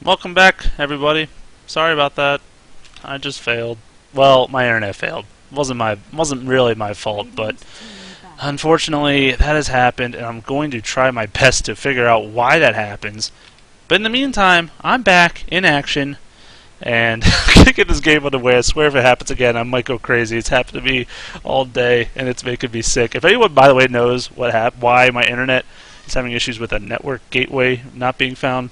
Welcome back, everybody. Sorry about that. I just failed. Well, my internet failed. Wasn't really my fault, but unfortunately that has happened, and I'm going to try my best to figure out why that happens. But in the meantime, I'm back in action, and I'm gonna get this game underway. I swear if it happens again, I might go crazy. It's happened to me all day, and it's making me sick. If anyone, by the way, knows why my internet is having issues with a network gateway not being found,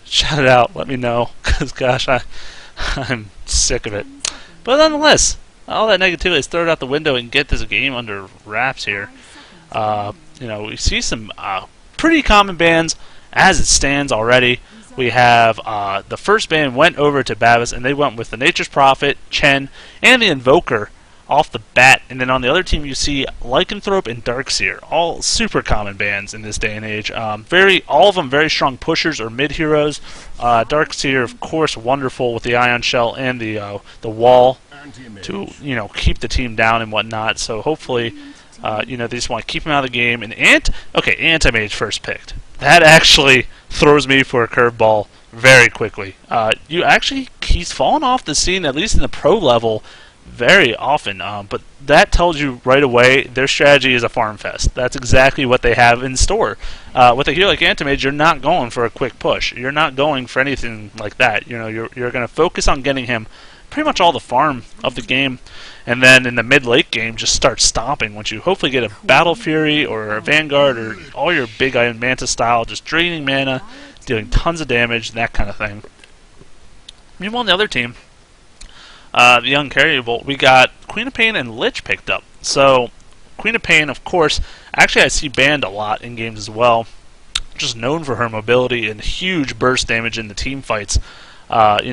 shout it out. Let me know, because gosh, I'm sick of it. But nonetheless, all that negativity is thrown out the window and get this game under wraps here. We see some pretty common bans as it stands already. We have the first ban went over to Babus, and they went with the Nature's Prophet, Chen, and the Invoker off the bat. And then on the other team, you see Lycanthrope and Darkseer, all super common bans in this day and age. All of them very strong pushers or mid heroes. Darkseer, of course, wonderful with the Ion Shell and the wall to keep the team down and whatnot. So hopefully, they just want to keep him out of the game. And Anti-Mage first picked. That actually throws me for a curveball very quickly. He's fallen off the scene, at least in the pro level, very often, but that tells you right away their strategy is a farm fest. That's exactly what they have in store. With a hero like Anti-Mage, you're not going for a quick push. You're not going for anything like that. You're going to focus on getting him pretty much all the farm of the game, and then in the mid-late game, just start stomping. Once you hopefully get a Battle Fury or a Vanguard or all your big Iron Manta style, just draining mana, dealing tons of damage, that kind of thing. Meanwhile, on the other team, the Uncarryable, we got Queen of Pain and Lich picked up. So, Queen of Pain, of course, actually I see banned a lot in games as well. Just known for her mobility and huge burst damage in the team fights. Not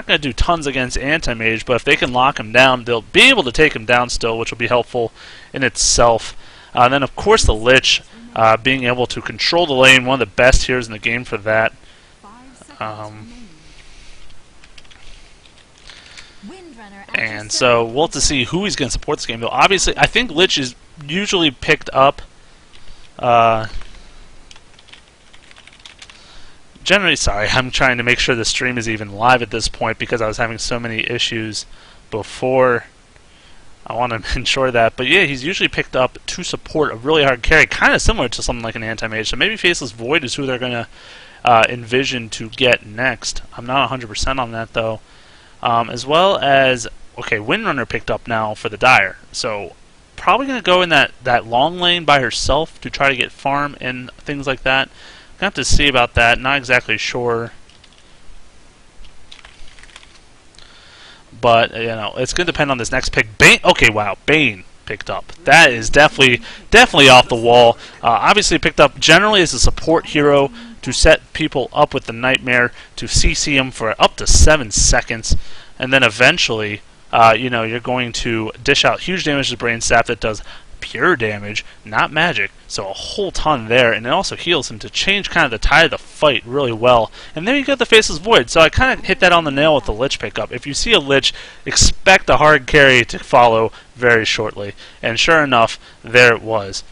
going to do tons against Anti-Mage, but if they can lock him down, they'll be able to take him down still, which will be helpful in itself. And then, of course, the Lich, being able to control the lane, one of the best heroes in the game for that. And so we'll have to see who he's going to support this game. Though obviously, I think Lich is usually picked up. Generally, sorry, I'm trying to make sure the stream is even live at this point because I was having so many issues before. I want to ensure that. But yeah, he's usually picked up to support a really hard carry, kind of similar to something like an Anti-Mage. So maybe Faceless Void is who they're going to envision to get next. I'm not 100% on that, though. As well as, Windrunner picked up now for the Dire. So probably going to go in that long lane by herself to try to get farm and things like that. Gonna have to see about that. Not exactly sure. But, it's going to depend on this next pick. Bane, Bane picked up. That is definitely off the wall. Obviously picked up generally as a support hero to set people up with the Nightmare, to CC them for up to 7 seconds, and then eventually, you're going to dish out huge damage to Brain Staff that does pure damage, not magic, so a whole ton there, and it also heals him to change kind of the tide of the fight really well. And there you got the Faceless Void, so I kind of hit that on the nail with the Lich pickup. If you see a Lich, expect a hard carry to follow very shortly, and sure enough, there it was.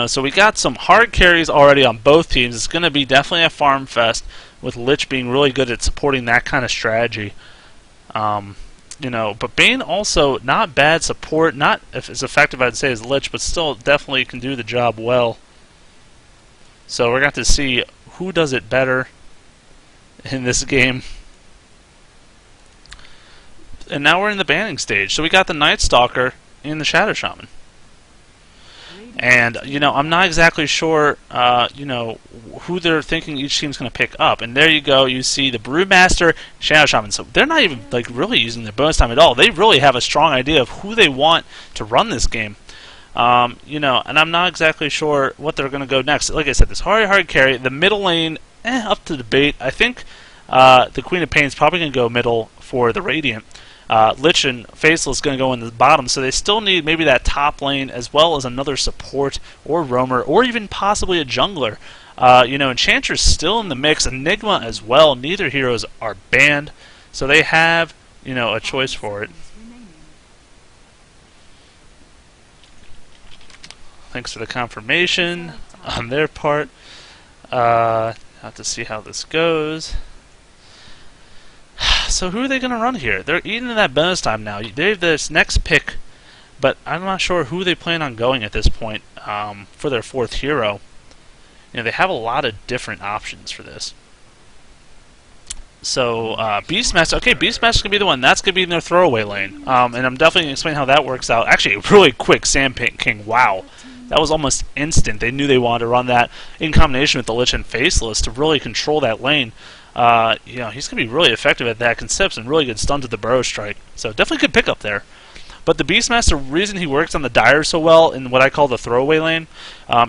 So we got some hard carries already on both teams. It's going to be definitely a farm fest, with Lich being really good at supporting that kind of strategy. But Bane also not bad support, not as effective I'd say as Lich, but still definitely can do the job well. So we're going to see who does it better in this game. And now we're in the banning stage. So we got the Night Stalker and the Shadow Shaman. And, I'm not exactly sure, who they're thinking each team's going to pick up. And there you go, you see the Brewmaster, Shadow Shaman. So they're not even, really using their bonus time at all. They really have a strong idea of who they want to run this game. And I'm not exactly sure what they're going to go next. Like I said, this hard carry. The middle lane, up to debate. I think the Queen of Pain is probably going to go middle for the Radiant. Lich and Faceless going to go in the bottom, so they still need maybe that top lane as well as another support or roamer or even possibly a jungler. Enchantress still in the mix, Enigma as well. Neither heroes are banned, so they have a choice for it. Thanks for the confirmation on their part. Have to see how this goes. So who are they going to run here? They're eating that bonus time now. They have this next pick, but I'm not sure who they plan on going at this point for their fourth hero. You know, they have a lot of different options for this. So Beastmaster, okay, Beastmaster's gonna be the one. That's gonna be in their throwaway lane, and I'm definitely gonna explain how that works out. Actually, really quick, Sand King. Wow, that was almost instant. They knew they wanted to run that in combination with the Lich and Faceless to really control that lane. You know, he's gonna be really effective at that. Can set some really good stun to the Burrow Strike. So definitely good pickup there. But the Beastmaster, reason he works on the Dire so well in what I call the throwaway lane,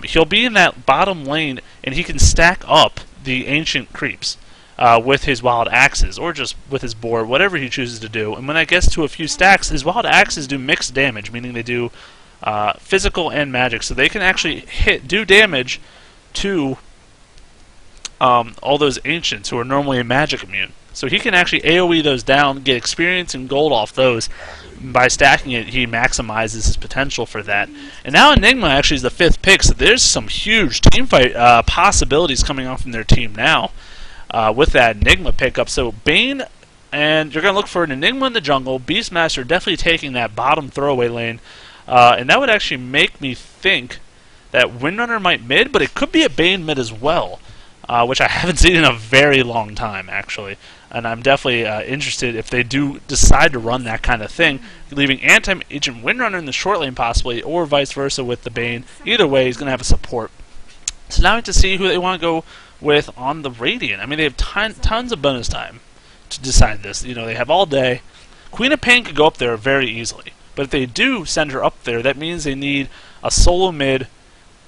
he'll be in that bottom lane and he can stack up the ancient creeps. With his wild axes, or just with his boar, whatever he chooses to do. And when that gets to a few stacks, his wild axes do mixed damage, meaning they do physical and magic, so they can actually do damage to all those ancients who are normally magic immune. So he can actually AoE those down, get experience and gold off those. By stacking it, he maximizes his potential for that. And now Enigma actually is the 5th pick, so there's some huge teamfight possibilities coming on from their team now. With that Enigma pickup. So Bane, and you're going to look for an Enigma in the jungle, Beastmaster definitely taking that bottom throwaway lane, and that would actually make me think that Windrunner might mid, but it could be a Bane mid as well, which I haven't seen in a very long time, actually. And I'm definitely interested if they do decide to run that kind of thing, leaving Anti-Agent Windrunner in the short lane possibly, or vice versa with the Bane. Either way, he's going to have a support. So now we have to see who they want to go with on the Radiant. I mean, they have tons of bonus time to decide this. You know, they have all day. Queen of Pain could go up there very easily. But if they do send her up there, that means they need a solo mid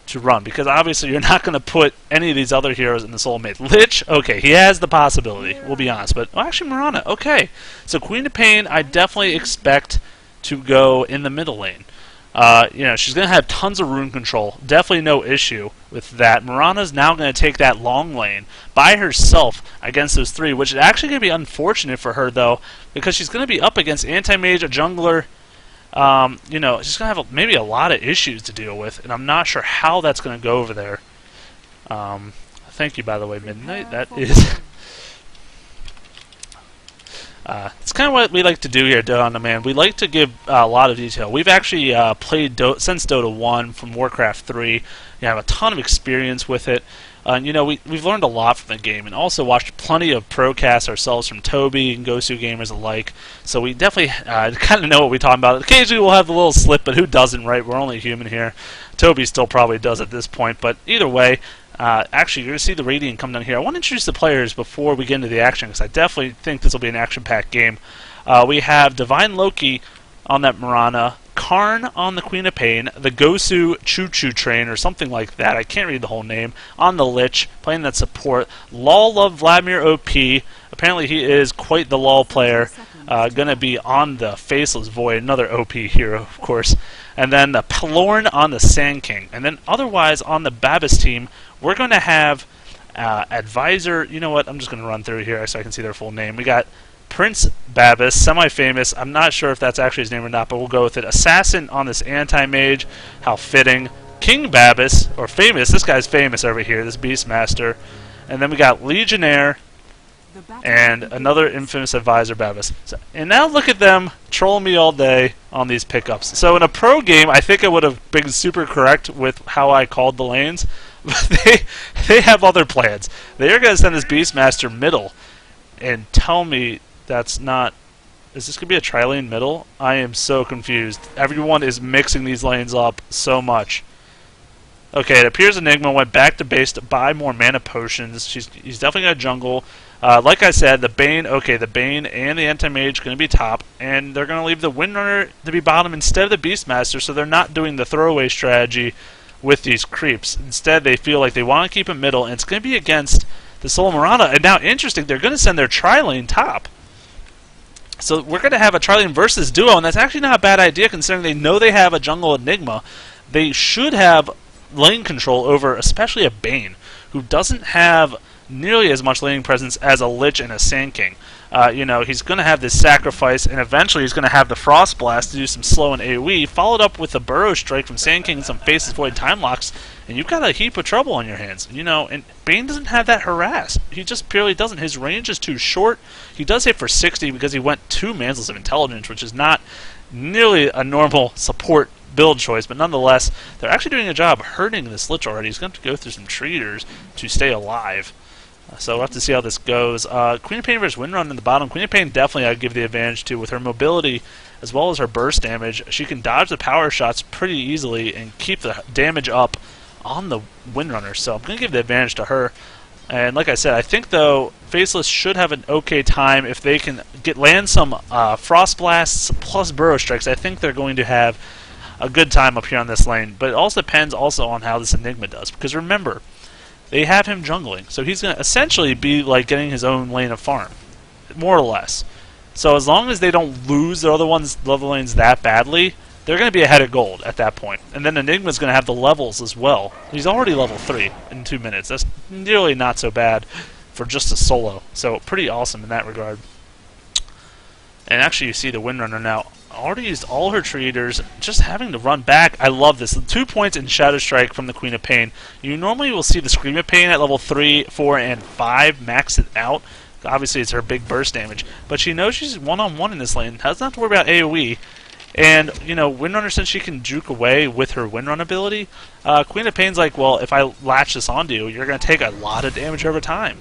to run. Because obviously you're not going to put any of these other heroes in the solo mid. Lich, okay, he has the possibility, we'll be honest. But, well, actually, Mirana, okay. So Queen of Pain, I definitely expect to go in the middle lane. You know, she's going to have tons of rune control. Definitely no issue with that. Mirana's now going to take that long lane by herself against those 3, which is actually going to be unfortunate for her, though, because she's going to be up against Anti-Mage, a jungler. You know, she's going to have maybe a lot of issues to deal with, and I'm not sure how that's going to go over there. Thank you, by the way, Midnight. That is... it's kind of what we like to do here, Dota on Demand. We like to give a lot of detail. We've actually played since Dota 1 from Warcraft 3. You have a ton of experience with it. You know, we've learned a lot from the game, and also watched plenty of procasts ourselves from Toby and Gosu gamers alike. So we definitely kind of know what we're talking about. Occasionally we'll have a little slip, but who doesn't, right? We're only human here. Toby still probably does at this point, but either way, actually, you're going to see the Radiant come down here. I want to introduce the players before we get into the action, because I definitely think this will be an action-packed game. We have Divine Loki on that Mirana, Karn on the Queen of Pain, the Gosu Choo-Choo Train, or something like that. I can't read the whole name. On the Lich, playing that support. Lol Love Vladimir OP. Apparently he is quite the LOL player. Going to be on the Faceless Void, another OP hero, of course. And then the Pelorn on the Sand King. And then otherwise on the Babus team, we're going to have Advisor. You know what? I'm just going to run through here so I can see their full name. We got Prince Babus, semi-famous. I'm not sure if that's actually his name or not, but we'll go with it. Assassin on this Anti-Mage. How fitting. King Babus, or famous. This guy's famous over here, this Beastmaster. And then we got Legionnaire and another infamous Advisor Babus. So, and now look at them trolling me all day on these pickups. So in a pro game, I think I would have been super correct with how I called the lanes. But they have other plans. They are going to send this Beastmaster middle and tell me that's not... Is this going to be a tri-lane middle? I am so confused. Everyone is mixing these lanes up so much. Okay, it appears Enigma went back to base to buy more mana potions. He's definitely going to jungle. Like I said, the Bane, okay, the Bane and the Anti-Mage going to be top, and they're going to leave the Windrunner to be bottom instead of the Beastmaster, so they're not doing the throwaway strategy with these creeps. Instead, they feel like they want to keep it middle, and it's going to be against the Soul Mirana. And now, interesting, they're going to send their tri-lane top. So we're going to have a tri-lane versus duo, and that's actually not a bad idea considering they know they have a jungle Enigma. They should have lane control over especially a Bane, who doesn't have nearly as much laning presence as a Lich and a Sand King. You know, he's going to have this sacrifice, and eventually he's going to have the Frost Blast to do some slow and AoE, followed up with a Burrow Strike from Sand King and some Faceless Void time locks, and you've got a heap of trouble on your hands. You know, and Bane doesn't have that harass. He just purely doesn't. His range is too short. He does hit for 60 because he went 2 Mantles of Intelligence, which is not nearly a normal support build choice, but nonetheless, they're actually doing a job hurting this Lich already. He's going to have to go through some treaters to stay alive. So we'll have to see how this goes. Queen of Pain versus Windrun in the bottom. Queen of Pain definitely I'd give the advantage to with her mobility as well as her burst damage. She can dodge the power shots pretty easily and keep the damage up on the Windrunner. So I'm going to give the advantage to her. And like I said, I think though Faceless should have an okay time if they can land some Frost Blasts plus Burrow Strikes. I think they're going to have a good time up here on this lane. But it also depends also on how this Enigma does. Because remember, they have him jungling, so he's going to essentially be like getting his own lane of farm, more or less. So as long as they don't lose the other lanes that badly, they're going to be ahead of gold at that point. And then Enigma's going to have the levels as well. He's already level 3 in 2 minutes. That's really not so bad for just a solo. So pretty awesome in that regard. And actually you see the Windrunner now already used all her treaters, just having to run back. I love this. 2 points in Shadow Strike from the Queen of Pain. You normally will see the Scream of Pain at level 3, 4, and 5 max it out. Obviously it's her big burst damage. But she knows she's one-on-one in this lane. Doesn't have to worry about AoE. And, you know, Windrunner, since she can juke away with her Windrun ability, Queen of Pain's like, well, if I latch this onto you, you're going to take a lot of damage over time.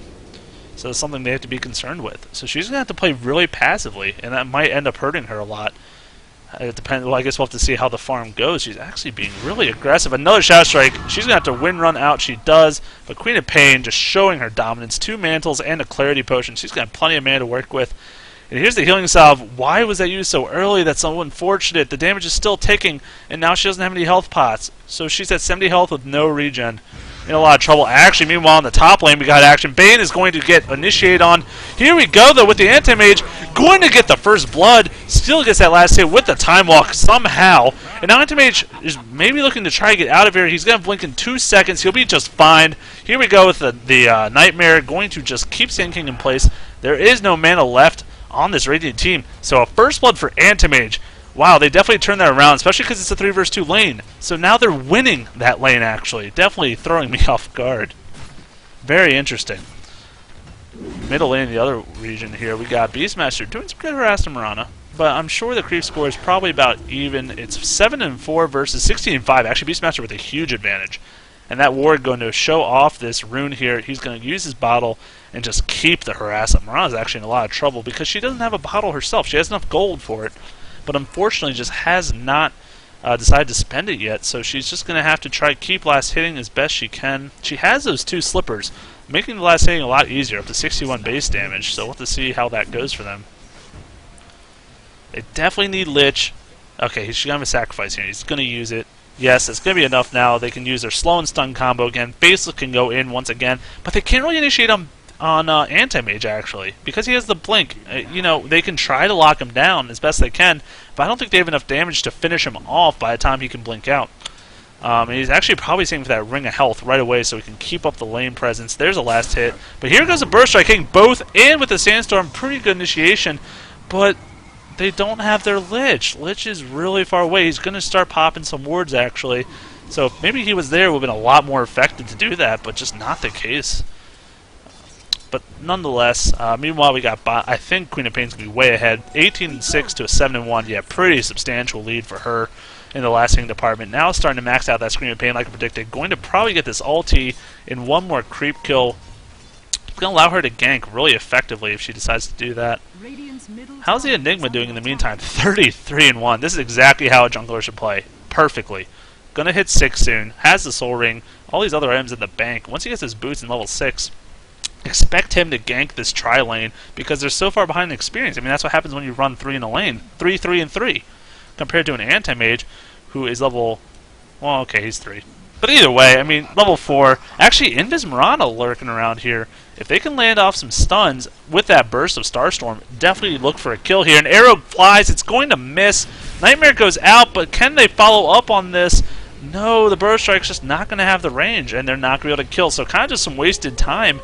So it's something they have to be concerned with. So she's going to have to play really passively, and that might end up hurting her a lot. It depends. Well, I guess we'll have to see how the farm goes. She's actually being really aggressive. Another Shadow Strike. She's going to have to Windrun out. She does. But Queen of Pain just showing her dominance. 2 Mantles and a Clarity Potion. She's going to have plenty of mana to work with. And here's the Healing Salve. Why was that used so early? That's so unfortunate. The damage is still ticking, and now she doesn't have any health pots. So she's at 70 health with no regen. In a lot of trouble. Actually, meanwhile, in the top lane, we got action. Bane is going to get initiated on. Here we go, though, with the Anti-Mage. Going to get the first blood. Still gets that last hit with the Time Walk somehow. And now Anti-Mage is maybe looking to try to get out of here. He's going to blink in 2 seconds. He'll be just fine. Here we go with the Nightmare. Going to just keep Sand King in place. There is no mana left on this Radiant team. So a first blood for Anti-Mage. Wow, they definitely turned that around, especially because it's a 3 versus 2 lane. So now they're winning that lane, actually. Definitely throwing me off guard. Very interesting. Middle lane in the other region here, we got Beastmaster doing some good harass to Mirana. But I'm sure the creep score is probably about even. It's 7-4 versus 16-5. Actually, Beastmaster with a huge advantage. And that ward going to show off this rune here. He's going to use his bottle and just keep the harass up. Mirana's actually in a lot of trouble because she doesn't have a bottle herself. She has enough gold for it, but unfortunately just has not decided to spend it yet, so she's just going to have to try to keep last hitting as best she can. She has those 2 slippers, making the last hitting a lot easier, up to 61 base damage, so we'll have to see how that goes for them. They definitely need Lich. Okay, she's going to have a sacrifice here. He's going to use it. Yes, it's going to be enough now. They can use their slow and stun combo again. Faceless can go in once again, but they can't really initiate on Anti-Mage, actually, because he has the blink. You know, they can try to lock him down as best they can, but I don't think they have enough damage to finish him off by the time he can blink out. And he's actually probably saving for that Ring of Health right away so he can keep up the lane presence. There's a last hit, but here goes a Burst Strike, hitting both in with the Sandstorm. Pretty good initiation, but they don't have their Lich. Lich is really far away. He's going to start popping some wards, actually. So if maybe he was there, it would have been a lot more effective to do that, but just not the case. But nonetheless, meanwhile we got I think Queen of Pain's going to be way ahead. 18-6 to a 7-1. Yeah, pretty substantial lead for her in the last hitting department. Now starting to max out that Scream of Pain like I predicted. Going to probably get this ulti in one more creep kill. It's going to allow her to gank really effectively if she decides to do that. How's the Enigma doing in the meantime? 33-1. This is exactly how a jungler should play. Perfectly. Going to hit 6 soon. Has the Soul Ring. All these other items in the bank. Once he gets his boots in level 6, expect him to gank this tri-lane because they're so far behind in experience. I mean, that's what happens when you run 3 in a lane. 3, 3, and 3. Compared to an Anti-Mage who is level... Well, okay, he's 3. But either way, I mean, level 4. Actually, Invis Mirana lurking around here. If they can land off some stuns with that burst of Starstorm, definitely look for a kill here. An arrow flies. It's going to miss. Nightmare goes out, but can they follow up on this? No, the Burrow Strike's just not going to have the range, and they're not going to be able to kill. So kind of just some wasted time.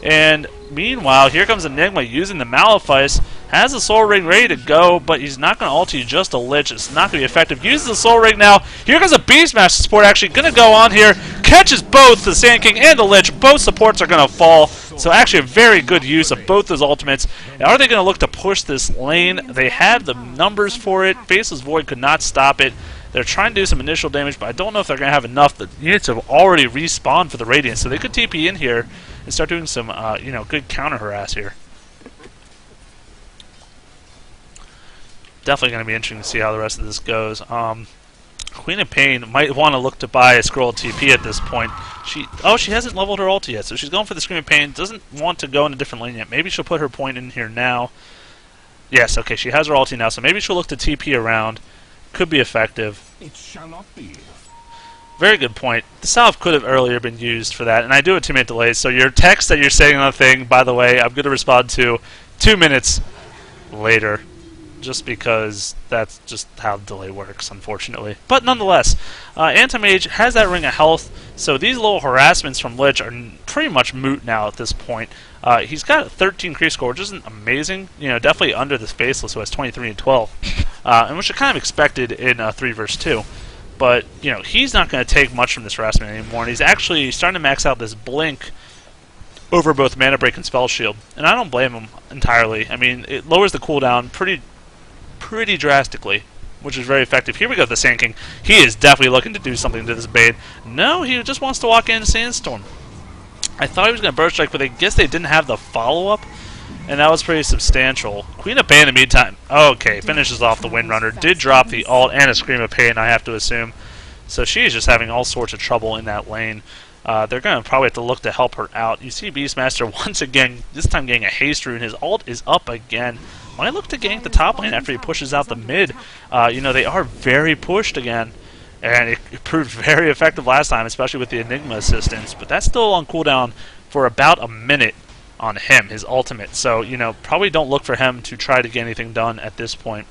And meanwhile, here comes Enigma using the Malefice. Has the Soul Ring ready to go, but he's not going to ulti just a Lich. It's not going to be effective. Uses the Soul Ring now. Here comes a Beastmaster support actually going to go on here. Catches both the Sand King and the Lich. Both supports are going to fall. So actually a very good use of both those ultimates. Are they going to look to push this lane? They have the numbers for it. Faceless Void could not stop it. They're trying to do some initial damage, but I don't know if they're going to have enough. The units have already respawned for the Radiant, so they could TP in here and start doing some, good counter harass here. Definitely going to be interesting to see how the rest of this goes. Queen of Pain might want to look to buy a Scroll TP at this point. She hasn't leveled her ulti yet, so she's going for the Scream of Pain. Doesn't want to go in a different lane yet. Maybe she'll put her point in here now. Yes, okay, she has her ulti now, so maybe she'll look to TP around. Could be effective. It shall not be. Very good point. The salve could have earlier been used for that, and I do have 2-minute delays, so your text that you're saying on the thing, by the way, I'm going to respond to 2 minutes later, just because that's just how the delay works, unfortunately. But nonetheless, Anti-Mage has that Ring of Health, so these little harassments from Lich are pretty much moot now at this point. He's got a 13 creep score, which isn't amazing, definitely under the Faceless, who has 23 and 12, and which I kind of expected in 3 vs 2. But, he's not going to take much from this harassment anymore, and he's actually starting to max out this Blink over both Mana Break and Spell Shield. And I don't blame him entirely. I mean, it lowers the cooldown pretty drastically, which is very effective. Here we go, the Sand King. He is definitely looking to do something to this Bane. No, he just wants to walk in Sandstorm. I thought he was going to Burst Strike, but I guess they didn't have the follow-up, and that was pretty substantial. Queen of Pain in the meantime. Okay, finishes off the Windrunner. Did drop the ult and a Scream of Pain, I have to assume. So she is just having all sorts of trouble in that lane. They're going to probably have to look to help her out. You see Beastmaster once again, this time getting a haste rune. His ult is up again. Might look to gank the top lane after he pushes out the mid. They are very pushed again. And it proved very effective last time, especially with the Enigma assistance. But that's still on cooldown for about a minute on him, his ultimate. So, probably don't look for him to try to get anything done at this point.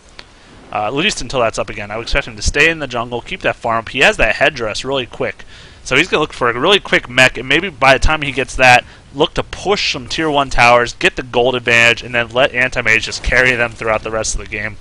At least until that's up again. I would expect him to stay in the jungle, keep that farm up. He has that headdress really quick. So he's going to look for a really quick mech, and maybe by the time he gets that, look to push some Tier 1 towers, get the gold advantage, and then let Anti-Mage just carry them throughout the rest of the game.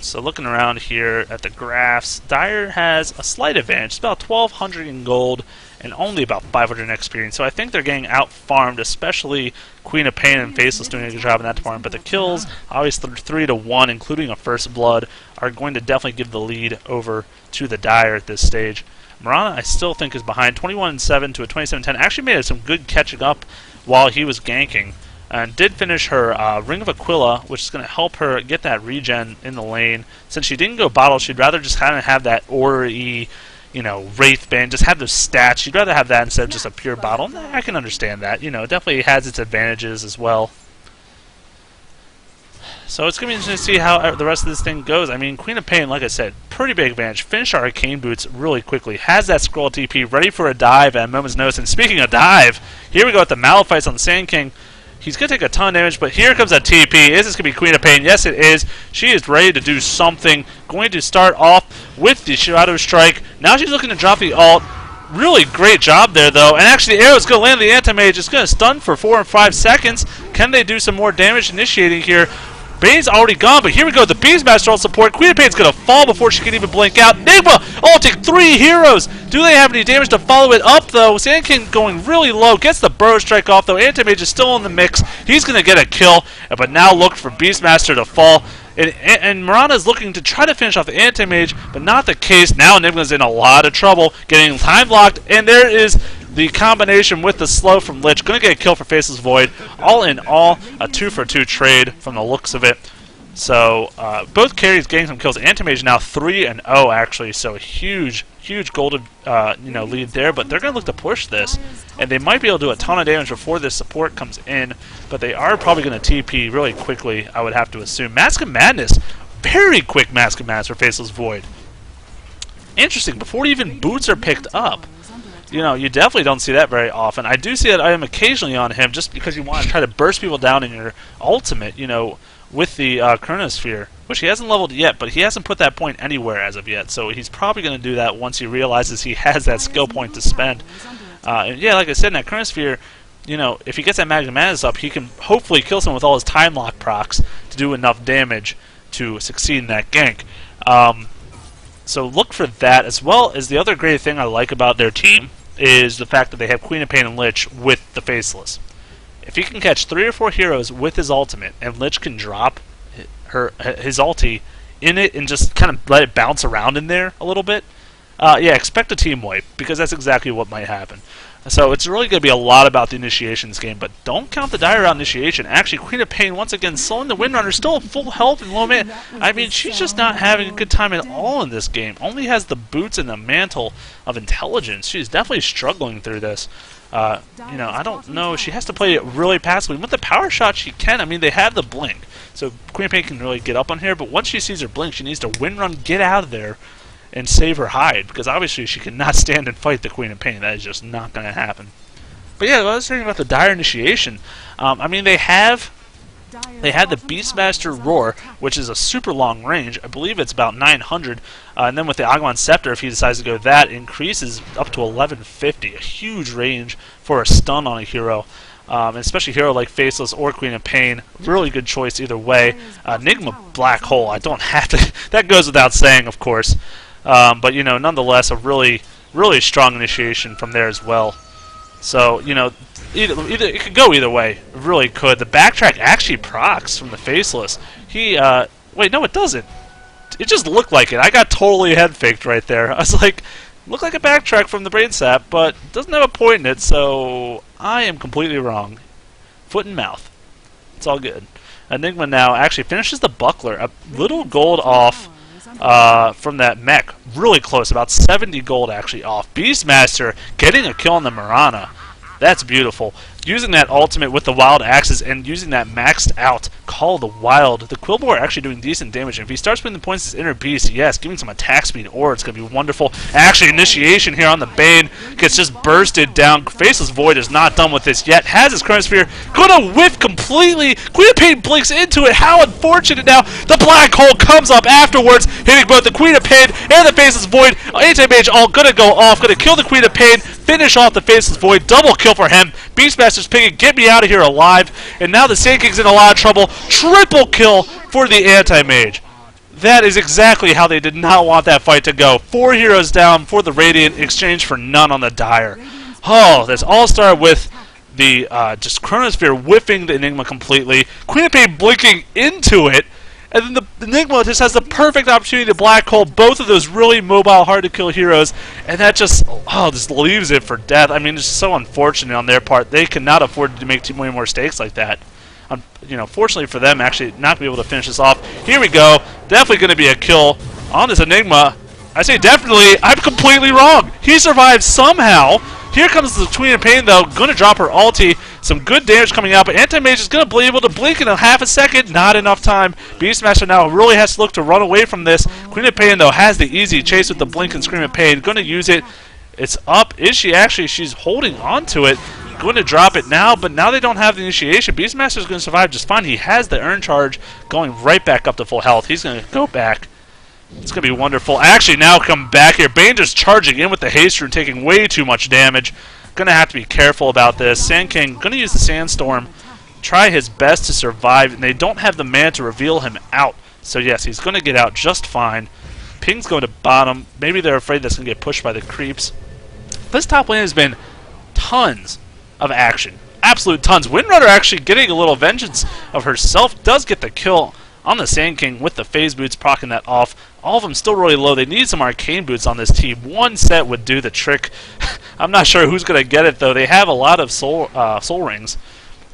So looking around here at the graphs, Dire has a slight advantage. It's about 1,200 in gold and only about 500 in experience. So I think they're getting out-farmed, especially Queen of Pain and Faceless doing a good job in that department. But the kills, obviously 3-1, including a First Blood, are going to definitely give the lead over to the Dire at this stage. Mirana, I still think, is behind 21-7 to a 27-10. Actually made some good catching up while he was ganking. And did finish her Ring of Aquila, which is going to help her get that regen in the lane. Since she didn't go bottle, she'd rather just kind of have that Aura-y, Wraith Band, just have those stats. She'd rather have that instead of just a pure bottle. I can understand that. It definitely has its advantages as well. So it's going to be interesting to see how the rest of this thing goes. I mean, Queen of Pain, like I said, pretty big advantage. Finished our Arcane Boots really quickly. Has that Scroll TP ready for a dive at a moment's notice. And speaking of dive, here we go with the Malefice on the Sand King. He's going to take a ton of damage, but here comes a TP. Is this going to be Queen of Pain? Yes, it is. She is ready to do something. Going to start off with the Shadow Strike. Now she's looking to drop the ult. Really great job there, though. And actually, the arrow is going to land the Anti-Mage. It's going to stun for 4 and 5 seconds. Can they do some more damage initiating here? Bane's already gone, but here we go. The Beastmaster ult support. Queen of Pain's going to fall before she can even blink out. Enigma ulting 3 heroes. Do they have any damage to follow it up, though? Sand King going really low. Gets the Burrow Strike off, though. Anti-Mage is still in the mix. He's going to get a kill, but now look for Beastmaster to fall. And Mirana's looking to try to finish off the Anti-Mage, but not the case. Now Enigma's in a lot of trouble, getting time locked, and there is the combination with the slow from Lich. Going to get a kill for Faceless Void. All in all, a 2-for-2 trade from the looks of it. So both carries getting some kills. Anti-Mage now 3-0 actually, so a huge golden lead there. But they're going to look to push this, and they might be able to do a ton of damage before this support comes in. But they are probably going to TP really quickly, I would have to assume. Mask of Madness, very quick Mask of Madness for Faceless Void. Interesting, before even boots are picked up. You definitely don't see that very often. I do see that item occasionally on him just because you want to try to burst people down in your ultimate, with the Chronosphere, which he hasn't leveled yet, but he hasn't put that point anywhere as of yet, so he's probably going to do that once he realizes he has that skill point to spend. And yeah, like I said, in that current sphere, you know, if he gets that Magnum Madness up, he can hopefully kill someone with all his time lock procs to do enough damage to succeed in that gank. So look for that, as well as the other great thing I like about their team is the fact that they have Queen of Pain and Lich with the Faceless. If he can catch 3 or 4 heroes with his ultimate, and Lich can drop his ulti in it and just kind of let it bounce around in there a little bit, yeah, expect a team wipe, because that's exactly what might happen. So it's really going to be a lot about the initiation in this game, but don't count the Dire out initiation. Actually, Queen of Pain, once again, slowing the Windrunner, still full health and low man. I mean, she's just not having a good time at all in this game. Only has the boots and the mantle of intelligence. She's definitely struggling through this. You know, I don't know. She has to play it really passively. With the power shot, she can. I mean, they have the blink, so Queen of Pain can really get up on here, but once she sees her blink, she needs to Windrun, get out of there, and save her hide, because obviously she cannot stand and fight the Queen of Pain. That is just not going to happen. But yeah, I was talking about the Dire initiation. I mean, they had the Beastmaster Roar, which is a super long range. I believe it's about 900. And then with the Aghaman Scepter, if he decides to go that, increases up to 1150. A huge range for a stun on a hero. And especially a hero like Faceless or Queen of Pain. Really good choice either way. Enigma Black Hole, I don't have to... that goes without saying, of course. But, you know, nonetheless, a really, really strong initiation from there as well. So, you know, either it could go either way. It really could. The backtrack actually procs from the Faceless. He, wait, no, it doesn't. It just looked like it. I got totally head faked right there. I was like, looked like a backtrack from the Brain Sap, but doesn't have a point in it, so I am completely wrong. Foot and mouth. It's all good. Enigma now actually finishes the Buckler. A little gold off from that mech. Really close. About 70 gold actually off. Beastmaster getting a kill on the Mirana. That's beautiful. Using that ultimate with the wild axes and using that maxed out Call of the Wild. The Quillbore actually doing decent damage. And if he starts putting the points as Inner Beast, yes, giving some attack speed, or it's going to be wonderful. Actually, initiation here on the Bane gets just bursted down. Faceless Void is not done with this yet. Has his Current Sphere. Going to whiff completely. Queen of Pain blinks into it. How unfortunate now. The Black Hole comes up afterwards, hitting both the Queen of Pain and the Faceless Void. Anti-Mage all going to go off. Going to kill the Queen of Pain. Finish off the Faceless Void. Double kill for him. Beastmaster's picking, get me out of here alive. And now the Sand King's in a lot of trouble. Triple kill for the Anti-Mage. That is exactly how they did not want that fight to go. 4 heroes down for the Radiant in exchange for none on the Dire. Oh, this all started with the just Chronosphere whiffing the Enigma completely. Queen of Pain blinking into it. And then the Enigma just has the perfect opportunity to Black Hole both of those really mobile, hard-to-kill heroes, and that just leaves it for death. I mean, it's so unfortunate on their part. They cannot afford to make too many more mistakes like that. You know, fortunately for them, actually, not to be able to finish this off. Here we go. Definitely going to be a kill on this Enigma. I say definitely. I'm completely wrong. He survived somehow. Here comes the Queen of Pain, though. Going to drop her ulti. Some good damage coming out, but Anti-Mage is going to be able to blink in a half a second. Not enough time. Beastmaster now really has to look to run away from this. Queen of Pain, though, has the easy chase with the blink and Scream of Pain. Going to use it. It's up. Is she actually? She's holding on to it. Going to drop it now, but now they don't have the initiation. Beastmaster is going to survive just fine. He has the Earn Charge going right back up to full health. He's going to go back. It's going to be wonderful. Actually, now come back here. Bane just charging in with the haste rune, taking way too much damage. Going to have to be careful about this. Sand King going to use the Sandstorm, try his best to survive, and they don't have the mana to reveal him out. So yes, he's going to get out just fine. Ping's going to bottom. Maybe they're afraid that's going to get pushed by the creeps. This top lane has been tons of action. Absolute tons. Windrunner actually getting a little vengeance of herself. Does get the kill on the Sand King with the Phase Boots, proccing that off. All of them still really low. They need some Arcane Boots on this team. One set would do the trick. I'm not sure who's going to get it, though. They have a lot of soul Rings,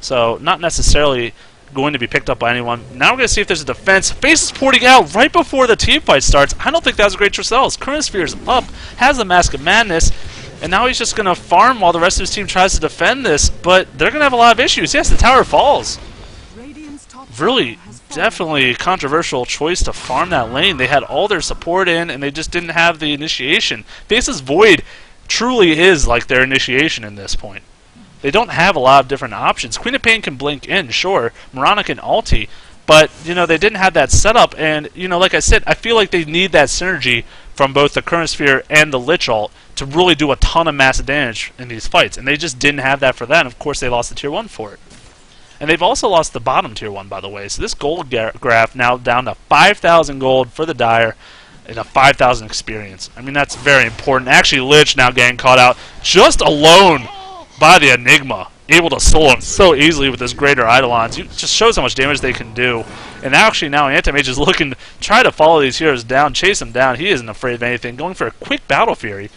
so not necessarily going to be picked up by anyone. Now we're going to see if there's a defense. Face is porting out right before the team fight starts. I don't think that was a great Tricels. Current Sphere is up, has the Mask of Madness, and now he's just going to farm while the rest of his team tries to defend this, but they're going to have a lot of issues. Yes, the tower falls. Really, definitely a controversial choice to farm that lane. They had all their support in, and they just didn't have the initiation. Faceless Void truly is like their initiation in this point. They don't have a lot of different options. Queen of Pain can blink in, sure. Mirana can ulti, but, you know, they didn't have that setup, and, you know, like I said, I feel like they need that synergy from both the Current Sphere and the Lich ult to really do a ton of massive damage in these fights, and they just didn't have that for that, and of course they lost the Tier 1 for it. And they've also lost the bottom Tier 1, by the way, so this gold graph now down to 5,000 gold for the Dire and a 5,000 experience. I mean, that's very important. Actually, Lich now getting caught out just alone by the Enigma, able to solo him so easily with his greater Eidolons. It just shows how much damage they can do. And actually now Anti-Mage is looking to try to follow these heroes down, chase them down. He isn't afraid of anything, going for a quick Battle Fury.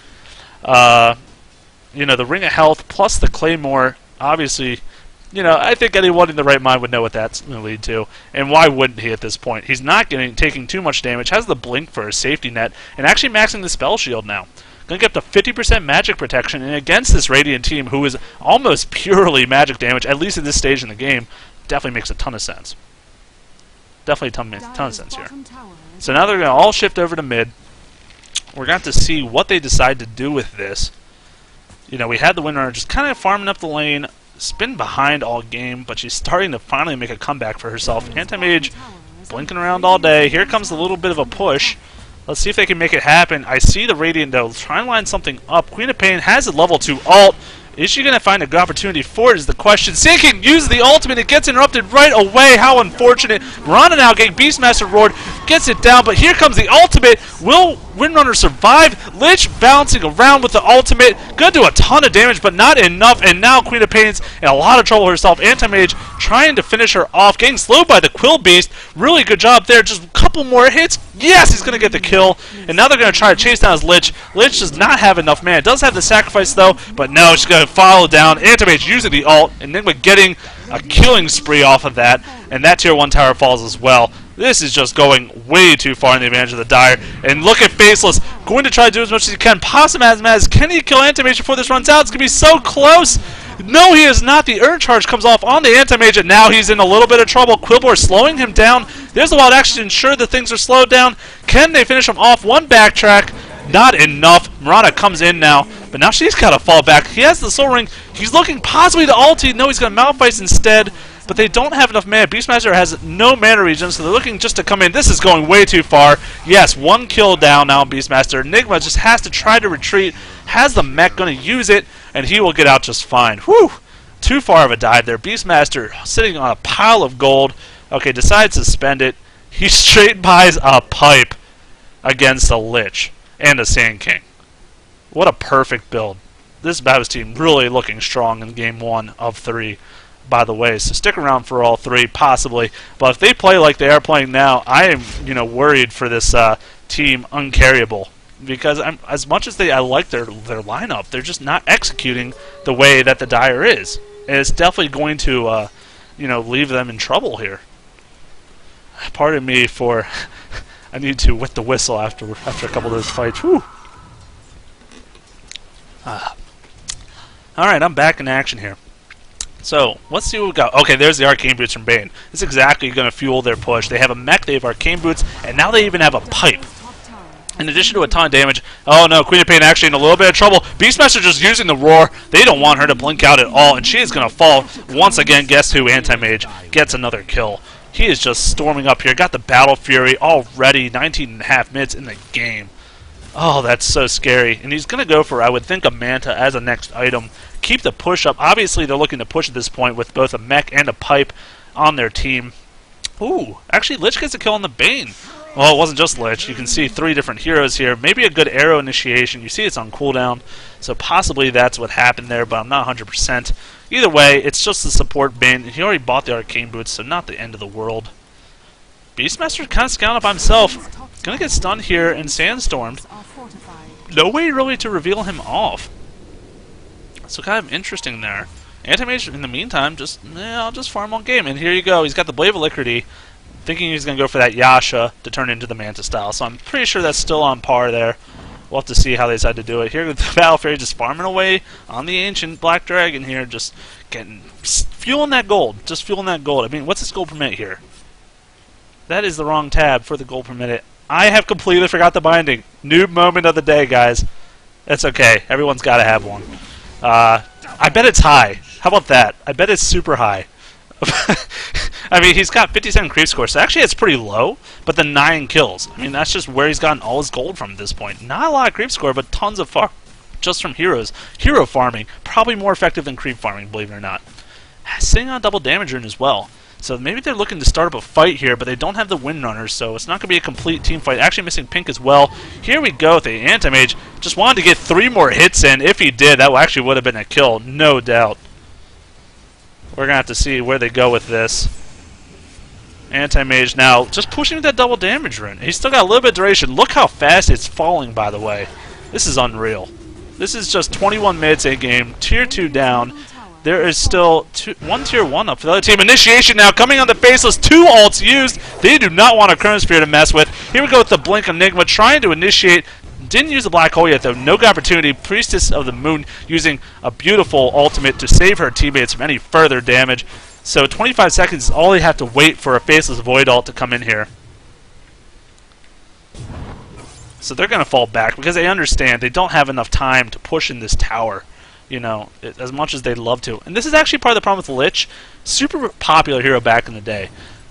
You know, the Ring of Health plus the Claymore, obviously, you know, I think anyone in the right mind would know what that's going to lead to. And why wouldn't he at this point? He's not taking too much damage, has the Blink for a safety net, and actually maxing the Spell Shield now. Going to get up to 50% magic protection, and against this Radiant team, who is almost purely magic damage, at least at this stage in the game, definitely makes a ton of sense. Definitely makes a ton of sense here. So now they're going to all shift over to mid. We're going to have to see what they decide to do with this. You know, we had the Windrunner just kind of farming up the lane, it's been behind all game, but she's starting to finally make a comeback for herself. Anti-Mage blinking around all day. Here comes a little bit of a push. Let's see if they can make it happen. I see the Radiant, though, trying to line something up. Queen of Pain has a level 2 ult. Is she going to find a good opportunity for it is the question. Sinking uses the ultimate. It gets interrupted right away. How unfortunate. Mirana now getting Beastmaster roared. Gets it down, but here comes the ultimate. Will Windrunner survive? Lich bouncing around with the ultimate. Going to do a ton of damage, but not enough. And now Queen of Pain's in a lot of trouble herself. Anti-Mage trying to finish her off. Getting slowed by the Quill Beast. Really good job there. Just a couple more hits. Yes, he's going to get the kill. And now they're going to try to chase down his Lich. Lich does not have enough mana. Does have the sacrifice, though, but no, she's going to follow down. Anti-Mage using the ult. Enigma getting a killing spree off of that. And that Tier 1 tower falls as well. This is just going way too far in the advantage of the Dire. And look at Faceless. Going to try to do as much as he can. Possum as Maz. Can he kill Anti-Mage before this runs out? It's going to be so close. No, he is not. The Urn Charge comes off on the Anti-Mage, and now he's in a little bit of trouble. Quillbore slowing him down. There's the wild action to ensure that things are slowed down. Can they finish him off? One backtrack. Not enough. Mirana comes in now, but now she's got to fall back. He has the Soul Ring. He's looking possibly to ulti. No, he's going to Malphite instead, but they don't have enough mana. Beastmaster has no mana regen, so they're looking just to come in. This is going way too far. Yes, one kill down now, Beastmaster. Enigma just has to try to retreat. Has the mech going to use it, and he will get out just fine. Whew! Too far of a dive there. Beastmaster sitting on a pile of gold. Okay, decides to spend it. He straight buys a pipe against a Lich and a Sand King. What a perfect build. This Babus team really looking strong in game 1 of 3, by the way. So stick around for all 3, possibly. But if they play like they are playing now, I am, worried for this team Uncarryable. Because as much as I like their lineup, they're just not executing the way that the Dire is. And it's definitely going to, leave them in trouble here. Pardon me for... I need to wet the whistle after a couple of those fights. Whew. Alright, I'm back in action here. So, let's see what we got. Okay, there's the Arcane Boots from Bane. This is exactly going to fuel their push. They have a mech, they have Arcane Boots, and now they even have a pipe. In addition to a ton of damage, oh no, Queen of Pain actually in a little bit of trouble. Beastmaster just using the roar. They don't want her to blink out at all, and she is going to fall. Once again, guess who? Anti-Mage gets another kill. He is just storming up here. Got the Battle Fury already. 19.5 minutes in the game. Oh, that's so scary. And he's going to go for, I would think, a Manta as a next item. Keep the push up. Obviously, they're looking to push at this point with both a mech and a pipe on their team. Ooh, actually, Lich gets a kill on the Bane. Well, it wasn't just Lich. You can see 3 different heroes here. Maybe a good arrow initiation. You see it's on cooldown, so possibly that's what happened there, but I'm not 100%. Either way, it's just the support Bane. He already bought the Arcane Boots, so not the end of the world. Beastmaster kind of scouting up by himself. Gonna get stunned here and sandstormed. No way really to reveal him off. So kind of interesting there. Anti-Mage, in the meantime, I'll just farm on game. And here you go. He's got the Blade of Alacrity, thinking he's going to go for that Yasha to turn into the Manta style. So I'm pretty sure that's still on par there. We'll have to see how they decide to do it. Here, the Battle Fairy just farming away on the Ancient Black Dragon here, just fueling that gold. Just fueling that gold. I mean, what's this gold per minute here? That is the wrong tab for the gold per minute. I have completely forgot the binding. Noob moment of the day, guys. That's okay. Everyone's got to have one. I bet it's high. How about that? I bet it's super high. I mean, he's got 57 creep score, so actually it's pretty low, but the 9 kills. I mean, that's just where he's gotten all his gold from at this point. Not a lot of creep score, but tons of farm just from heroes. Hero farming, probably more effective than creep farming, believe it or not. Sitting on double damage rune as well. So maybe they're looking to start up a fight here, but they don't have the Windrunners, so it's not going to be a complete team fight. Actually missing Pink as well. Here we go with the Anti-Mage. Just wanted to get 3 more hits in. If he did, that actually would have been a kill, no doubt. We're going to have to see where they go with this. Anti-Mage now just pushing that double damage rune. He's still got a little bit of duration. Look how fast it's falling, by the way. This is unreal. This is just 21 minutes a game, tier 2 down. There is still 1 tier 1 up for the other team. Initiation now coming on the Faceless. 2 ults used. They do not want a Chronosphere to mess with. Here we go with the Blink Enigma trying to initiate. Didn't use the Black Hole yet, though. No good opportunity. Priestess of the Moon using a beautiful ultimate to save her teammates from any further damage. So 25 seconds is all they have to wait for a Faceless Void ult to come in here. So they're going to fall back because they understand they don't have enough time to push in this tower. You know, as much as they'd love to. And this is actually part of the problem with Lich. Super popular hero back in the day.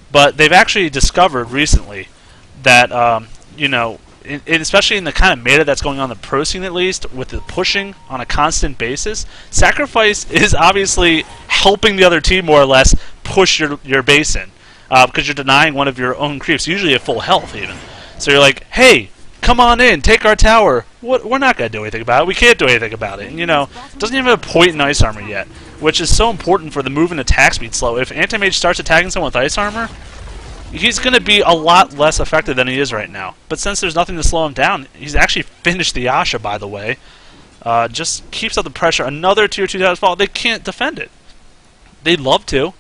But they've actually discovered recently that, you know, especially in the kind of meta that's going on in the pro scene at least, with the pushing on a constant basis, Sacrifice is obviously helping the other team more or less push your base in. Because you're denying one of your own creeps, usually at full health even. So you're like, hey, come on in, take our tower. We're not going to do anything about it. We can't do anything about it. And, you know, it doesn't even have a point in Ice Armor yet, which is so important for the move and attack speed slow. If Anti-Mage starts attacking someone with Ice Armor, he's going to be a lot less effective than he is right now. But since there's nothing to slow him down, he's actually finished the Asha, by the way. Just keeps up the pressure. Another tier 2 down fall. They can't defend it. They'd love to,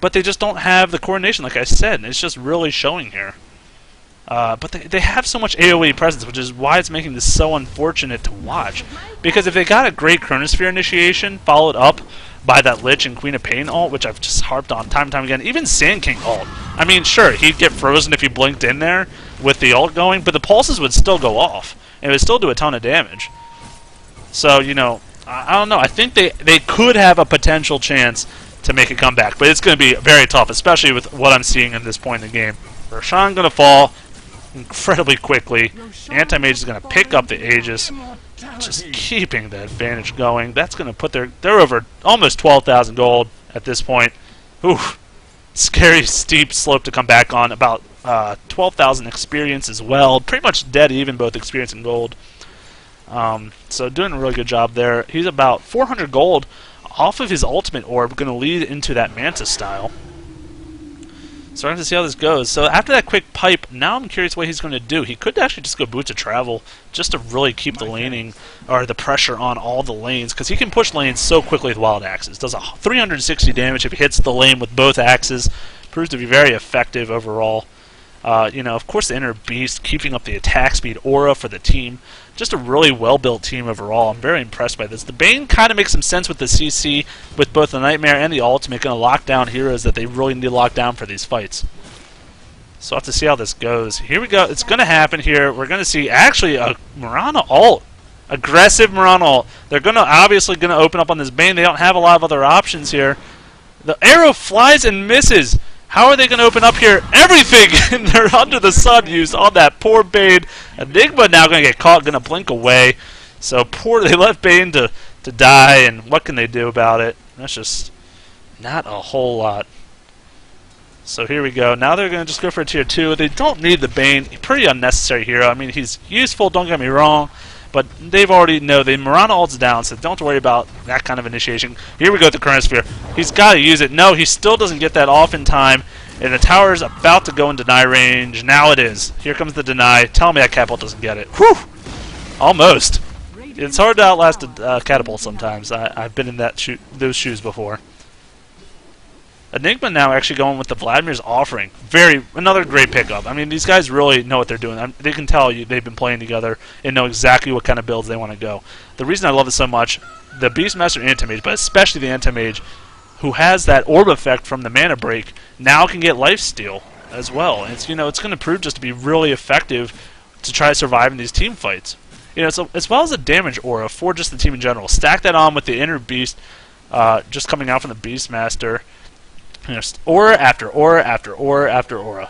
but they just don't have the coordination, like I said. And it's just really showing here. But they have so much AoE presence, which is why it's making this so unfortunate to watch. Because if they got a great Chronosphere initiation, followed up by that Lich and Queen of Pain ult, which I've just harped on time and time again, even Sand King ult. I mean, sure, he'd get frozen if he blinked in there with the ult going, but the pulses would still go off, and it would still do a ton of damage. So, you know, I don't know. I think they could have a potential chance to make a comeback, but it's going to be very tough, especially with what I'm seeing at this point in the game. Roshan going to fall incredibly quickly. Anti-Mage is going to pick up the Aegis, just keeping the advantage going. That's going to put they're over almost 12,000 gold at this point. Oof. Scary steep slope to come back on. About 12,000 experience as well. Pretty much dead even, both experience and gold. So doing a really good job there. He's about 400 gold off of his ultimate orb, going to lead into that Manta style. So we're going to see how this goes. So after that quick pipe, now I'm curious what he's going to do. He could actually just go Boots of Travel just to really keep the laning, or the pressure on all the lanes, because he can push lanes so quickly with Wild Axes. Does a 360 damage if he hits the lane with both axes. Proves to be very effective overall. You know, of course, the Inner Beast, keeping up the attack speed aura for the team. Just a really well-built team overall. I'm very impressed by this. The Bane kind of makes some sense with the CC, with both the Nightmare and the Ultimate, going to lock down heroes that they really need to lock down for these fights. So I'll have to see how this goes. Here we go. It's going to happen here. We're going to see actually a Mirana ult. Aggressive Mirana ult. They're obviously going to open up on this Bane. They don't have a lot of other options here. The arrow flies and misses. How are they going to open up here? Everything in their Under the Sun used on that poor Bane. Enigma now going to get caught, going to blink away. So they left Bane to die, and what can they do about it? That's just not a whole lot. So here we go. Now they're going to just go for a tier 2. They don't need the Bane. Pretty unnecessary hero. I mean, he's useful, don't get me wrong. But they've already know the Mirana ult's down, so don't worry about that kind of initiation. Here we go with the Chronosphere. He's got to use it. No, he still doesn't get that off in time. And the tower's about to go in deny range. Now it is. Here comes the deny. Tell me that Catapult doesn't get it. Whew! Almost. It's hard to outlast a Catapult sometimes. I've been in those shoes before. Enigma now actually going with the Vladimir's Offering. Another great pickup. I mean, these guys really know what they're doing. They can tell you they've been playing together and know exactly what kind of builds they want to go. The reason I love it so much, the Beastmaster Anti-Mage, but especially the Anti-Mage, who has that orb effect from the mana break, now can get lifesteal as well. And it's going to prove just to be really effective to try to survive in these team fights. So as well as a damage aura for just the team in general. Stack that on with the Inner Beast just coming out from the Beastmaster. Just aura after aura after aura after aura.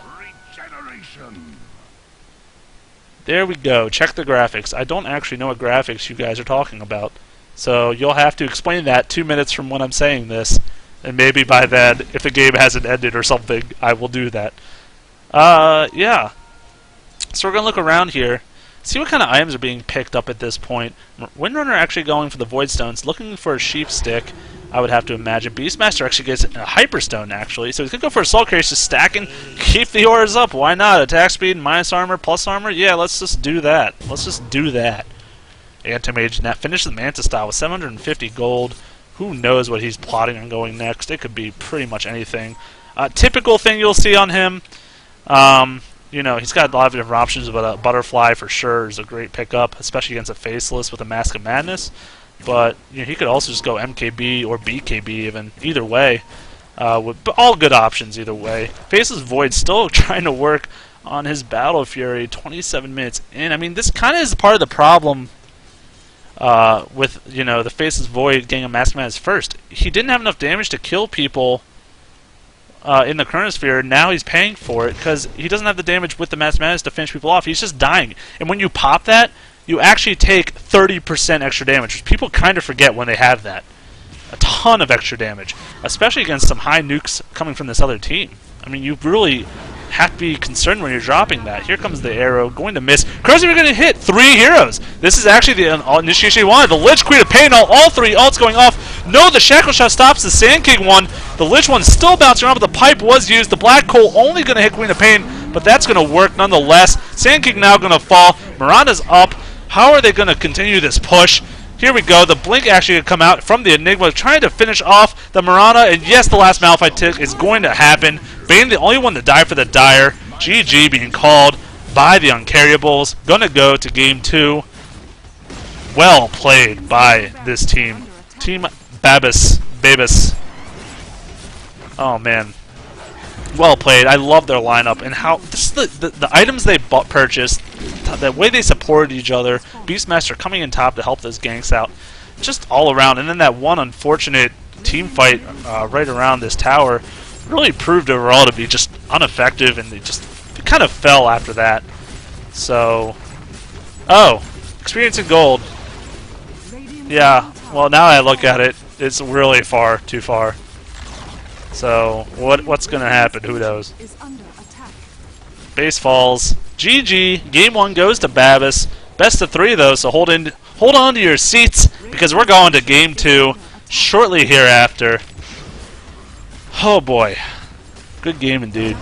There we go. Check the graphics. I don't actually know what graphics you guys are talking about. So you'll have to explain that 2 minutes from when I'm saying this. And maybe by then, if the game hasn't ended or something, I will do that. Yeah. So we're going to look around here. See what kind of items are being picked up at this point. Windrunner actually going for the Void Stones. Looking for a Sheep Stick, I would have to imagine. Beastmaster actually gets a Hyperstone, actually. So he's going to go for Assault Carriers, just stacking. Keep the auras up. Why not? Attack speed, minus armor, plus armor. Yeah, let's just do that. Let's just do that. Anti-Mage Net finishes the Mantis style with 750 gold. Who knows what he's plotting on going next. It could be pretty much anything. Typical thing you'll see on him. You know, he's got a lot of different options, but a Butterfly for sure is a great pickup, especially against a Faceless with a Mask of Madness. But you know, he could also just go MKB or BKB even. Either way. But all good options either way. Faceless Void still trying to work on his Battle Fury 27 minutes in. I mean, this kind of is part of the problem with, you know, the Faceless Void getting a Mask of Madness first. He didn't have enough damage to kill people in the Chronosphere. Now he's paying for it because he doesn't have the damage with the Mask of Madness to finish people off. He's just dying. And when you pop that, you actually take 30% extra damage, which people kind of forget when they have that. A ton of extra damage, especially against some high nukes coming from this other team. I mean, you really have to be concerned when you're dropping that. Here comes the arrow, going to miss. Crazy, we're going to hit 3 heroes. This is actually the initiation he wanted. The Lich, Queen of Pain, all 3 ults going off. No, the Shackle Shot stops the Sand King one. The Lich one's still bouncing around, but the pipe was used. The Black Coal only going to hit Queen of Pain, but that's going to work nonetheless. Sand King now going to fall. Miranda's up. How are they going to continue this push? Here we go. The Blink actually going to come out from the Enigma, trying to finish off the Miranda. And yes, the last Malphite tick is going to happen. Bane, the only one to die for the Dire. GG being called by the Uncarryables. Going to go to Game 2. Well played by this team. Team Babus. Oh, man. Well played. I love their lineup and how just the items they purchased, the way they supported each other. Beastmaster coming in top to help those ganks out, just all around. And then that one unfortunate team fight right around this tower really proved overall to be just ineffective, and it kind of fell after that. So, experiencing gold. Yeah. Well, now I look at it, it's really too far. So what's gonna happen? Who knows? Base falls. GG. Game 1 goes to Babus. Best of 3 though, so hold on to your seats because we're going to Game 2 shortly hereafter. Oh boy, good game indeed.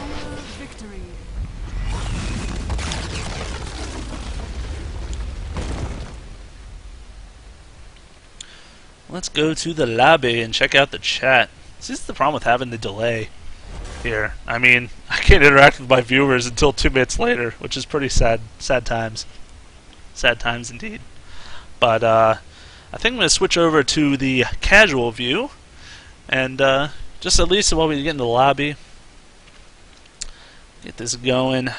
Let's go to the lobby and check out the chat. This is the problem with having the delay here. I mean, I can't interact with my viewers until 2 minutes later, which is pretty sad. Sad times. Sad times indeed. But I think I'm going to switch over to the casual view, and just at least while we get in the lobby, get this going.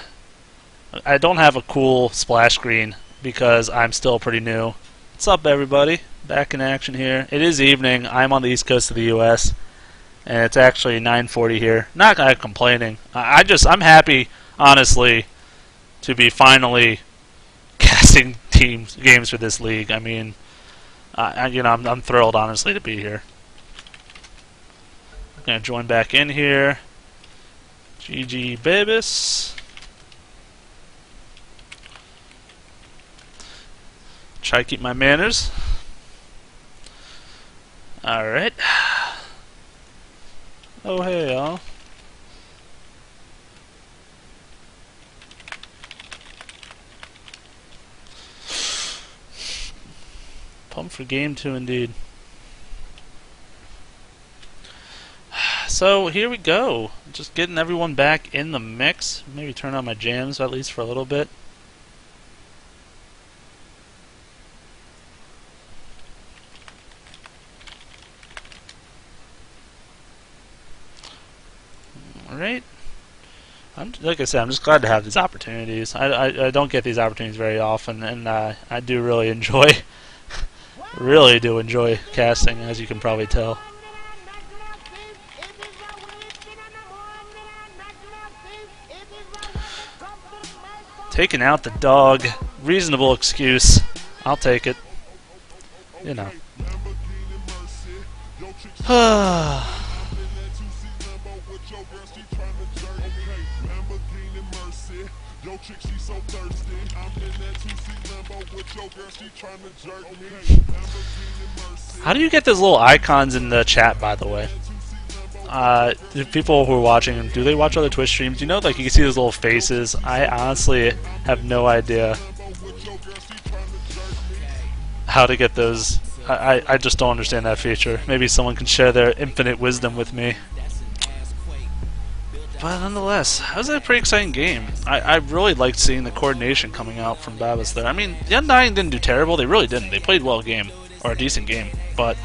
I don't have a cool splash screen because I'm still pretty new. What's up, everybody? Back in action here. It is evening. I'm on the east coast of the U.S. and it's actually 9:40 here. Not complaining. I'm happy, honestly, to be finally casting games for this league. I mean, I'm thrilled, honestly, to be here. I'm gonna join back in here. GG Babus. Try to keep my manners. All right. Oh, hey, y'all. Pumped for Game 2, indeed. So, here we go. Just getting everyone back in the mix. Maybe turn on my jams, at least for a little bit. Alright. Like I said, I'm just glad to have these opportunities. I don't get these opportunities very often, and I do really enjoy, casting, as you can probably tell. Taking out the dog. Reasonable excuse. I'll take it. You know. How do you get those little icons in the chat, by the way? The people who are watching, do they watch other Twitch streams? You know, like you can see those little faces. I honestly have no idea how to get those. I just don't understand that feature. Maybe someone can share their infinite wisdom with me. But nonetheless, that was a pretty exciting game. I really liked seeing the coordination coming out from Babus there. I mean, the Undying didn't do terrible. They really didn't. They played well game, or a decent game. But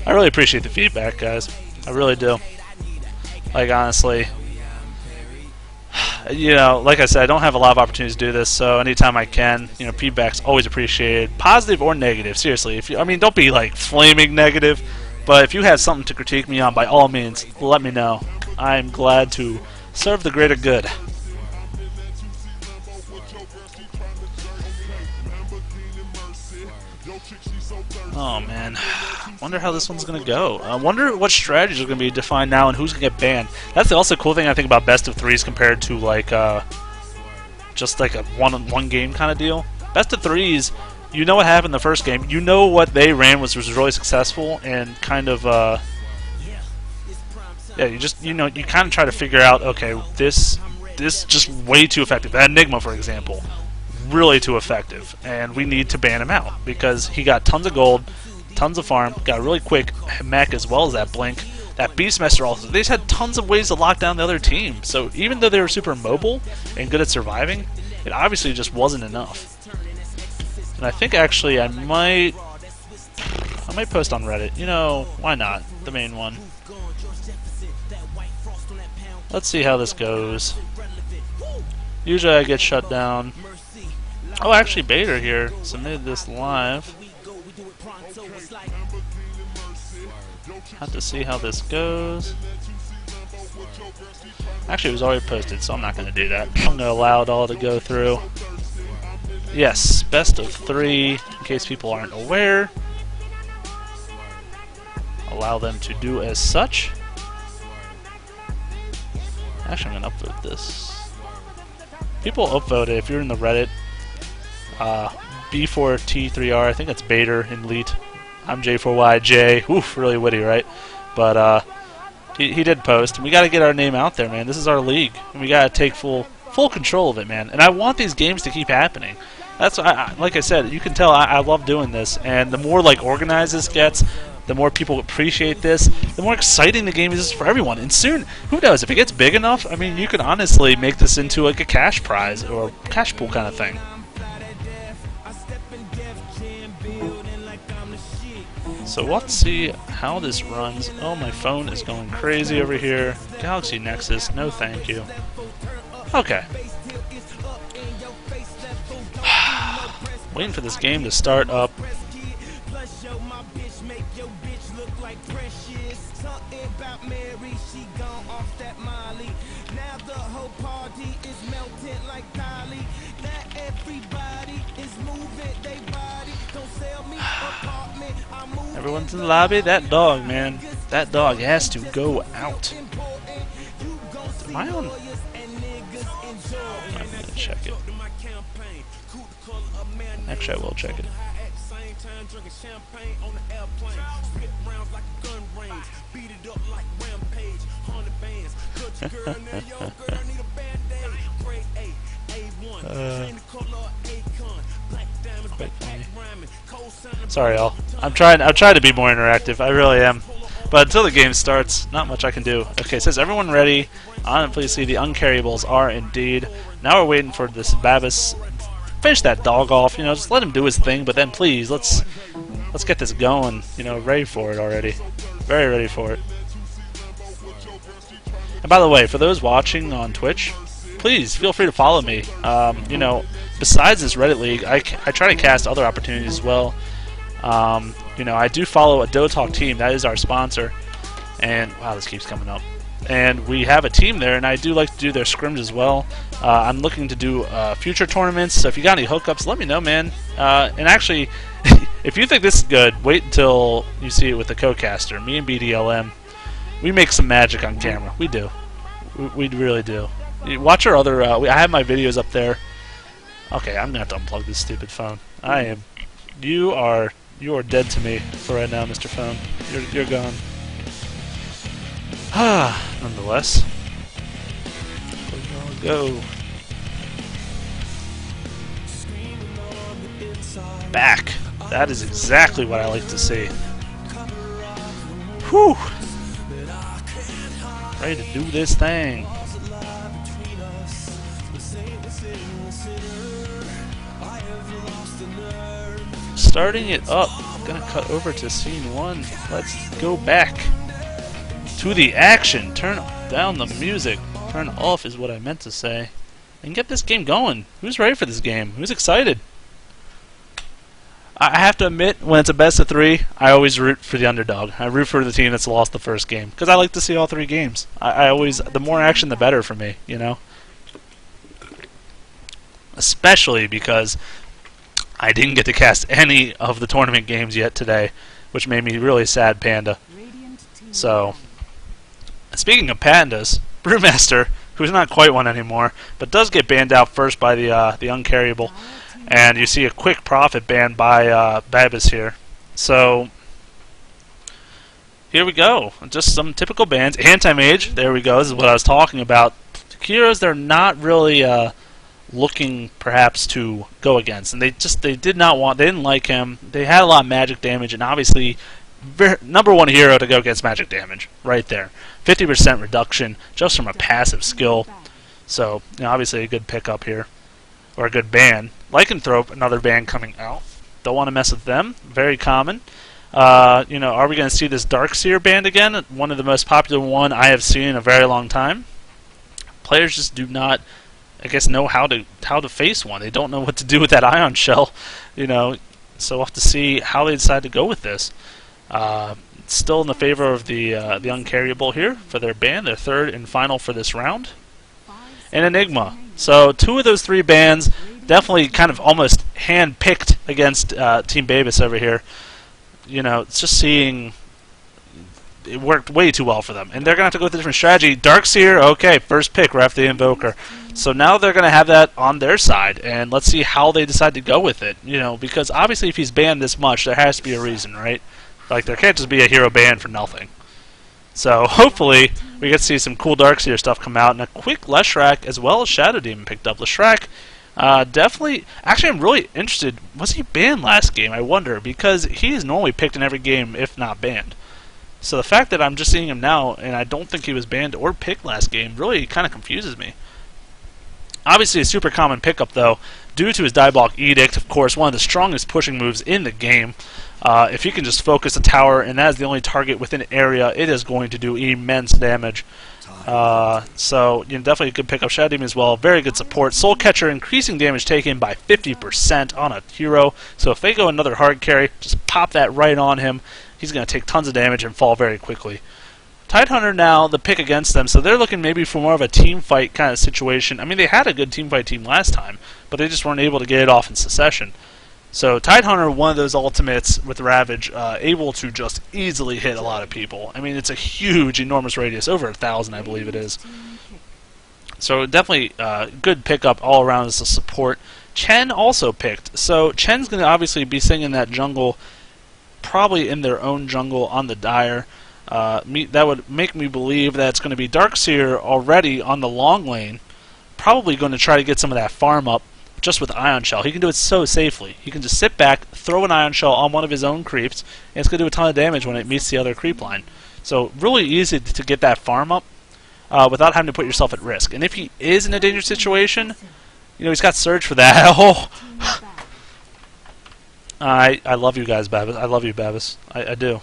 I really appreciate the feedback, guys. I really do. Like, honestly, you know, like I said, I don't have a lot of opportunities to do this, so anytime I can, you know, feedback's always appreciated, positive or negative. Seriously, if you, I mean, don't be like flaming negative, but if you have something to critique me on, by all means, let me know. I'm glad to serve the greater good. Oh man, wonder how this one's gonna go. I wonder what strategies are gonna be defined now and who's gonna get banned. That's also a cool thing I think about best of threes compared to like just like a one game kind of deal. Best of threes, you know what happened the first game. You know what they ran was really successful, and kind of yeah, you know, you kind of try to figure out, okay, this just way too effective. Enigma, for example, really too effective, and we need to ban him out because he got tons of gold, tons of farm, got a really quick mech as well as that blink. That Beastmaster also, they just had tons of ways to lock down the other team. So even though they were super mobile and good at surviving, it obviously just wasn't enough. And I think actually I might post on Reddit. You know, why not? The main one. Let's see how this goes. Usually I get shut down. Oh, actually, Bader here submitted this live. Have to see how this goes. Actually, it was already posted, so I'm not going to do that. I'm going to allow it all to go through. Yes, best of 3, in case people aren't aware. Allow them to do as such. Actually, I'm going to upvote this. People upvote it if you're in the Reddit. B4T3R, I think that's Bader in Leet. I'm J4YJ. Oof, really witty, right? But he did post, and we got to get our name out there, man. This is our league, and we got to take full control of it, man. And I want these games to keep happening. That's like I said, you can tell I love doing this, and the more like organized this gets, the more people appreciate this, the more exciting the game is for everyone. And soon, who knows, if it gets big enough, I mean, you could honestly make this into like a cash prize or cash pool kind of thing. So let's see how this runs. Oh, my phone is going crazy over here. Galaxy Nexus, no thank you. Okay. Waiting for this game to start up. Everyone's in the lobby. That dog, man. That dog has to go out. Am I on? I'm gonna check it. Actually, I will check it. Sorry, y'all. I'm trying to be more interactive. I really am. But until the game starts, not much I can do. Okay, it says everyone ready. On and please see the Uncarryables are indeed. Now we're waiting for this Babus. Finish that dog off. You know, just let him do his thing. But then please, let's get this going. You know, ready for it already. Very ready for it. And by the way, for those watching on Twitch, please feel free to follow me. You know, besides this Reddit league, I try to cast other opportunities as well. You know, I do follow a Dota team. That is our sponsor. And wow, this keeps coming up. And we have a team there, and I do like to do their scrims as well. I'm looking to do future tournaments, so if you got any hookups, let me know, man. And actually, if you think this is good, wait until you see it with the co-caster. Me and BDLM, we make some magic on camera. We do. We really do. Watch our other... I have my videos up there. Okay, I'm going to have to unplug this stupid phone. I am... You are dead to me for right now, Mr. Phone. You're gone. Nonetheless, go. Back. That is exactly what I like to see. Whew. Ready to do this thing. Starting it up. Gonna cut over to scene 1. Let's go back to the action. Turn down the music. Turn off is what I meant to say. And get this game going. Who's ready for this game? Who's excited? I have to admit, when it's a best of 3, I always root for the underdog. I root for the team that's lost the first game because I like to see all 3 games. I always, the more action, the better for me. You know, especially because I didn't get to cast any of the tournament games yet today, which made me really sad, Panda. So. Speaking of pandas, Brewmaster, who's not quite one anymore, but does get banned out first by the Uncarryable, and you see a quick profit ban by Babus here. So here we go, just some typical bans. Anti-mage, there we go. This is what I was talking about. Heroes they're not really looking perhaps to go against, and they didn't like him. They had a lot of magic damage, and obviously. Number 1 hero to go against magic damage, right there. 50% reduction just from a passive skill. So, you know, obviously a good pickup here, or a good ban. Lycanthrope, another ban coming out. Don't want to mess with them. Very common. You know, are we going to see this Darkseer banned again? One of the most popular one I have seen in a very long time. Players just do not, I guess, know how to face one. They don't know what to do with that Ion Shell. You know, so we'll have to see how they decide to go with this. Still in the favor of the Uncarryable here for their ban, their 3rd and final for this round. And Enigma. So 2 of those 3 bans definitely kind of almost hand-picked against Team Babus over here. You know, it's just seeing it worked way too well for them. And they're going to have to go with a different strategy. Darkseer, okay, first pick right after the Invoker. So now they're going to have that on their side, and let's see how they decide to go with it. You know, because obviously if he's banned this much, there has to be a reason, right? Like, there can't just be a hero banned for nothing. So, hopefully, we get to see some cool Darkseer stuff come out. And a quick Leshrac as well as Shadow Demon picked up. Leshrac, definitely... Actually, I'm really interested. Was he banned last game? I wonder. Because he is normally picked in every game, if not banned. So, the fact that I'm just seeing him now, and I don't think he was banned or picked last game, really kind of confuses me. Obviously, a super common pickup, though, due to his Diabolic Edict. Of course, one of the strongest pushing moves in the game. If you can just focus a tower, and that is the only target within an area, it is going to do immense damage. So, you know, definitely a good pickup. Shadow Demon as well. Very good support. Soul Catcher increasing damage taken by 50% on a hero. So if they go another hard carry, just pop that right on him. He's going to take tons of damage and fall very quickly. Tidehunter now, the pick against them, so they're looking maybe for more of a team fight kind of situation. I mean, they had a good team fight team last time, but they just weren't able to get it off in succession. So Tidehunter, one of those ultimates with Ravage, able to just easily hit a lot of people. I mean, it's a huge, enormous radius, over 1,000, I believe it is. So definitely good pickup all around as a support. Chen also picked. So Chen's going to obviously be singing that jungle, probably in their own jungle on the Dire. That would make me believe that it's going to be Darkseer already on the long lane, probably going to try to get some of that farm up just with Ion Shell. He can do it so safely. He can just sit back, throw an Ion Shell on one of his own creeps, and it's going to do a ton of damage when it meets the other creep line. So really easy to get that farm up without having to put yourself at risk. And if he is in a dangerous situation, you know, he's got Surge for that. Oh. I love you guys, Babus. I love you, Babus. I do.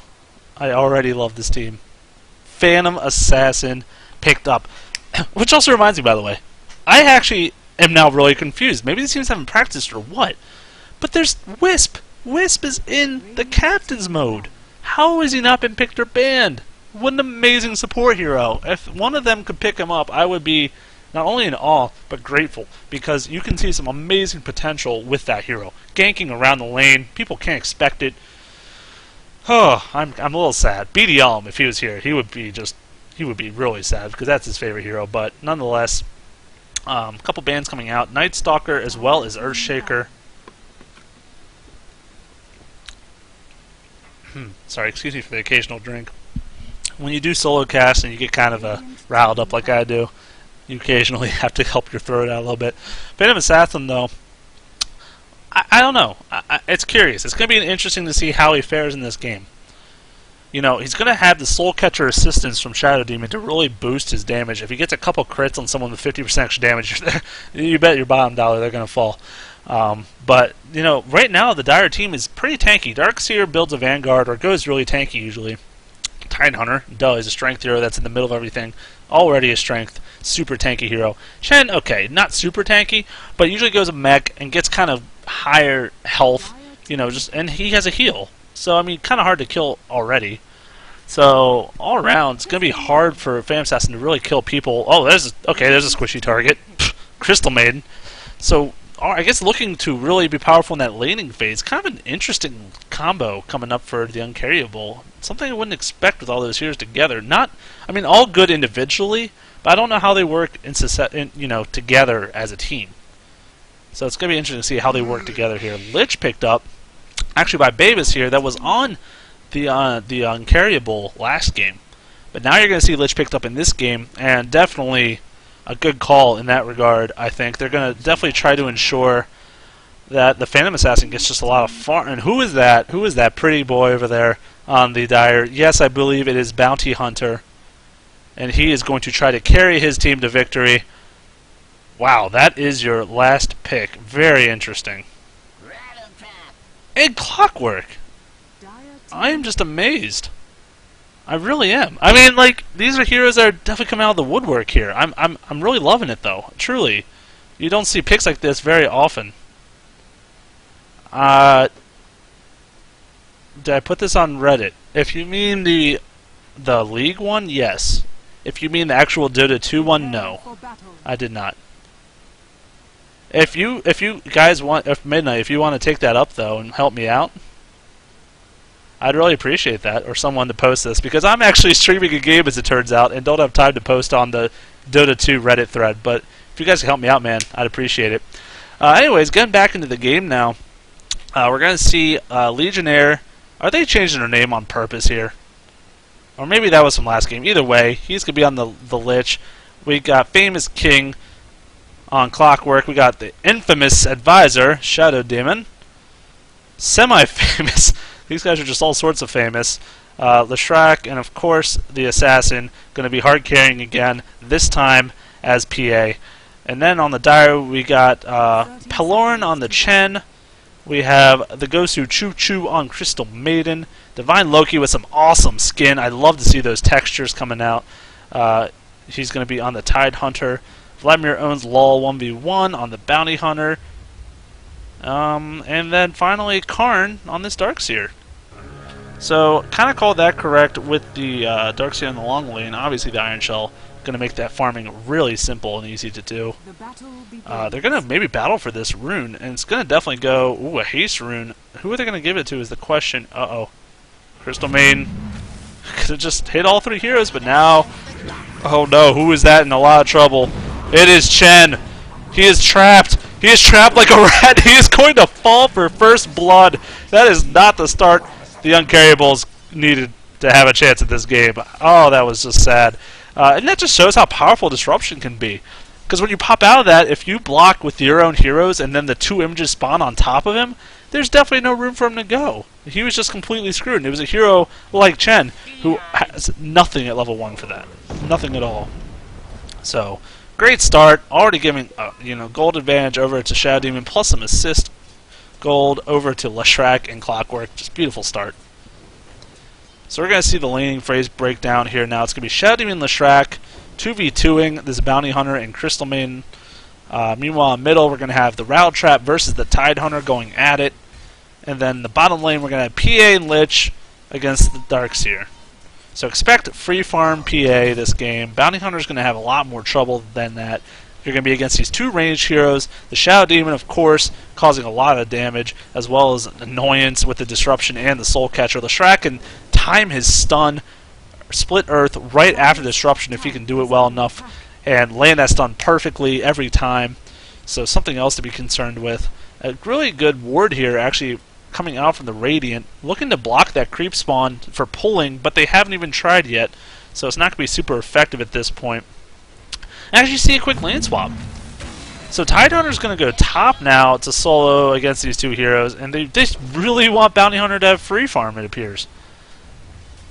I already love this team. Phantom Assassin picked up. Which also reminds me, by the way, I actually am now really confused. Maybe these teams haven't practiced or what. But there's Wisp. Wisp is in the captain's mode. How has he not been picked or banned? What an amazing support hero. If one of them could pick him up, I would be not only in awe, but grateful, because you can see some amazing potential with that hero. Ganking around the lane, people can't expect it. Oh, I'm a little sad. BDL, if he was here, he would be really sad, because that's his favorite hero, but nonetheless, a couple bans coming out. Night Stalker as well as Earthshaker. Sorry, excuse me for the occasional drink. When you do solo cast and you get kind of riled up like I do, you occasionally have to help your throat out a little bit. Phantom Assassin, though, I don't know. It's curious. It's going to be interesting to see how he fares in this game. You know, he's going to have the Soul Catcher assistance from Shadow Demon to really boost his damage. If he gets a couple crits on someone with 50% extra damage, you bet your bottom dollar they're going to fall. But, you know, right now the Dire team is pretty tanky. Darkseer builds a Vanguard, or goes really tanky usually. Tidehunter, duh, is a strength hero that's in the middle of everything. Already a strength, super tanky hero. Shen, okay, not super tanky, but usually goes a mech and gets kind of higher health, you know, and he has a heal. So, I mean, kind of hard to kill already. So, all around, it's going to be hard for Phantom Assassin to really kill people. Oh, there's a squishy target. Crystal Maiden. So, I guess looking to really be powerful in that laning phase, kind of an interesting combo coming up for the Uncarryable. Something I wouldn't expect with all those heroes together. I mean, all good individually, but I don't know how they work together as a team. So it's going to be interesting to see how they work together here. Lich picked up, actually by Babus here, that was on the Uncarryable last game. But now you're going to see Lich picked up in this game, and definitely a good call in that regard, I think. They're going to definitely try to ensure that the Phantom Assassin gets just a lot of farm. And who is that? Who is that pretty boy over there on the Dire? Yes, I believe it is Bounty Hunter. And he is going to try to carry his team to victory. Wow, that is your last pick. Very interesting. And Clockwork. I am just amazed. I really am. I mean, like, these are heroes that are definitely coming out of the woodwork here. I'm really loving it, though. Truly. You don't see picks like this very often. Did I put this on Reddit? If you mean the League one, yes. If you mean the actual Dota 2 one, no. I did not. If you guys want, if you want to take that up, though, and help me out, I'd really appreciate that, or someone to post this, because I'm actually streaming a game, as it turns out, and don't have time to post on the Dota 2 Reddit thread, but if you guys can help me out, man, I'd appreciate it. Anyways, getting back into the game now, we're going to see Legionnaire. Are they changing their name on purpose here? Or maybe that was from last game. Either way, he's going to be on the Lich. We got Famous King on Clockwork. We got the infamous Advisor, Shadow Demon. Semi-famous. These guys are just all sorts of famous. Leshrac, and of course the Assassin, going to be hard carrying again, this time as PA. And then on the Dire, we got Pelorn on the Chen. We have the Gosu Choo Choo on Crystal Maiden. Divine Loki with some awesome skin. I love to see those textures coming out. He's going to be on the Tidehunter. Vladimir owns LOL 1v1 on the Bounty Hunter. And then finally Karn on this Darkseer. So, kind of called that correct with the Darkseer in the long lane. Obviously the Iron Shell going to make that farming really simple and easy to do. They're going to maybe battle for this rune, and it's going to definitely go, ooh, a haste rune. Who are they going to give it to is the question. Uh-oh. Crystal Maiden could have just hit all three heroes, but now, oh no, who is that in a lot of trouble? It is Chen. He is trapped. He is trapped like a rat. He is going to fall for first blood. That is not the start the Uncarryables needed to have a chance at this game. Oh, that was just sad. And that just shows how powerful Disruption can be. Because when you pop out of that, if you block with your own heroes and then the two images spawn on top of him, there's definitely no room for him to go. He was just completely screwed. And it was a hero like Chen who has nothing at level 1 for that. Nothing at all. So, great start. Already giving gold advantage over to Shadow Demon, plus some assist gold over to Leshrac and Clockwork. Just beautiful start. So we're going to see the laning phase break down here now. It's going to be Shadow Demon, Leshrac, 2v2ing this Bounty Hunter and Crystal Maiden. Meanwhile, in middle, we're going to have the Rattle Trap versus the Tidehunter going at it. And then the bottom lane, we're going to have PA and Lich against the Darkseer. So expect free farm PA this game. Bounty Hunter's going to have a lot more trouble than that. You're going to be against these two ranged heroes. The Shadow Demon, of course, causing a lot of damage, as well as annoyance with the Disruption and the Soul Catcher. Leshrac can time his stun, Split Earth right after Disruption if he can do it well enough, and land that stun perfectly every time. So something else to be concerned with. A really good ward here, actually, coming out from the Radiant, looking to block that creep spawn for pulling, but they haven't even tried yet, so it's not going to be super effective at this point. And as you see, a quick lane swap. So Tidehunter's going to go top now to solo against these two heroes, and they just really want Bounty Hunter to have free farm, it appears.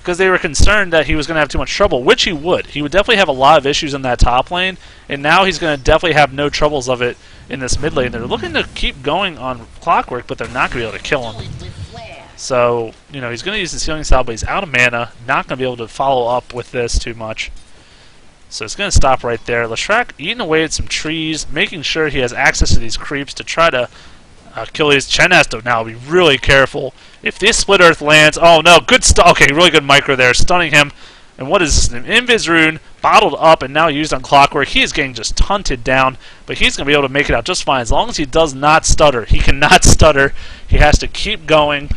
Because they were concerned that he was going to have too much trouble, which he would. He would definitely have a lot of issues in that top lane, and now he's going to definitely have no troubles of it in this mid lane. They're looking to keep going on Clockwork, but they're not going to be able to kill him. So, you know, he's going to use his healing salve, but he's out of mana, not going to be able to follow up with this too much. So it's going to stop right there. Leshrac eating away at some trees, making sure he has access to these creeps to try to kill these. Chen has to now be really careful. If this Split Earth lands, oh no, good stuff. Okay, really good micro there, stunning him. And what is an Invis Rune bottled up and now used on Clockwork? He is getting just hunted down, but he's going to be able to make it out just fine as long as he does not stutter. He cannot stutter. He has to keep going,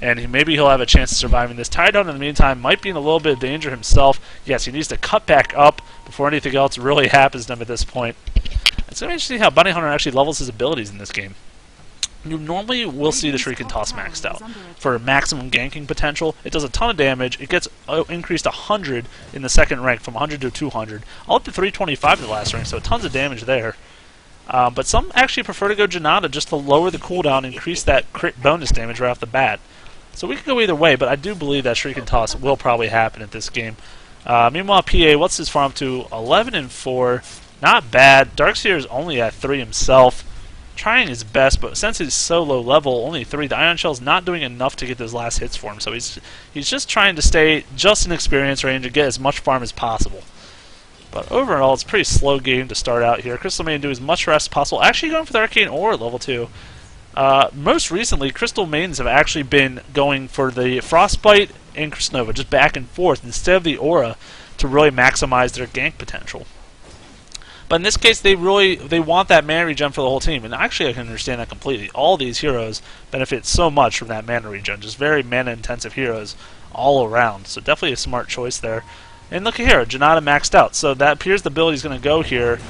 and maybe he'll have a chance of surviving this. Tidehunter, in the meantime, might be in a little bit of danger himself. Yes, he needs to cut back up before anything else really happens to him at this point. It's going to be interesting how Bounty Hunter actually levels his abilities in this game. You normally will see the Shuriken Toss maxed out for maximum ganking potential. It does a ton of damage. It gets increased 100 in the second rank, from 100 to 200, all up to 325 in the last rank, so tons of damage there. But some actually prefer to go Janata just to lower the cooldown and increase that crit bonus damage right off the bat. So we could go either way, but I do believe that Shuriken Toss will probably happen at this game. Meanwhile, PA, what's his farm to? 11 and 4. Not bad. Darkseer is only at 3 himself. Trying his best, but since he's so low level, only 3, the Ion Shell's not doing enough to get those last hits for him, so he's just trying to stay just in experience range and get as much farm as possible. But overall, it's a pretty slow game to start out here. Crystal Main do as much rest as possible, actually going for the Arcane Aura at level 2. Most recently, Crystal Mains have actually been going for the Frostbite and Crystal Nova, just back and forth, instead of the Aura, to really maximize their gank potential. But in this case, they want that mana regen for the whole team, and actually I can understand that completely. All these heroes benefit so much from that mana regen, just very mana-intensive heroes all around. So definitely a smart choice there. And look at here, Janata maxed out, so that appears the ability is going to go here.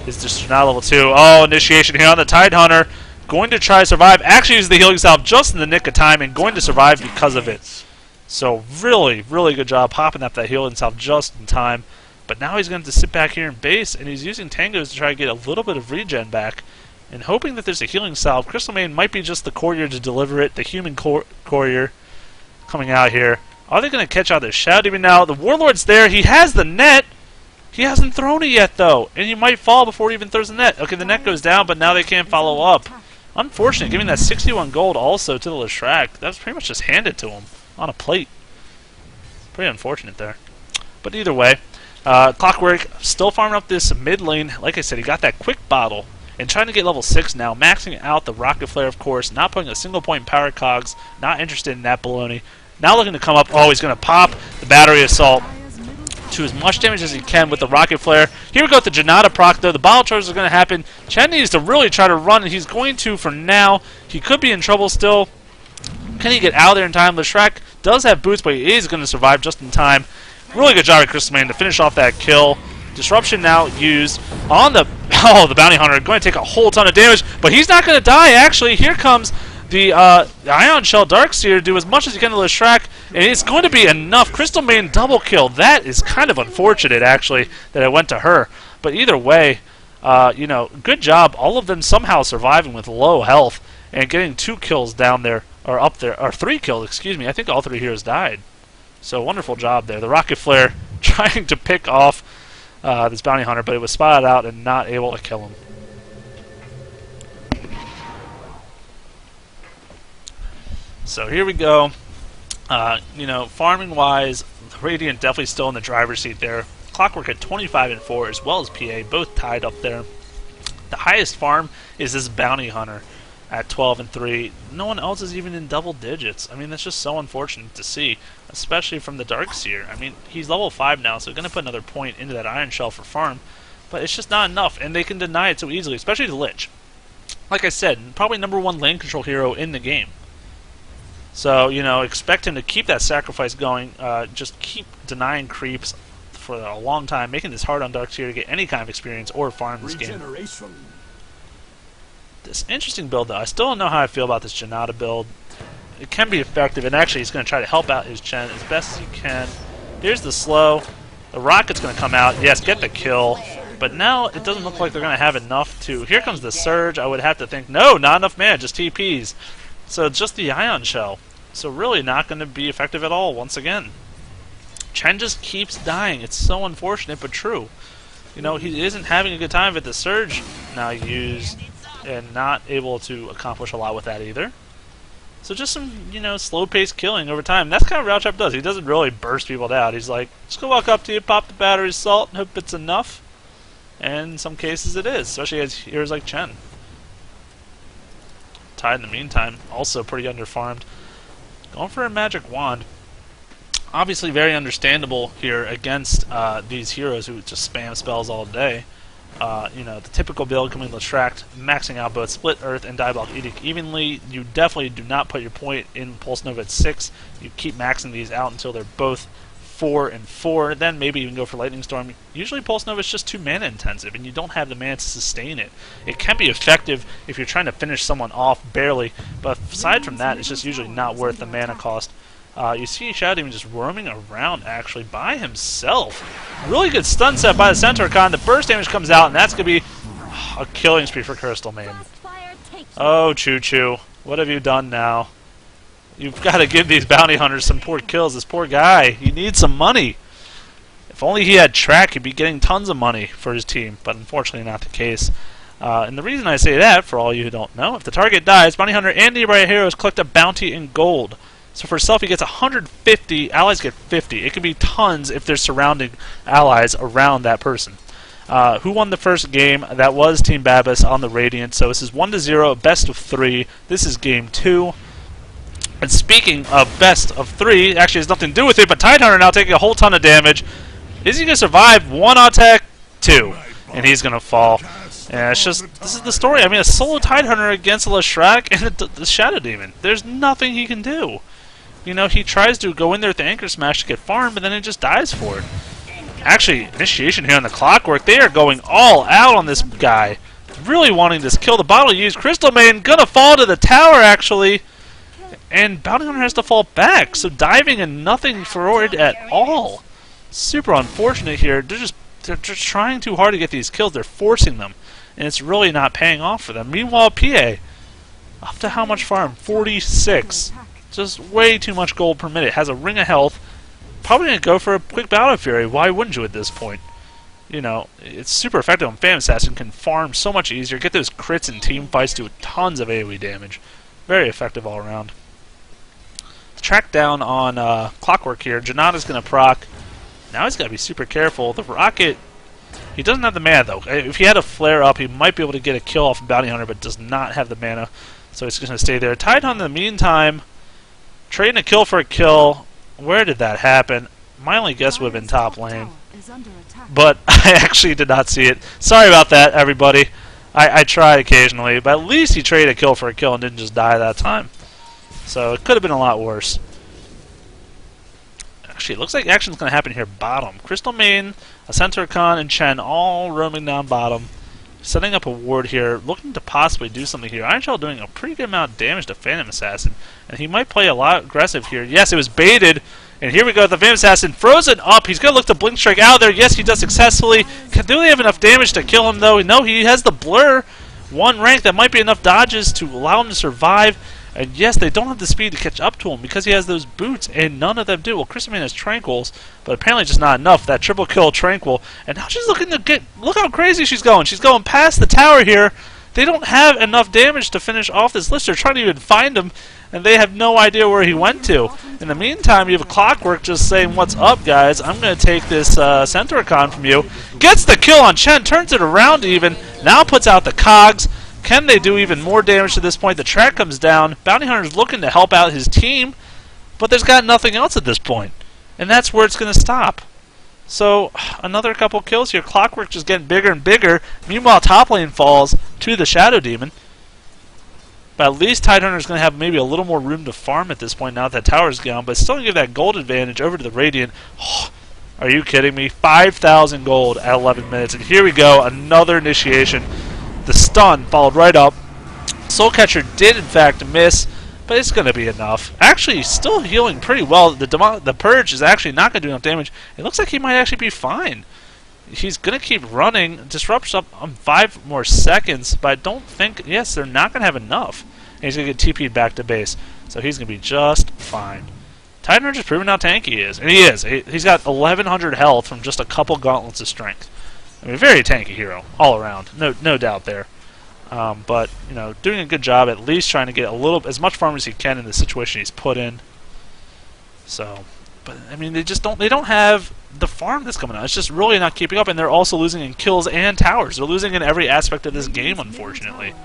Is just Janata level 2. Oh, initiation here on the Tidehunter. Going to try to survive. Actually uses the healing salve just in the nick of time, and going to survive because of it. So really, really good job popping up that healing salve just in time. But now he's going to sit back here in base, and he's using Tangos to try to get a little bit of regen back, and hoping that there's a healing salve. Crystal Main might be just the courier to deliver it, the human courier coming out here. Are they going to catch out their Shadow Demon now? The Warlord's there. He has the net. He hasn't thrown it yet, though, and he might fall before he even throws the net. Okay, the net goes down, but now they can't follow up. Unfortunate, giving that 61 gold also to the Leshrac. That was pretty much just handed to him on a plate. Pretty unfortunate there. But either way, Clockwork still farming up this mid lane. Like I said, he got that quick bottle and trying to get level 6 now, maxing out the Rocket Flare, of course, not putting a single point in power cogs, not interested in that baloney. Now looking to come up. Oh, he's going to pop the Battery Assault to as much damage as he can with the Rocket Flare. Here we go with the Janata proc, though. The bottle charges are going to happen. Chen needs to really try to run, and he's going to for now. He could be in trouble still. Can he get out of there in time? Leshrac does have boots, but he is going to survive just in time. Really good job at Crystal Main to finish off that kill. Disruption now used on the Bounty Hunter, going to take a whole ton of damage, but he's not going to die, actually. Here comes the Ion Shell Darkseer, do as much as he can to Leshrac, and it's going to be enough. Crystal Main double kill. That is kind of unfortunate, actually, that it went to her. But either way, you know, good job. All of them somehow surviving with low health and getting 2 kills down there, or up there, or 3 kills, excuse me. I think all 3 heroes died. So wonderful job there. The Rocket Flare trying to pick off this Bounty Hunter, but it was spotted out and not able to kill him. So here we go. You know, farming-wise, Radiant definitely still in the driver's seat there. Clockwork at 25 and 4, as well as PA, both tied up there. The highest farm is this Bounty Hunter. at 12 and 3. No one else is even in double digits. I mean, that's just so unfortunate to see, especially from the Darkseer. I mean, he's level 5 now, so going to put another point into that Iron Shell for farm, but it's just not enough, and they can deny it so easily, especially the Lich. Like I said, probably #1 lane control hero in the game. So, you know, expect him to keep that sacrifice going, just keep denying creeps for a long time, making this hard on Darkseer to get any kind of experience or farm this game. This interesting build, though. I still don't know how I feel about this Janata build. It can be effective, and actually he's going to try to help out his Chen as best as he can. Here's the slow. The rocket's going to come out. Yes, get the kill. But now it doesn't look like they're going to have enough to... Here comes the surge. I would have to think, no, not enough mana, just TPs. So it's just the Ion Shell. So really not going to be effective at all once again. Chen just keeps dying. It's so unfortunate, but true. You know, he isn't having a good time with the surge now used, and not able to accomplish a lot with that either. So just some, you know, slow-paced killing over time. That's kind of what Rauchap does. He doesn't really burst people down. He's like, just go walk up to you, pop the battery salt, and hope it's enough. And in some cases it is, especially as heroes like Chen. Tide in the meantime, also pretty underfarmed. Going for a magic wand. Obviously very understandable here against these heroes who just spam spells all day. You know, the typical build coming to Attract, maxing out both Split Earth and Diabolic Edict evenly. You definitely do not put your point in Pulse Nova at 6. You keep maxing these out until they're both 4 and 4. Then maybe even go for Lightning Storm. Usually Pulse Nova is just too mana intensive, and you don't have the mana to sustain it. It can be effective if you're trying to finish someone off barely, but aside from that, it's just usually not worth the mana cost. You see Shadow Demon just roaming around, actually, by himself. Really good stun set by the Centaur Con. The burst damage comes out, and that's going to be a killing spree for Crystal Maiden. Oh, Choo Choo. What have you done now? You've got to give these bounty hunters some poor kills. This poor guy, he needs some money. If only he had track, he'd be getting tons of money for his team, but unfortunately not the case. And the reason I say that, for all you who don't know, if the target dies, bounty hunter and nearby heroes collect a bounty in gold. So for self, he gets 150, allies get 50. It can be tons if there's surrounding allies around that person. Who won the first game? That was Team Babus on the Radiant. So this is 1-0, best of 3. This is game 2. And speaking of best of 3, actually has nothing to do with it, but Tidehunter now taking a whole ton of damage. Is he going to survive? 1 attack, 2. And he's going to fall. And it's just, this is the story. I mean, a solo Tidehunter against a Leshrac and the Shadow Demon. There's nothing he can do. You know, he tries to go in there with the Anchor Smash to get farm, but then it just dies for it. Actually, initiation here on the Clockwork. They are going all out on this guy. Really wanting this kill. The bottle used. Crystal Maiden gonna fall to the tower, actually. And Bounty Hunter has to fall back. So diving and nothing for it at all. Super unfortunate here. They're just trying too hard to get these kills. They're forcing them. And it's really not paying off for them. Meanwhile, PA, up to how much farm? 46. Just way too much gold per minute. Has a ring of health. Probably going to go for a quick Battle Fury. Why wouldn't you at this point? You know, it's super effective on Phantom Assassin. Can farm so much easier. Get those crits in team fights. Do tons of AoE damage. Very effective all around. Track down on Clockwork here. Janata's going to proc. Now he's got to be super careful. The Rocket, he doesn't have the mana though. If he had a flare up, he might be able to get a kill off of Bounty Hunter, but does not have the mana. So he's going to stay there. Tidehunter in the meantime, trading a kill for a kill. Where did that happen? My only guess would have been top lane. But I actually did not see it. Sorry about that, everybody. I try occasionally, but at least he traded a kill for a kill and didn't just die that time. So it could have been a lot worse. Actually, it looks like action's going to happen here bottom. Crystal Maiden, a Centaur Con, and Chen all roaming down bottom. Setting up a ward here, looking to possibly do something here. Iron Shell doing a pretty good amount of damage to Phantom Assassin. And he might play a lot aggressive here. Yes, it was baited. And here we go, the Phantom Assassin frozen up. He's going to look to Blink Strike out of there. Yes, he does successfully. Do they have enough damage to kill him, though? No, he has the Blur. 1 rank. That might be enough dodges to allow him to survive. And yes, they don't have the speed to catch up to him because he has those boots, and none of them do. Well, Crystal Maiden has Tranquils, but apparently just not enough. That triple kill Tranquil. And now she's looking to get... Look how crazy she's going. She's going past the tower here. They don't have enough damage to finish off this list. They're trying to even find him, and they have no idea where he went to. In the meantime, you have a Clockwork just saying, what's up, guys? I'm going to take this Centaur Con from you. Gets the kill on Chen, turns it around even. Now puts out the cogs. Can they do even more damage to this point? The track comes down. Bounty Hunter's looking to help out his team, but there's got nothing else at this point. And that's where it's going to stop. So, another couple kills here. Clockwork just getting bigger and bigger. Meanwhile, top lane falls to the Shadow Demon. But at least Tidehunter's going to have maybe a little more room to farm at this point now that tower's gone, but still going to give that gold advantage over to the Radiant. Oh, are you kidding me? 5,000 gold at 11 minutes. And here we go, another initiation. The stun followed right up. Soulcatcher did, in fact, miss, but it's going to be enough. Actually, still healing pretty well. The Purge is actually not going to do enough damage. It looks like he might actually be fine. He's going to keep running. Disrupts up on 5 more seconds, but I don't think... Yes, they're not going to have enough. And he's going to get TP'd back to base. So he's going to be just fine. Tidehunter just proving how tanky he is. And he is. He's got 1,100 health from just a couple gauntlets of strength. I mean, very tanky hero all around. No doubt there. But, you know, doing a good job at least trying to get as much farm as he can in the situation he's put in. So... But, I mean, they don't have the farm that's coming out. It's just really not keeping up, and they're also losing in kills and towers. They're losing in every aspect of this game, unfortunately.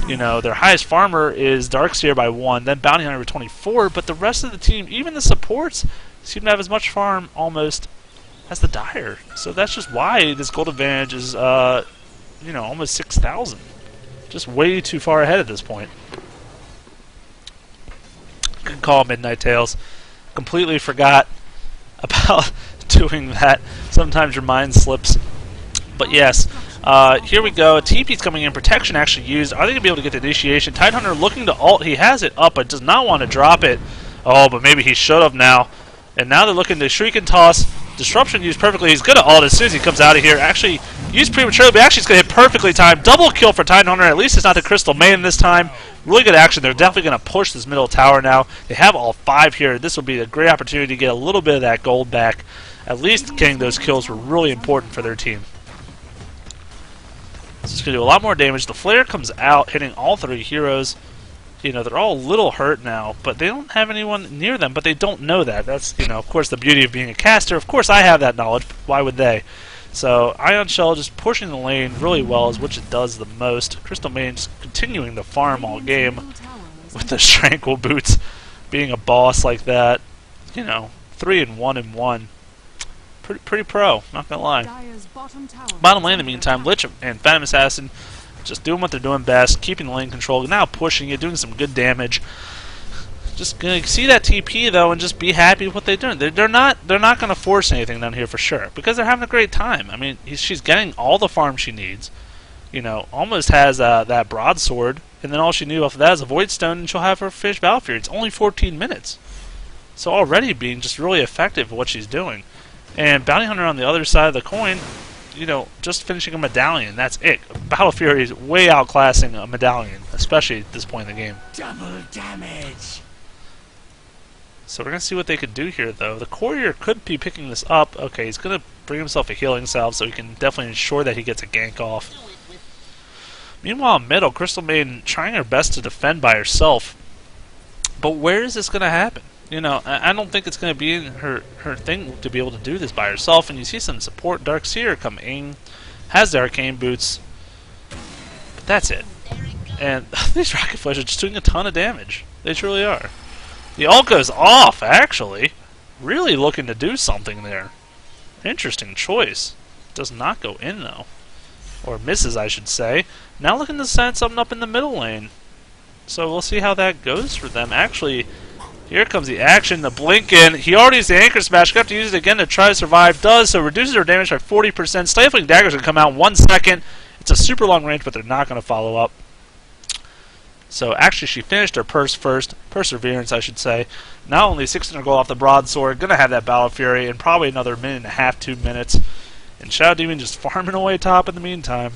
You know, their highest farmer is Darkseer by 1, then Bounty Hunter with 24, but the rest of the team, even the supports, seem to have as much farm almost as the Dire. So that's just why this gold advantage is, you know, almost 6,000. Just way too far ahead at this point. Good call, Midnight Tales. Completely forgot about doing that. Sometimes your mind slips. But yes, here we go. TP's coming in. Protection actually used. Are they going to be able to get the initiation? Tidehunter looking to ult. He has it up, but does not want to drop it. Oh, but maybe he should have now. And now they're looking to Shriek and Toss. Disruption used perfectly. He's going to ult as soon as he comes out of here. Actually, used prematurely, but actually it's going to hit perfectly timed. Double kill for Tidehunter. At least it's not the Crystal Maiden this time. Really good action. They're definitely going to push this middle tower now. They have all 5 here. This will be a great opportunity to get a little bit of that gold back. At least getting those kills were really important for their team. So it's going to do a lot more damage. The Flare comes out, hitting all 3 heroes. You know, they're all a little hurt now, but they don't have anyone near them, but they don't know that. That's, you know, of course, the beauty of being a caster. Of course, I have that knowledge. Why would they? So, Ion Shell just pushing the lane really well is which it does the most. Crystal Maiden just continuing to farm all game with the Tranquil Boots being a boss like that. You know, 3-1-1. Pretty pro, not gonna lie. Bottom lane in the meantime, Lich and Phantom Assassin just doing what they're doing best, keeping the lane control, now pushing it, doing some good damage. Just gonna see that TP though, and just be happy with what they're doing. They're not gonna force anything down here for sure, because they're having a great time. I mean, she's getting all the farm she needs. You know, almost has that broadsword, and then all she needs off of that is a Void Stone, and she'll have her finished Battle Fury. It's only 14 minutes, so already being just really effective at what she's doing. And Bounty Hunter on the other side of the coin, you know, just finishing a medallion. That's it. Battle Fury is way outclassing a medallion, especially at this point in the game. Double damage. So we're going to see what they could do here, though. The courier could be picking this up. Okay, he's going to bring himself a healing salve so he can definitely ensure that he gets a gank off. Meanwhile, middle, Crystal Maiden trying her best to defend by herself. But where is this going to happen? You know, I don't think it's going to be in her thing to be able to do this by herself. And you see some support. Darkseer come in, has the Arcane Boots. But that's it. And these Rocket Flash are just doing a ton of damage. They truly are. The ult goes off, actually. Really looking to do something there. Interesting choice. Does not go in, though. Or misses, I should say. Now looking to set something up in the middle lane. So we'll see how that goes for them. Actually, here comes the action. The blink in. He already used the Anchor Smash. Going to have to use it again to try to survive. Does, so reduces her damage by 40%. Stifling Dagger's going to come out in 1 second. It's a super long range, but they're not going to follow up. So actually she finished her Perseverance, I should say. Not only 600 gold off the broadsword, gonna have that Battle Fury in probably another minute and a half, 2 minutes. And Shadow Demon just farming away top in the meantime.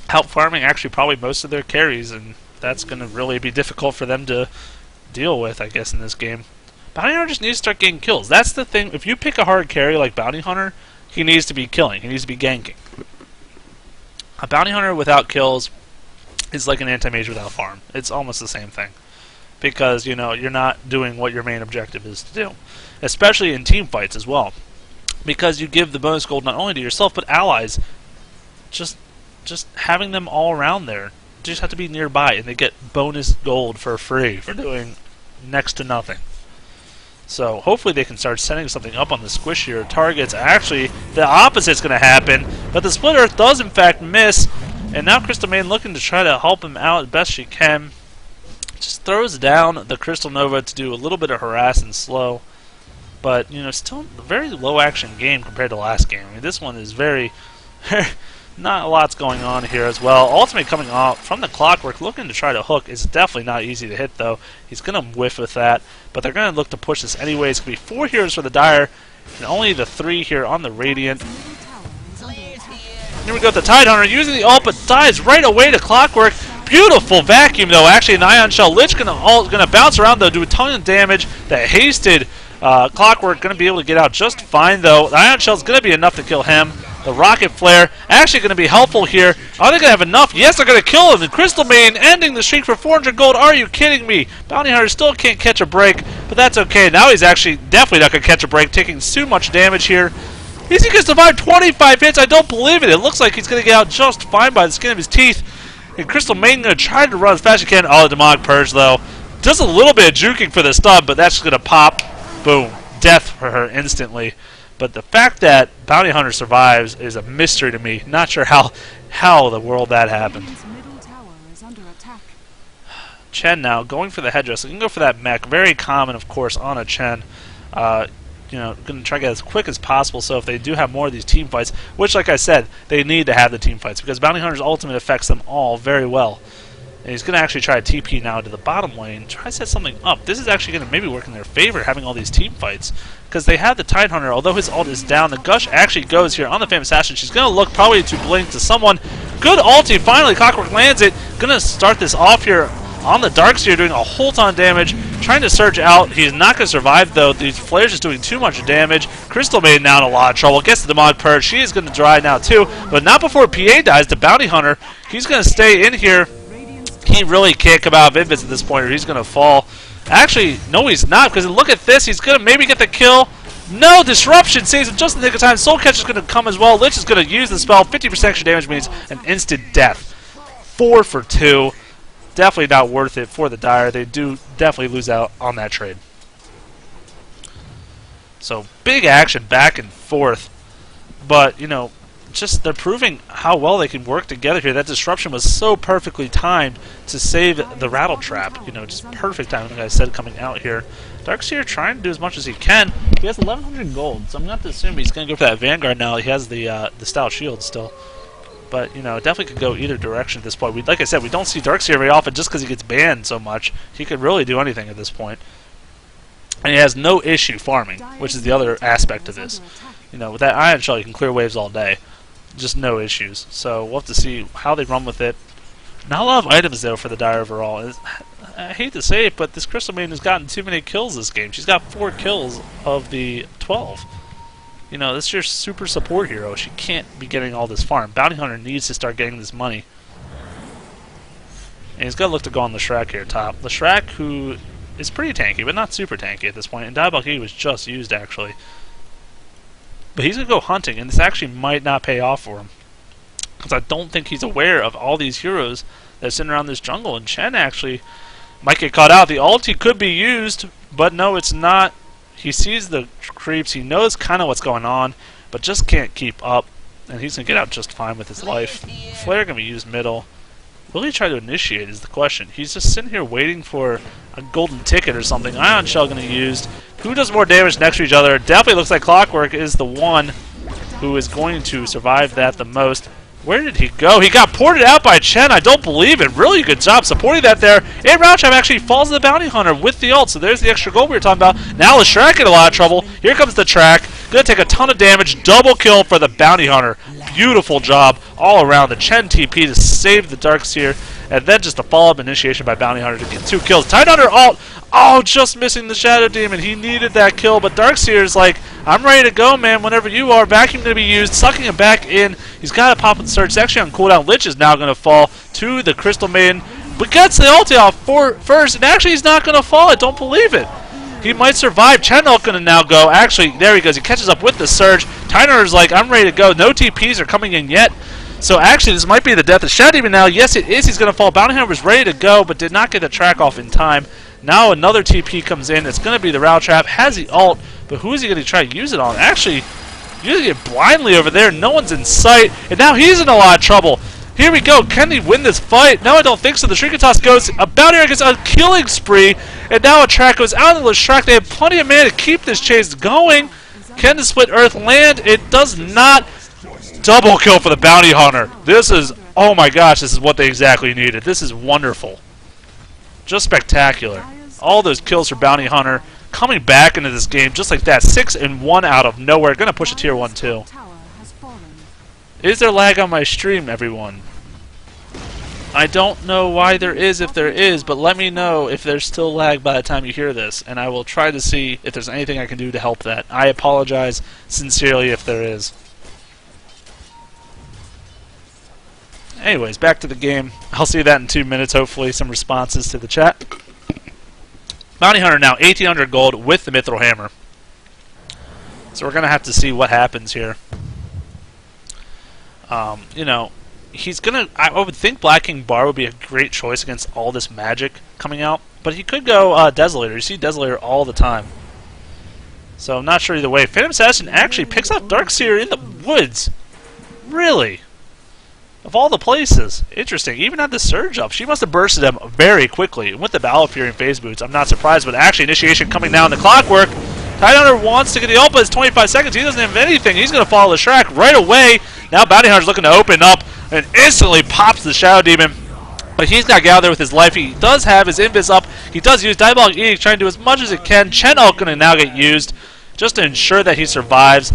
Help farming actually probably most of their carries, and that's gonna really be difficult for them to deal with, I guess, in this game. Bounty Hunter just needs to start getting kills. That's the thing. If you pick a hard carry like Bounty Hunter, he needs to be killing. He needs to be ganking. A Bounty Hunter without kills is like an anti-mage without farm. It's almost the same thing. Because, you know, you're not doing what your main objective is to do. Especially in team fights as well. Because you give the bonus gold not only to yourself, but allies. Just having them all around there just have to be nearby, and they get bonus gold for free for doing next to nothing. So hopefully they can start setting something up on the squishier targets. Actually, the opposite's going to happen, but the Split Earth does in fact miss, and now Crystal Maiden looking to try to help him out as best she can. Just throws down the Crystal Nova to do a little bit of harass and slow, but you know, still a very low action game compared to last game. I mean, this one is very not a lot's going on here as well. Ultimate coming off from the Clockwork, looking to try to hook. Is definitely not easy to hit, though. He's going to whiff with that, but they're going to look to push this anyways. It's going to be 4 heroes for the Dire, and only the 3 here on the Radiant. Here we go with the Tidehunter, using the ult, but dies right away to Clockwork. Beautiful vacuum, though, actually, an Ion Shell. Lich going to bounce around, though, do a ton of damage. That hasted Clockwork going to be able to get out just fine, though. The Ion Shell is going to be enough to kill him. The Rocket Flare actually going to be helpful here. Are they going to have enough? Yes, they're going to kill him. The Crystal Maiden ending the streak for 400 gold. Are you kidding me? Bounty Hunter still can't catch a break, but that's okay. Now he's actually definitely not going to catch a break, taking too much damage here. Is he going to survive 25 hits? I don't believe it. It looks like he's going to get out just fine by the skin of his teeth. And Crystal Maiden going to try to run as fast as he can. Oh, the Demonic Purge, though. Does a little bit of juking for the stun, but that's just going to pop. Boom. Death for her instantly. But the fact that Bounty Hunter survives is a mystery to me. Not sure how the world that happened. Chen now going for the headdress. You can go for that mech. Very common, of course, on a Chen. You know, going to try to get as quick as possible. So if they do have more of these team fights, which, like I said, they need to have the team fights because Bounty Hunter's ultimate affects them all very well. And he's going to actually try to TP now to the bottom lane, try to set something up. This is actually going to maybe work in their favor, having all these team fights, because they have the Tidehunter. Although his ult is down, the Gush actually goes here on the Famous Assassin. She's going to look probably to blink to someone. Good ulti, finally, Clockwork lands it. Going to start this off here on the Darkseer, doing a whole ton of damage, trying to surge out. He's not going to survive, though. These flares just doing too much damage. Crystal Maiden now in a lot of trouble. Gets the Demonic Purge. She is going to dry now, too, but not before PA dies. The Bounty Hunter, he's going to stay in here. He really can't come out of Invis at this point, or he's going to fall. Actually, no, he's not, because look at this. He's going to maybe get the kill. No, Disruption saves him just in the nick of time. Soul Catcher is going to come as well. Lich is going to use the spell. 50% extra damage means an instant death. 4 for 2. Definitely not worth it for the Dire. They do definitely lose out on that trade. So, big action back and forth. But, you know, just they're proving how well they can work together here. That Disruption was so perfectly timed to save the Rattle Trap. You know, just perfect timing, like I said, coming out here. Darkseer trying to do as much as he can. He has 1,100 gold, so I'm going to have to assume he's going to go for that Vanguard now. He has the Stout Shield still. But, you know, it definitely could go either direction at this point. Like I said, we don't see Darkseer very often just because he gets banned so much. He could really do anything at this point. And he has no issue farming, which is the other aspect of this. You know, with that Ion Shell, you can clear waves all day. Just no issues. So we'll have to see how they run with it. Not a lot of items, though, for the Dire overall. I hate to say it, but this Crystal Maiden has gotten too many kills this game. She's got 4 kills of the 12. You know, this is your super support hero. She can't be getting all this farm. Bounty Hunter needs to start getting this money. And he's got to look to go on the Shrek here top. The Shrek, who is pretty tanky, but not super tanky at this point. And Diabolic E was just used, actually. But he's going to go hunting, and this actually might not pay off for him. Because I don't think he's aware of all these heroes that are sitting around this jungle. And Chen actually might get caught out. The ulti could be used, but no, it's not. He sees the creeps. He knows kind of what's going on, but just can't keep up. And he's going to get out just fine with his life. Flare going to be used middle. Will he try to initiate is the question. He's just sitting here waiting for a golden ticket or something. Ion Shell going to be used. Who does more damage next to each other? Definitely looks like Clockwork is the one who is going to survive that the most. Where did he go? He got ported out by Chen. I don't believe it. Really good job supporting that there. And Roundtrap actually falls to the Bounty Hunter with the ult. So there's the extra gold we were talking about. Now Leshrac in a lot of trouble. Here comes the track. Going to take a ton of damage. Double kill for the Bounty Hunter. Beautiful job all around. The Chen TP to save the Darkseer. And then just a follow-up initiation by Bounty Hunter to get 2 kills. Tidehunter ult. Oh, just missing the Shadow Demon. He needed that kill, but Darkseer's like, I'm ready to go, man, whenever you are. Vacuum going to be used, sucking him back in. He's got to pop with the Surge. It's actually on cooldown. Lich is now going to fall to the Crystal Maiden, but gets the ulti off first, and actually he's not going to fall. I don't believe it. He might survive. Chen ult going to now go. Actually, there he goes. He catches up with the Surge. Tidehunter's like, I'm ready to go. No TPs are coming in yet. So actually, this might be the death of Shadow Demon now. Yes, it is. He's going to fall. Bounty Hunter was ready to go, but did not get the track off in time. Now another TP comes in. It's going to be the Route Trap. Has the ult, but who is he going to try to use it on? Actually, using it blindly over there. No one's in sight, and now he's in a lot of trouble. Here we go. Can he win this fight? No, I don't think so. The Shrieking Toss goes. A Bounty Hunter gets a killing spree, and now a track goes out of the track. They have plenty of mana to keep this chase going. Can the Split Earth land? It does not. Double kill for the Bounty Hunter. This is, oh my gosh, this is what they exactly needed. This is wonderful. Just spectacular. All those kills for Bounty Hunter coming back into this game just like that. 6-1 out of nowhere. Gonna push a tier 1 too. Is there lag on my stream, everyone? I don't know why there is if there is, but let me know if there's still lag by the time you hear this, and I will try to see if there's anything I can do to help that. I apologize sincerely if there is. Anyways, back to the game. I'll see that in 2 minutes, hopefully. Some responses to the chat. Bounty Hunter now, 1,800 gold with the Mithril Hammer. So we're going to have to see what happens here. You know, he's going to... I would think Black King Bar would be a great choice against all this magic coming out. But he could go Desolator. You see Desolator all the time. So I'm not sure either way. Phantom Assassin actually picks up Darkseer in the woods. Really? Of all the places. Interesting. Even had the surge up. She must have bursted him very quickly. And with the Battle Fury and Phase Boots, I'm not surprised. But actually, initiation coming down the clockwork. Tidehunter wants to get the ult, but it's 25 seconds. He doesn't have anything. He's going to follow the track right away. Now Bounty Hunter's looking to open up and instantly pops the Shadow Demon. But he's got to get out there with his life. He does have his Invis up. He does use Diabolic Edict, trying to do as much as it can. Chen ult going to now get used just to ensure that he survives.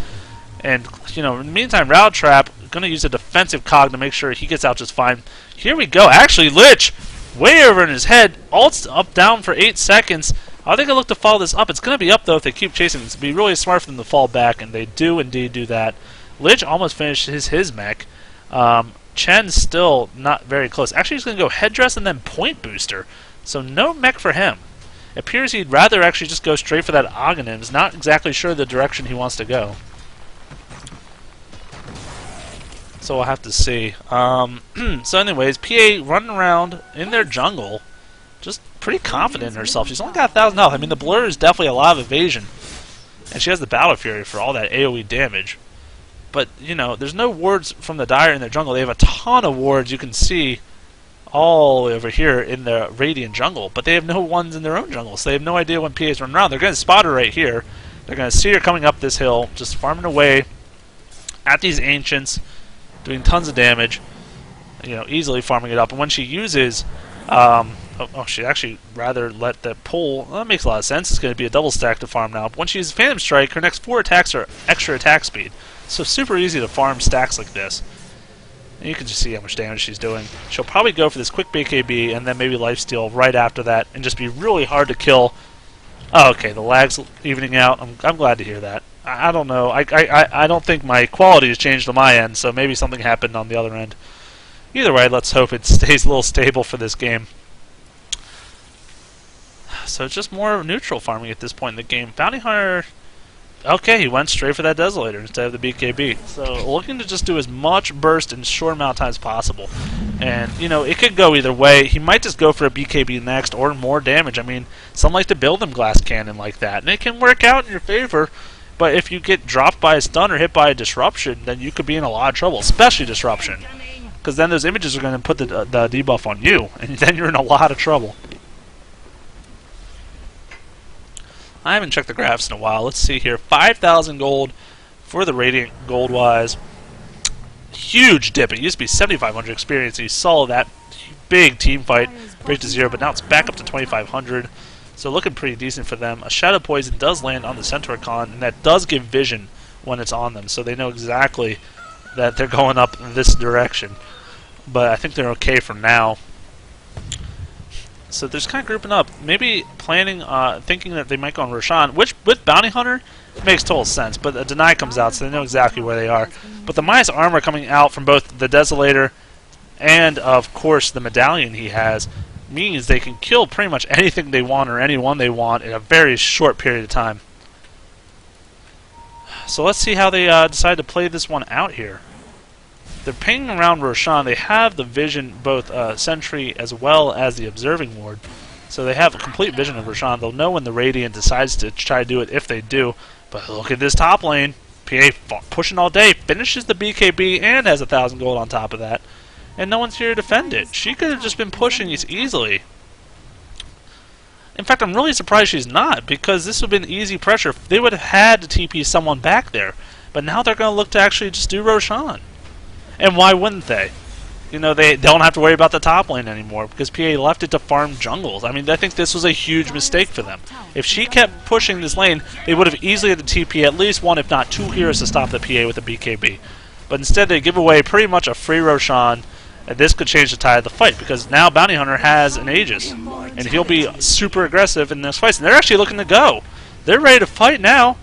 And, you know, in the meantime, Route Trap going to use a defensive cog to make sure he gets out just fine. Here we go. Actually, Lich, way over in his head. Ult's up down for 8 seconds. Are they going to look to follow this up? It's going to be up, though, if they keep chasing. It's going to be really smart for them to fall back, and they do indeed do that. Lich almost finished his mech. Chen's still not very close. Actually, he's going to go Headdress and then Point Booster. So no mech for him. It appears he'd rather actually just go straight for that Aghanim's. Not exactly sure the direction he wants to go. So we'll have to see. So anyways, PA running around in their jungle, just pretty confident in herself. She's only got 1,000 health. I mean, the Blur is definitely a lot of evasion. And she has the Battle Fury for all that AoE damage. But, you know, there's no wards from the Dire in their jungle. They have a ton of wards you can see all the way over here in the Radiant jungle. But they have no ones in their own jungle, so they have no idea when PA's running around. They're going to spot her right here. They're going to see her coming up this hill, just farming away at these Ancients, doing tons of damage, you know, easily farming it up. And when she uses, she actually rather let that pull. Well, that makes a lot of sense. It's going to be a double stack to farm now. But when she uses Phantom Strike, her next 4 attacks are extra attack speed. So super easy to farm stacks like this. And you can just see how much damage she's doing. She'll probably go for this quick BKB and then maybe Lifesteal right after that and just be really hard to kill. Oh, okay, the lag's evening out. I'm glad to hear that. I don't know. I don't think my quality has changed on my end, so maybe something happened on the other end. Either way, let's hope it stays a little stable for this game. So it's just more neutral farming at this point in the game. Bounty Hunter, okay, he went straight for that Desolator instead of the BKB. So looking to just do as much burst in short amount of time as possible. And, you know, it could go either way. He might just go for a BKB next or more damage. I mean, some like to build them Glass Cannon like that, and it can work out in your favor. But if you get dropped by a stun or hit by a disruption, then you could be in a lot of trouble, especially disruption. Because then those images are going to put the debuff on you, and then you're in a lot of trouble. I haven't checked the graphs in a while. Let's see here. 5,000 gold for the Radiant gold-wise. Huge dip. It used to be 7,500 experience. You saw that big team fight break to 0, but now it's back up to 2,500. So looking pretty decent for them. A Shadow Poison does land on the Centaur Con, and that does give vision when it's on them. So they know exactly that they're going up this direction. But I think they're okay for now. So they're just kind of grouping up. Maybe planning, thinking that they might go on Roshan, which with Bounty Hunter makes total sense. But a Deny comes out, so they know exactly where they are. But the minus armor coming out from both the Desolator and, of course, the Medallion he has means they can kill pretty much anything they want or anyone they want in a very short period of time. So let's see how they decide to play this one out here. they're pinging around Roshan. They have the vision, both Sentry as well as the Observing Ward. So they have a complete vision of Roshan. They'll know when the Radiant decides to try to do it if they do. But look at this top lane. PA pushing all day, finishes the BKB and has 1,000 gold on top of that. And no one's here to defend it. She could have just been pushing these easily. In fact, I'm really surprised she's not, because this would have been easy pressure. They would have had to TP someone back there. But now they're going to look to actually just do Roshan. And why wouldn't they? You know, they don't have to worry about the top lane anymore because PA left it to farm jungles. I mean, I think this was a huge mistake for them. If she kept pushing this lane, they would have easily had to TP at least one, if not two heroes to stop the PA with a BKB. But instead, they give away pretty much a free Roshan, and this could change the tide of the fight because now Bounty Hunter has an Aegis, and he'll be super aggressive in this fight. And they're actually looking to go. They're ready to fight now.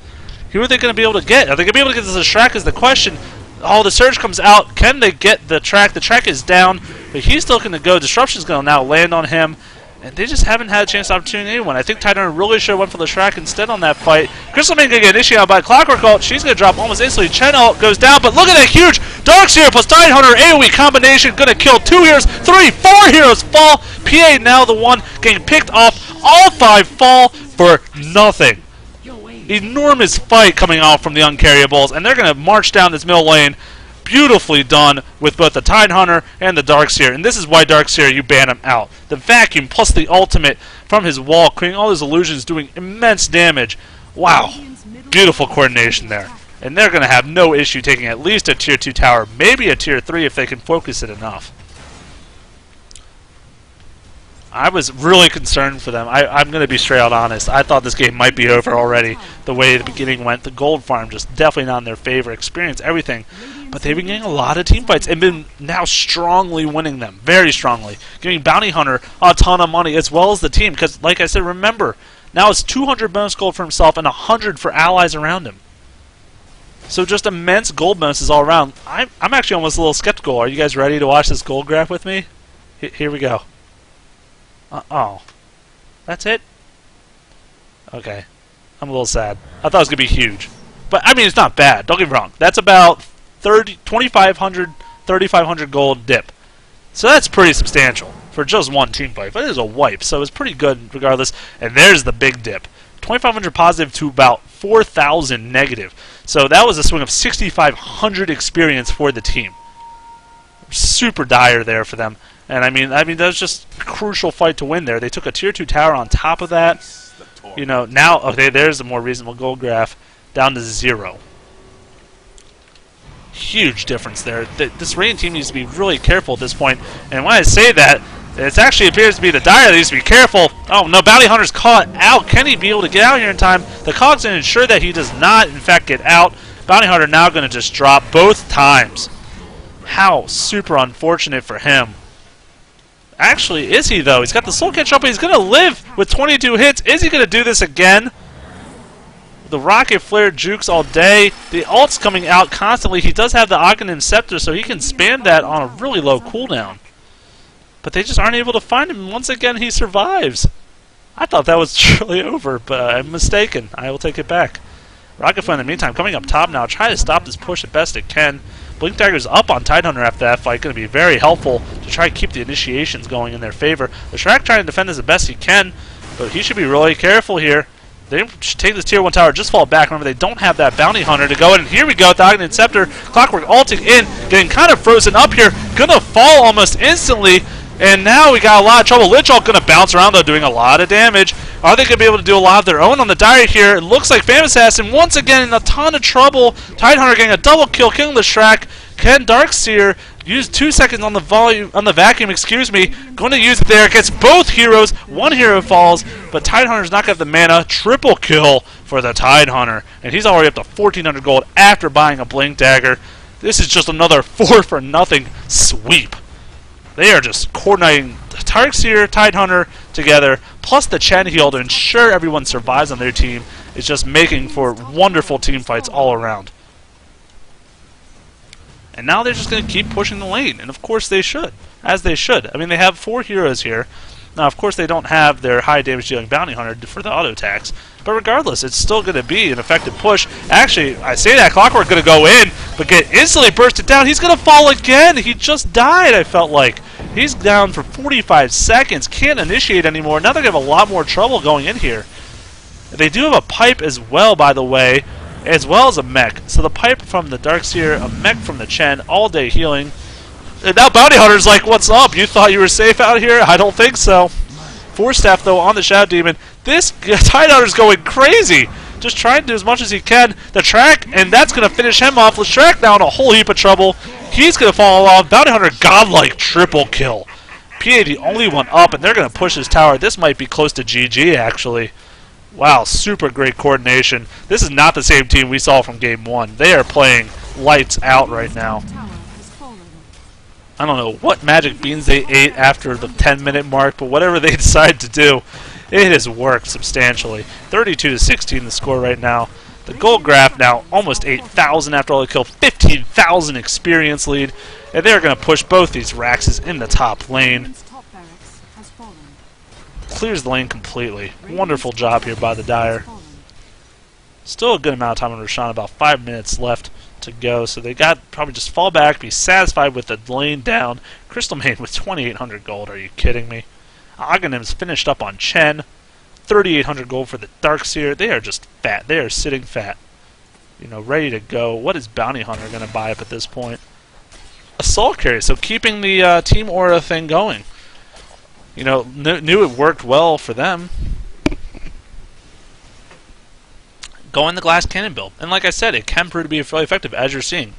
Who are they going to be able to get? Are they going to be able to get this Shrek is the question. Oh, the Surge comes out. Can they get the track? The track is down, but he's still going to go. Disruption's going to now land on him, and they just haven't had a chance to opportunity anyone. I think Titan really should have went for the Shrek instead on that fight. Crystal Man going to get initiated by Clockwork Ult. She's going to drop almost instantly. Chen Ult goes down, but look at that huge Darkseer plus Titan Hunter AoE combination. Going to kill 2 heroes, 3, 4 heroes fall. PA now the one getting picked off. All 5 fall for nothing. Enormous fight coming out from the Uncarryables, and they're going to march down this middle lane. Beautifully done with both the Tide Hunter and the Darkseer, and this is why Darkseer, you ban him out. The vacuum plus the ultimate from his wall, creating all those illusions, doing immense damage. Wow, beautiful coordination there. And they're going to have no issue taking at least a tier 2 tower, maybe a tier 3 if they can focus it enough. I was really concerned for them. I'm going to be straight out honest. I thought this game might be over already the way the beginning went. The gold farm just definitely not in their favor. Experience, everything. But they've been getting a lot of team fights and been now strongly winning them. Very strongly. Giving Bounty Hunter a ton of money as well as the team. Because, like I said, remember, now it's 200 bonus gold for himself and 100 for allies around him. So just immense gold bonuses all around. I'm actually almost a little skeptical. Are you guys ready to watch this gold graph with me? Here we go. Oh. That's it? Okay. I'm a little sad. I thought it was going to be huge. But, I mean, it's not bad. Don't get me wrong. That's about 2,500, 3,500 gold dip. So that's pretty substantial for just one team fight. But it is a wipe, so it's pretty good regardless. And there's the big dip. 2,500 positive to about 4,000 negative. So that was a swing of 6,500 experience for the team. Super dire there for them. And I mean that was just a crucial fight to win there. They took a tier 2 tower on top of that. You know, now okay, there's a more reasonable gold graph down to 0. Huge difference there. This Radiant team needs to be really careful at this point. And when I say that, it actually appears to be the Dire that needs to be careful. Oh no, Bounty Hunter's caught out. Can he be able to get out here in time? The Cog's going to ensure that he does not, in fact, get out. Bounty Hunter now going to just drop both times. How super unfortunate for him. Actually, is he though? He's got the Soul Catch up, but he's going to live with 22 hits. Is he going to do this again? The Rocket Flare jukes all day. The ult's coming out constantly. He does have the Aghanim Scepter, so he can spam that on a really low cooldown. But they just aren't able to find him. Once again, he survives. I thought that was truly over, but I'm mistaken. I will take it back. Rocket Flare, in the meantime, coming up top now. Try to stop this push as best it can. Blink Dagger's up on Tidehunter after that fight. Going to be very helpful to try to keep the initiations going in their favor. The Shrek trying to defend this as best he can, but he should be really careful here. They should take this tier 1 tower, just fall back. Remember, they don't have that Bounty Hunter to go in. And here we go with the Aghanim Scepter. Clockwork ulting in, getting kind of frozen up here. Gonna fall almost instantly. And now we got a lot of trouble. Lich Ult gonna bounce around though, doing a lot of damage. Are they gonna be able to do a lot of their own on the Dire here? It looks like Famous Assassin once again in a ton of trouble. Tidehunter getting a double kill, killing the Shrek. Can Darkseer use 2 seconds on the vacuum, excuse me. Going to use it there. Gets both heroes. One hero falls, but Tidehunter's not got the mana. Triple kill for the Tidehunter. And he's already up to 1,400 gold after buying a Blink Dagger. This is just another 4-for-0 sweep. They are just coordinating Darkseer, Tidehunter together, plus the Chen heal to ensure everyone survives on their team. Is just making for wonderful team fights all around. And now they're just going to keep pushing the lane. And of course they should. As they should. I mean, they have 4 heroes here. Now, of course, they don't have their high damage dealing Bounty Hunter for the auto attacks. But regardless, it's still going to be an effective push. Actually, I say that, Clockwork going to go in. but get instantly bursted down. He's going to fall again. He just died, I felt like. He's down for 45 seconds. Can't initiate anymore. Now they're going to have a lot more trouble going in here. They do have a pipe as well, by the way, as well as a mech. So the pipe from the Darkseer, a mech from the Chen, all day healing. And now Bounty Hunter's like, what's up? You thought you were safe out here? I don't think so. Force Staff, though, on the Shadow Demon. This Tide Hunter's going crazy. Just trying to do as much as he can. The track, and that's going to finish him off. Leshrac now in a whole heap of trouble. He's going to fall off. Bounty Hunter, godlike triple kill. PA the only one up, and they're going to push his tower. This might be close to GG, actually. Wow, super great coordination. This is not the same team we saw from Game 1. They are playing lights out right now. I don't know what magic beans they ate after the 10-minute mark, but whatever they decide to do, it has worked substantially. 32-16 the score right now. The gold graph now almost 8,000 after all the kill, 15,000 experience lead, and they're going to push both these Raxes in the top lane. Clears the lane completely. Wonderful job here by the Dire. Still a good amount of time on Roshan, about 5 minutes left to go, so they got probably just fall back, be satisfied with the lane down. Crystal Maiden with 2,800 gold, are you kidding me? Aghanim's finished up on Chen, 3,800 gold for the Darkseer. They are just fat. They are sitting fat. You know, ready to go. What is Bounty Hunter going to buy up at this point? A Soul Carry, so keeping the Team Aura thing going. You know, knew it worked well for them. Going the Glass Cannon build. And like I said, it can prove to be fairly effective, as you're seeing.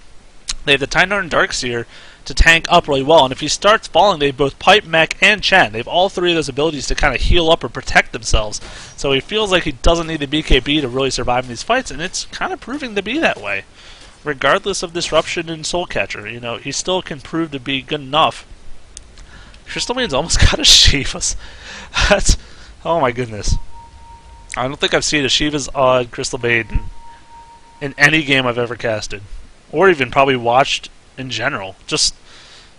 They have the Tidehunter and Darkseer to tank up really well, and if he starts falling, they have both Pipe, Mech, and Chen. They have all three of those abilities to kind of heal up or protect themselves. So he feels like he doesn't need the BKB to really survive in these fights, and it's kind of proving to be that way. Regardless of disruption in Soul Catcher, you know, he still can prove to be good enough. Crystal Maiden's almost got a Shivas. That's, oh my goodness. I don't think I've seen a Shiva's odd Crystal Maiden in any game I've ever casted. Or even probably watched in general. Just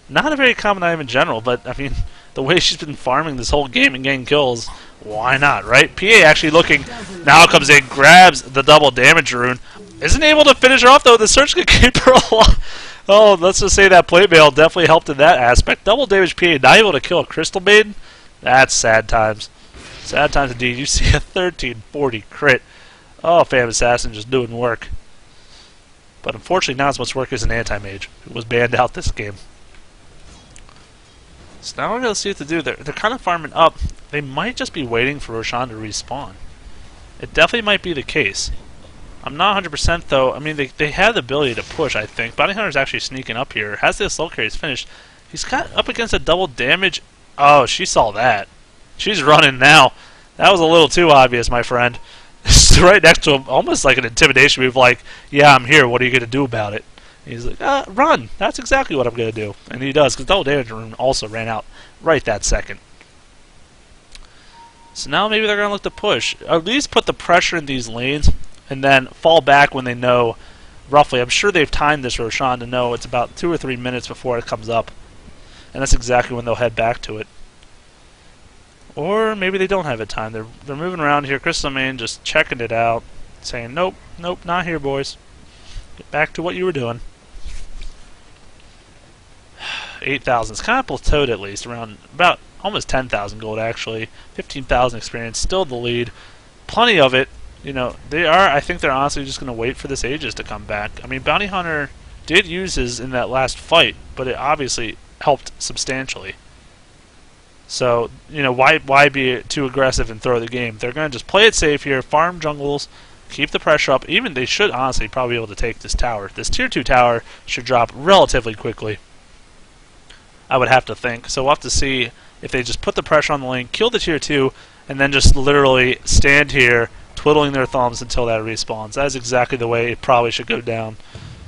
not a very common item in general, but I mean, the way she's been farming this whole game and getting kills, why not, right? PA actually looking, now comes in, grabs the double damage rune. Isn't able to finish her off though, the Search could keep her alive. Oh, let's just say that plate mail definitely helped in that aspect. Double damage PA, not able to kill a Crystal Maiden? That's sad times. Sad times indeed. You see a 1340 crit. Oh, Phantom Assassin just doing work. But unfortunately not as much work as an anti-mage, who was banned out this game. So now we're going to see what to do. They're kind of farming up. They might just be waiting for Roshan to respawn. It definitely might be the case. I'm not 100% though. I mean, they have the ability to push, I think. Bounty Hunter's actually sneaking up here. Has the Assault Carries finished. He's got up against a double damage. Oh, she saw that. She's running now. That was a little too obvious, my friend. Right next to him, almost like an intimidation move, like, yeah, I'm here, what are you going to do about it? And he's like, run! That's exactly what I'm going to do. And he does, because double damage rune also ran out right that second. So now maybe they're going to look to push. Or at least put the pressure in these lanes, and then fall back when they know, roughly, I'm sure they've timed this Roshan to know it's about 2 or 3 minutes before it comes up. And that's exactly when they'll head back to it. Or maybe they don't have it timed. They're moving around here. Crystal Main just checking it out, saying, nope, nope, not here, boys. Get back to what you were doing. 8,000. It's kind of plateaued at least, around about almost 10,000 gold actually. 15,000 experience, still the lead. Plenty of it. You know, I think they're honestly just going to wait for this Aegis to come back. I mean, Bounty Hunter did use his in that last fight, but it obviously helped substantially. So, you know, why be too aggressive and throw the game? They're going to just play it safe here, farm jungles, keep the pressure up. Even they should honestly probably be able to take this tower. This tier 2 tower should drop relatively quickly, I would have to think. So we'll have to see if they just put the pressure on the lane, kill the tier 2, and then just literally stand here twiddling their thumbs until that respawns. That is exactly the way it probably should go down.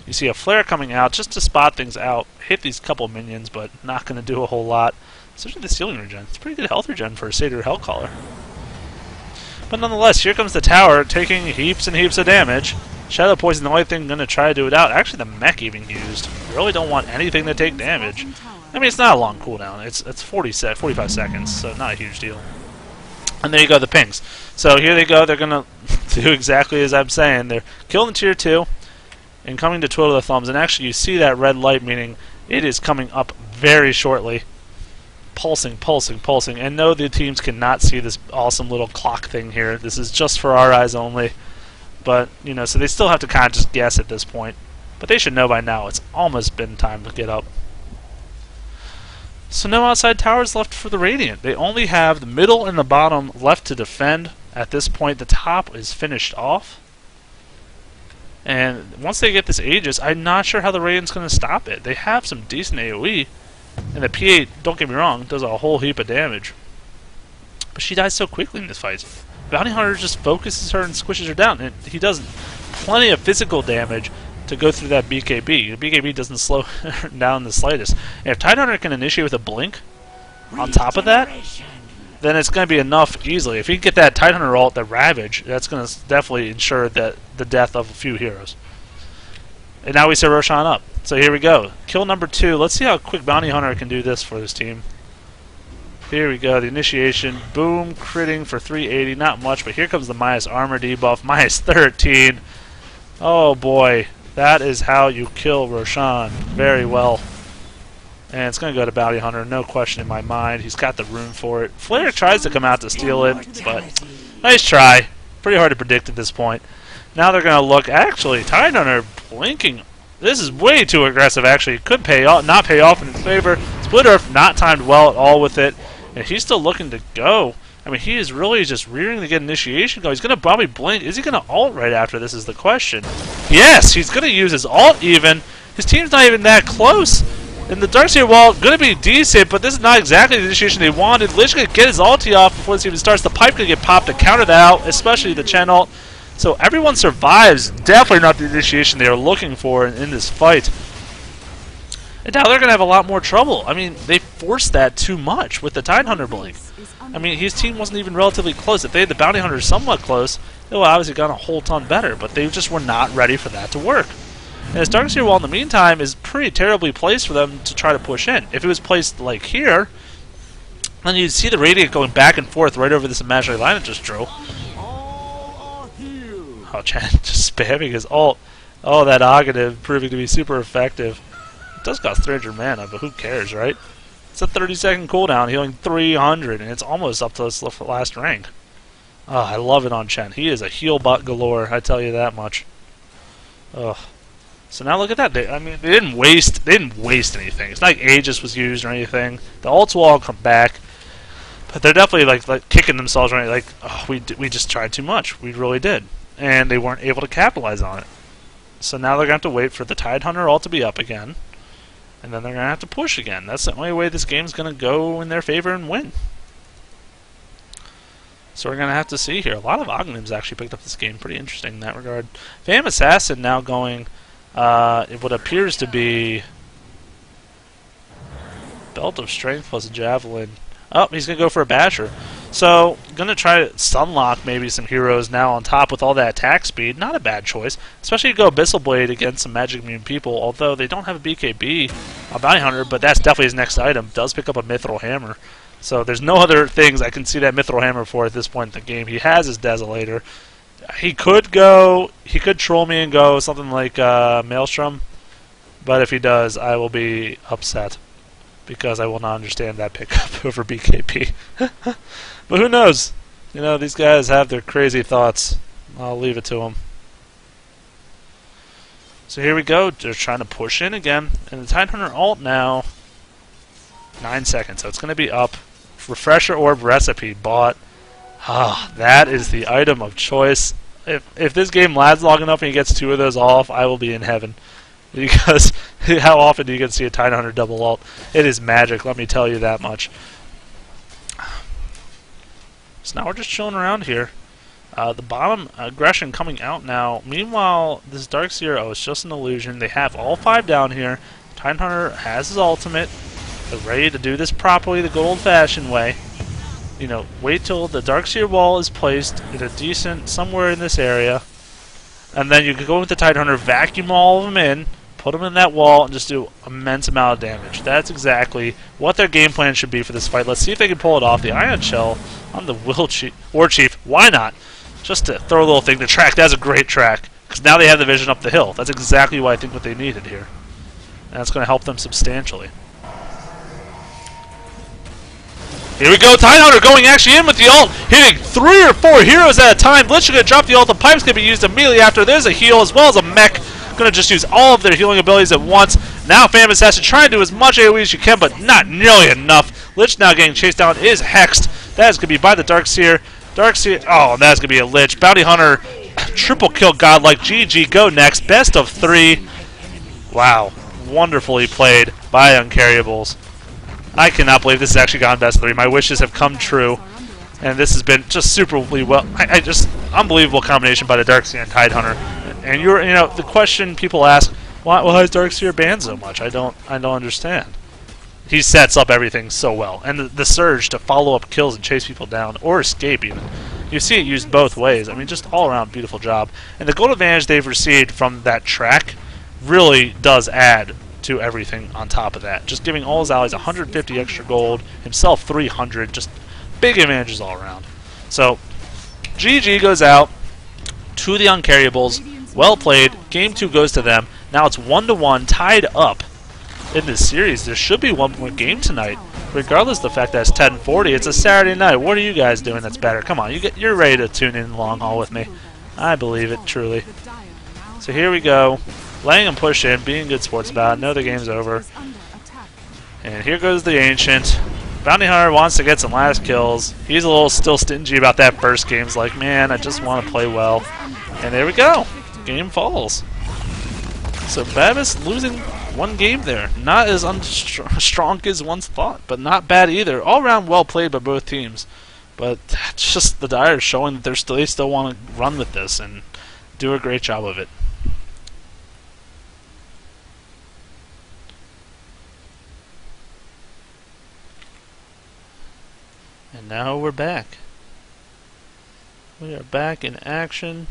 You see a flare coming out just to spot things out, hit these couple minions, but not going to do a whole lot. Especially the ceiling regen. It's pretty good health regen for a Satyr Hellcaller. But nonetheless, here comes the tower, taking heaps and heaps of damage. Shadow Poison, the only thing going to try to do it out. Actually, the mech even used. Really don't want anything to take damage. I mean, it's not a long cooldown. It's 45 seconds, so not a huge deal. And there you go, the pings. So here they go. They're going to do exactly as I'm saying. They're killing tier 2. and coming to twiddle the thumbs. And actually, you see that red light, meaning it is coming up very shortly. Pulsing, pulsing, pulsing. And no, the teams cannot see this awesome little clock thing here. This is just for our eyes only. But, you know, so they still have to kind of just guess at this point. But they should know by now it's almost been time to get up. So no outside towers left for the Radiant. They only have the middle and the bottom left to defend. At this point, the top is finished off. And once they get this Aegis, I'm not sure how the Radiant's going to stop it. They have some decent AoE. And the P8, don't get me wrong, does a whole heap of damage. But she dies so quickly in this fight. Bounty Hunter just focuses her and squishes her down. And he does plenty of physical damage to go through that BKB. The BKB doesn't slow her down the slightest. And if Tidehunter can initiate with a blink on top of that, then it's going to be enough easily. If he can get that Tidehunter ult, the Ravage, that's going to definitely ensure that the death of a few heroes. And now we set Roshan up. So here we go. Kill number 2. Let's see how quick Bounty Hunter can do this for this team. Here we go. The initiation. Boom. Critting for 380. Not much, but here comes the minus armor debuff. Minus 13. Oh boy. That is how you kill Roshan. Very well. And it's going to go to Bounty Hunter. No question in my mind. He's got the room for it. Flair tries to come out to steal it, but nice try. Pretty hard to predict at this point. Now they're going to look. Actually, Tidehunter blinking. This is way too aggressive, actually. It could pay off, not pay off in his favor. Split Earth not timed well at all with it. And he's still looking to go. I mean, he is really just rearing to get initiation going. He's going to probably blink. Is he going to ult right after this is the question. Yes, he's going to use his ult even. His team's not even that close. And the Darkseer wall going to be decent, but this is not exactly the initiation they wanted. Lich going to get his ulti off before this even starts. The pipe going to get popped to counter that out, especially the Chen ult. So everyone survives. Definitely not the initiation they are looking for in this fight. And now they're going to have a lot more trouble. I mean, they forced that too much with the Tidehunter blink. I mean, his team wasn't even relatively close. If they had the Bounty Hunter somewhat close, they would obviously gone a whole ton better. But they just were not ready for that to work. And this Darkseer wall, in the meantime, is pretty terribly placed for them to try to push in. If it was placed like here, then you'd see the Radiant going back and forth right over this imaginary line it just drew. Oh, Chen just spamming his ult. Oh, that Aghanim proving to be super effective. It does cost 300 mana, but who cares, right? It's a 30-second cooldown, healing 300, and it's almost up to this last rank. Oh, I love it on Chen. He is a heal bot galore, I tell you that much. Ugh. So now look at that. They didn't waste anything. It's not like Aegis was used or anything. The ults will all come back. But they're definitely like kicking themselves right. Like, oh, we just tried too much. We really did. And they weren't able to capitalize on it. So now they're going to have to wait for the Tidehunter ult to be up again. And then they're going to have to push again. That's the only way this game's going to go in their favor and win. So we're going to have to see here. A lot of Aghanims actually picked up this game. Pretty interesting in that regard. Fam Assassin now going what appears to be Belt of Strength plus a Javelin. Oh, he's going to go for a Basher. So, going to try to sunlock maybe some heroes now on top with all that attack speed. Not a bad choice. Especially to go Abyssal Blade against some Magic Immune people, although they don't have a BKB, a Bounty Hunter, but that's definitely his next item. Does pick up a Mithril Hammer. So there's no other things I can see that Mithril Hammer for at this point in the game. He has his Desolator. He could troll me and go something like Maelstrom, but if he does, I will be upset because I will not understand that pickup over BKP. But who knows? You know, these guys have their crazy thoughts. I'll leave it to them. So here we go. They're trying to push in again, and the Tidehunter ult now 9 seconds, so it's going to be up. Refresher Orb Recipe bought. Ah, that is the item of choice. If this game lasts long enough and he gets 2 of those off, I will be in heaven. Because how often do you get to see a Tidehunter double ult? It is magic, let me tell you that much. So now we're just chilling around here. The bottom aggression coming out now. Meanwhile, this Darkseer, it's just an illusion. They have all 5 down here. Tidehunter has his ultimate. They're ready to do this properly the good old-fashioned way. You know, wait till the Darkseer wall is placed in a decent, somewhere in this area. And then you can go with the Tidehunter, vacuum all of them in, put them in that wall, and just do immense amount of damage. That's exactly what their game plan should be for this fight. Let's see if they can pull it off. The Ion Shell on the War Chief. Why not? Just to throw a little thing to track. That's a great track. Because now they have the vision up the hill. That's exactly what I think what they needed here. And that's going to help them substantially. Here we go, Tidehunter going actually in with the ult, hitting 3 or 4 heroes at a time. Blitz going to drop the ult, the pipe's going to be used immediately after. There's a heal as well as a mech. Going to just use all of their healing abilities at once. Now Famous has to try and do as much AoE as you can, but not nearly enough. Lich now getting chased down is hexed. That is going to be by the Darkseer. Darkseer, oh, that's going to be a Lich. Bounty Hunter, triple kill godlike. GG, go next. Best of 3. Wow, wonderfully played by Uncarryables. I cannot believe this has actually gone best of 3. My wishes have come true, and this has been just superbly well. I just unbelievable combination by the Darkseer and Tidehunter. And you know, the question people ask, why is Darkseer banned so much? I don't understand. He sets up everything so well, and the surge to follow up kills and chase people down or escape even. You see it used both ways. I mean, just all around beautiful job. And the gold advantage they've received from that track really does add to everything on top of that. Just giving all his allies 150 extra gold, himself 300, just big advantages all around. So, GG goes out to the Uncarryables. Well played. Game 2 goes to them. Now it's 1-1, tied up in this series. There should be one more game tonight, regardless of the fact that it's 10:40. It's a Saturday night. What are you guys doing that's better? Come on, you're ready to tune in the long haul with me. I believe it, truly. So here we go. Letting them push in, being good sports about it. Know the game's over. And here goes the Ancient. Bounty Hunter wants to get some last kills. He's a little still stingy about that first game. He's like, man, I just want to play well. And there we go. Game falls. So Babus losing one game there. Not as strong as once thought, but not bad either. All around well played by both teams. But just the Dire showing that they still want to run with this and do a great job of it. And now we're back. We are back in action.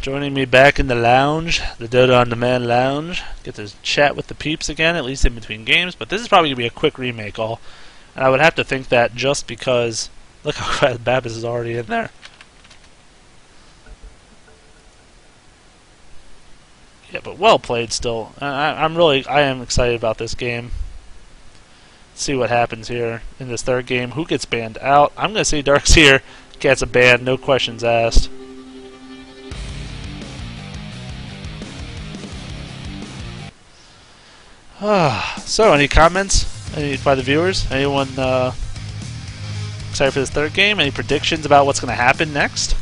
Joining me back in the lounge, the Dota On Demand lounge. Get to chat with the peeps again, at least in between games. But this is probably going to be a quick remake all. And I would have to think that just because... Look how fast Babus is already in there. Yeah, but well played still. I am excited about this game. See what happens here in this third game. Who gets banned out? I'm going to say Darkseer gets a ban, no questions asked. So, any comments by the viewers? Anyone excited for this third game? Any predictions about what's going to happen next?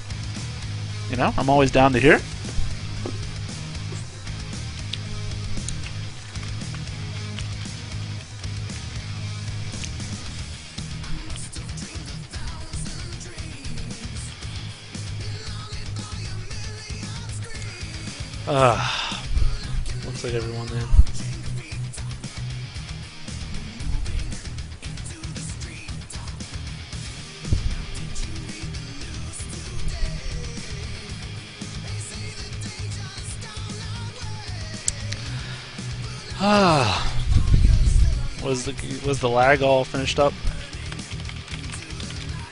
You know, I'm always down to hear. Looks like everyone in. Was the lag all finished up?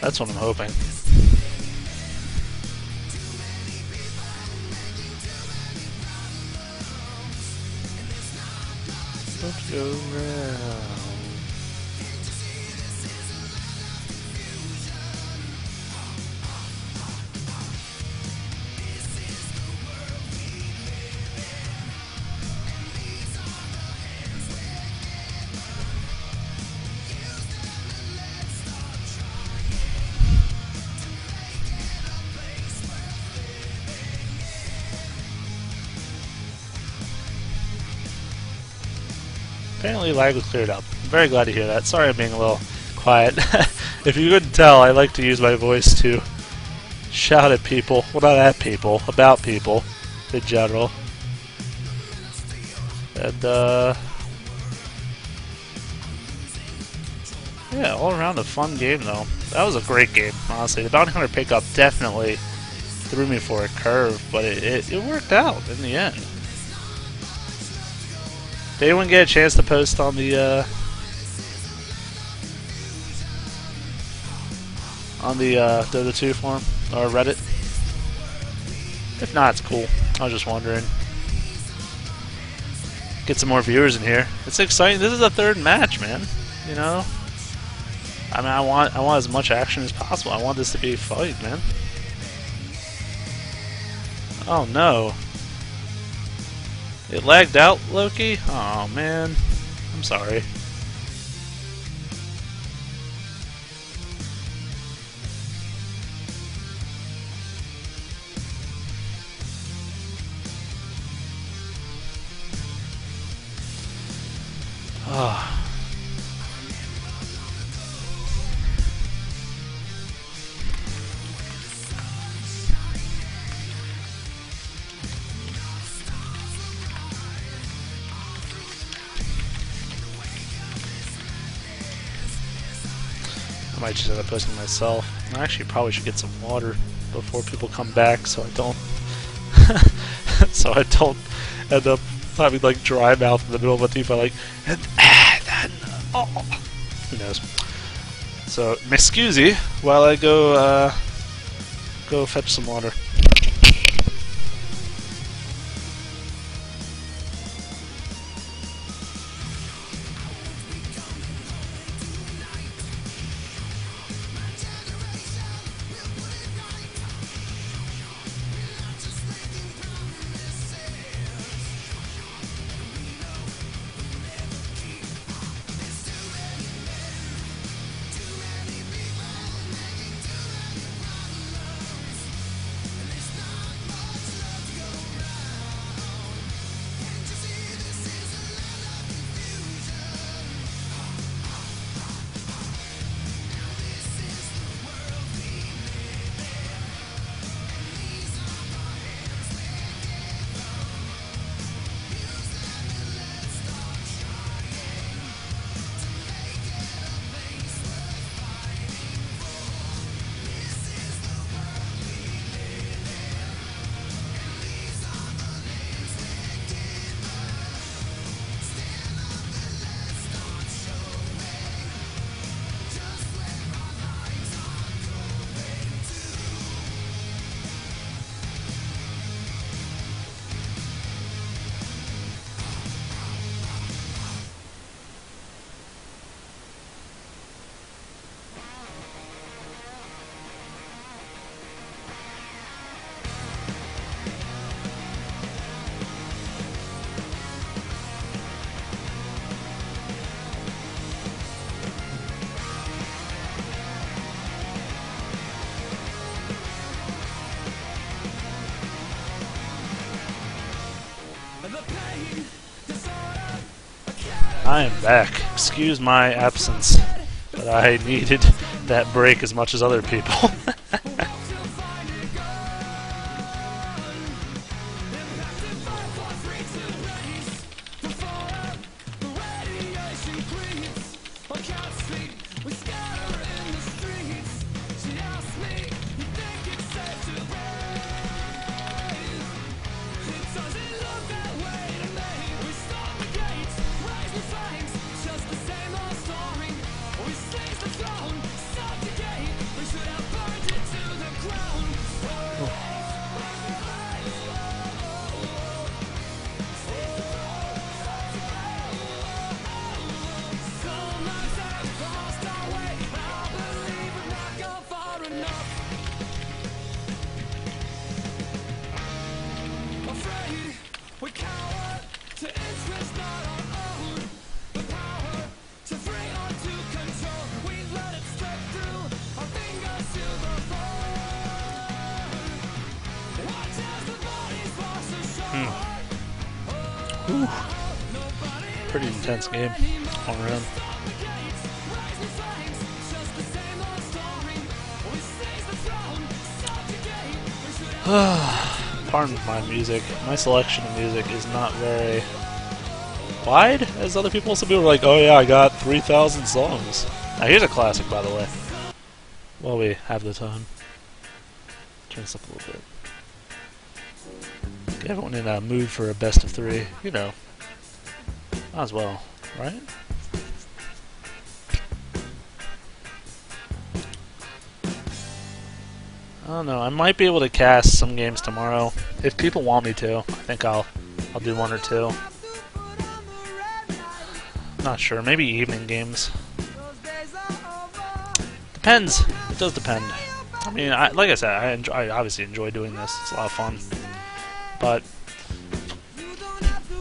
That's what I'm hoping. Let's go round. Apparently lag was cleared up. I'm very glad to hear that. Sorry I'm being a little quiet. If you couldn't tell, I like to use my voice to shout at people. Well, not at people, about people in general. And, yeah, all around a fun game, though. That was a great game, honestly. The Bounty Hunter pickup definitely threw me for a curve, but it worked out in the end. Did anyone get a chance to post on the Dota 2 forum or Reddit? If not, it's cool. I was just wondering. Get some more viewers in here. It's exciting. This is the third match, man. You know? I mean, I want as much action as possible. I want this to be a fight, man. Oh no. It lagged out, Loki? Oh man. I'm sorry. Ah. I might just end up posting myself. I actually probably should get some water before people come back, so I don't end up having like dry mouth in the middle of a team. Like, oh, who knows? So, m'excusez while I go fetch some water. I am back. Excuse my absence, but I needed that break as much as other people. Whew. Pretty intense game all around. Pardon my music. My selection of music is not very wide, as other people. Some people are like, oh yeah, I got 3,000 songs. Now here's a classic, by the way. While we have the time. Turn this up a little bit. Get everyone in a mood for a best of 3. You know. Might as well, right? I don't know. I might be able to cast some games tomorrow if people want me to. I think I'll do one or two. Not sure. Maybe evening games. Depends. It does depend. I mean, like I said, I obviously enjoy doing this. It's a lot of fun. But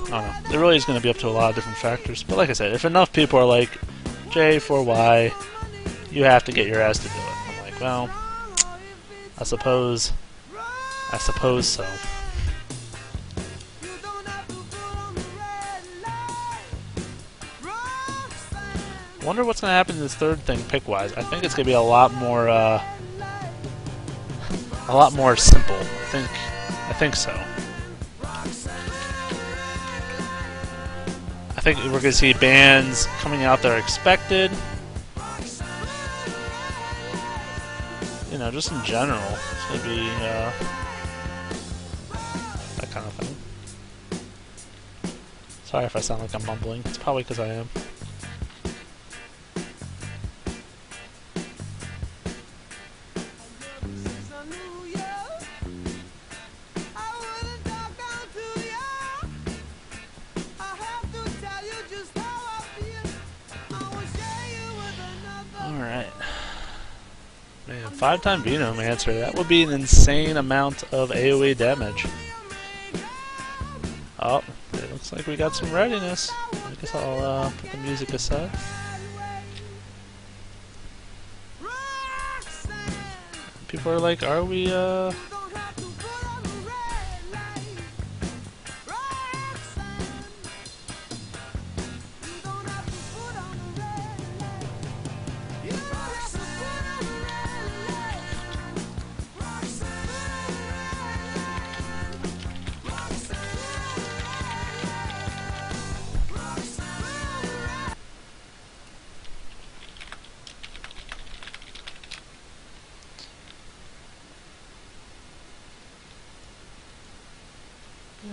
I don't know. It really is going to be up to a lot of different factors. But like I said, if enough people are like, J4Y, you have to get your ass to do it. I'm like, well, I suppose so. I wonder what's going to happen in this third thing pick-wise. I think it's going to be a lot more simple. I think so. I think we're going to see bands coming out that are expected. You know, just in general, it's going to be that kind of thing. Sorry if I sound like I'm mumbling. It's probably because I am. Alright. Man, 5-time Venomancer. That would be an insane amount of AoE damage. Oh, it looks like we got some readiness. I guess I'll put the music aside. People are like, are we,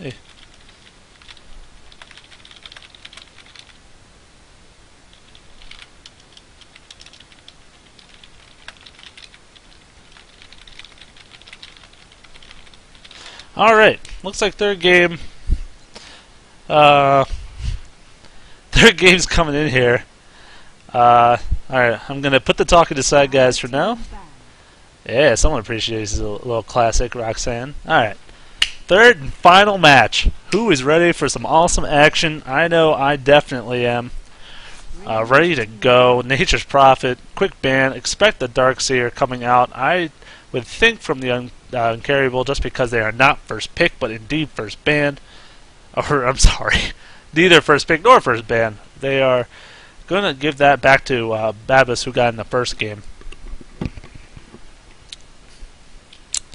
hey. Alright, looks like third game. Third game's coming in here. Alright, I'm gonna put the talking aside, guys, for now. Yeah, someone appreciates a little classic Roxanne. Alright. Third and final match. Who is ready for some awesome action? I know I definitely am. Ready to go. Nature's Prophet. Quick ban. Expect the Darkseer coming out. I would think from the Uncarryable, just because they are not first pick, but indeed first ban. Or, I'm sorry. Neither first pick nor first ban. They are going to give that back to Babus, who got in the first game.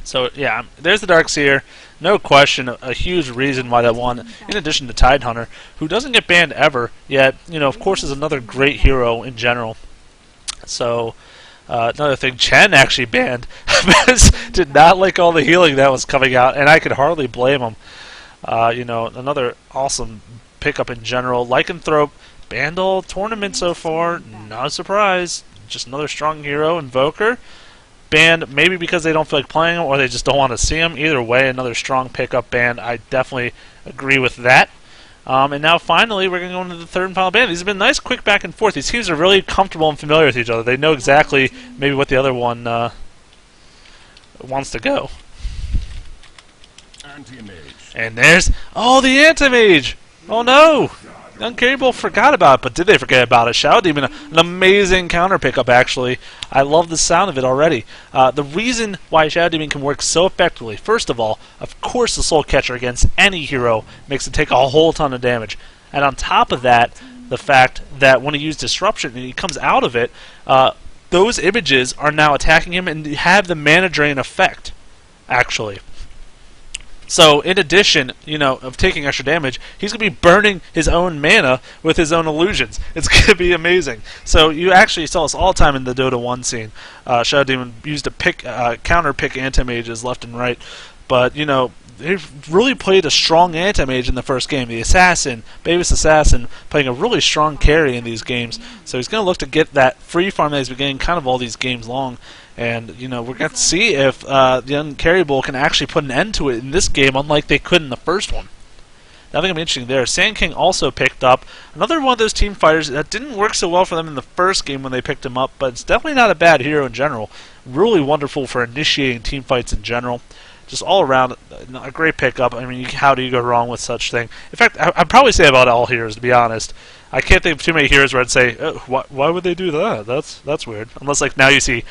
So, yeah, there's the Darkseer. No question, a huge reason why that won, in addition to Tidehunter, who doesn't get banned ever, yet, you know, of course, is another great hero in general. So, another thing, Chen actually banned. Did not like all the healing that was coming out, and I could hardly blame him. You know, another awesome pickup in general. Lycanthrope, banned all tournament so far, not a surprise. Just another strong hero. Invoker, banned maybe because they don't feel like playing him or they just don't want to see him. Either way, another strong pickup banned. I definitely agree with that. And now finally we're going to go into the third and final ban. These have been nice quick back and forth. These teams are really comfortable and familiar with each other. They know exactly maybe what the other one wants to go. And there's... oh, the Anti-Mage! Oh no! Uncarryable forgot about it, but did they forget about it? Shadow Demon, an amazing counter pickup, actually. I love the sound of it already. The reason why Shadow Demon can work so effectively, first of all, of course the Soul Catcher against any hero makes it take a whole ton of damage. And on top of that, the fact that when he used Disruption and he comes out of it, those images are now attacking him and have the mana drain effect, actually. So, in addition, you know, of taking extra damage, he's going to be burning his own mana with his own illusions. It's going to be amazing. So, you actually saw this all the time in the Dota 1 scene. Shadow Demon used to counter-pick anti-mages left and right. But, you know, they really played a strong anti-mage in the first game. The Assassin, Babus Assassin, playing a really strong carry in these games. So, he's going to look to get that free farm that he's been getting kind of all these games long. And, you know, we're going to see if the Uncarryable can actually put an end to it in this game, unlike they could in the first one. I think it'll be interesting there. Sand King also picked up another one of those team fighters that didn't work so well for them in the first game when they picked him up, but it's definitely not a bad hero in general. Really wonderful for initiating team fights in general. Just all around a great pickup. I mean, how do you go wrong with such thing? In fact, I'd probably say about all heroes, to be honest. I can't think of too many heroes where I'd say, oh, why would they do that? That's weird. Unless, like, now you see,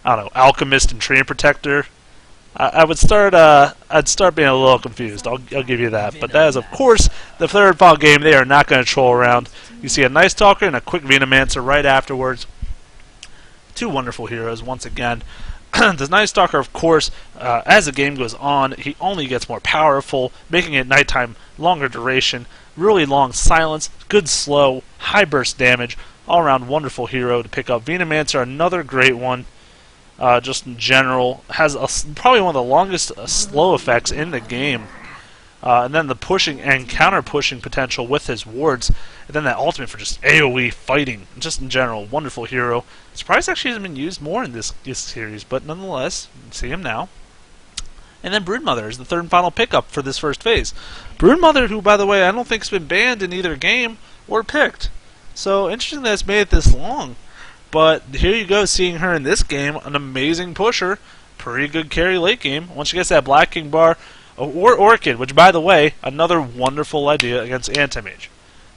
I don't know, Alchemist and Tree Protector. I'd start being a little confused. I'll give you that. But that is, of course, the third and final game. They are not going to troll around. You see a Nice Talker and a quick Venomancer right afterwards. Two wonderful heroes once again. The Night Stalker, of course, as the game goes on, he only gets more powerful, making it nighttime, longer duration, really long silence, good slow, high burst damage, all-around wonderful hero to pick up. Venomancer, another great one, just in general, has probably one of the longest slow effects in the game. And then the pushing and counter-pushing potential with his wards, and then that ultimate for just AoE fighting, just in general, wonderful hero. Surprised actually hasn't been used more in this series, but nonetheless, see him now. And then Broodmother is the third and final pickup for this first phase. Broodmother, who, by the way, I don't think has been banned in either game or picked. So, interesting that it's made it this long. But here you go, seeing her in this game, an amazing pusher, pretty good carry late game. Once she gets that Black King bar, or Orchid, which, by the way, another wonderful idea against Anti-Mage.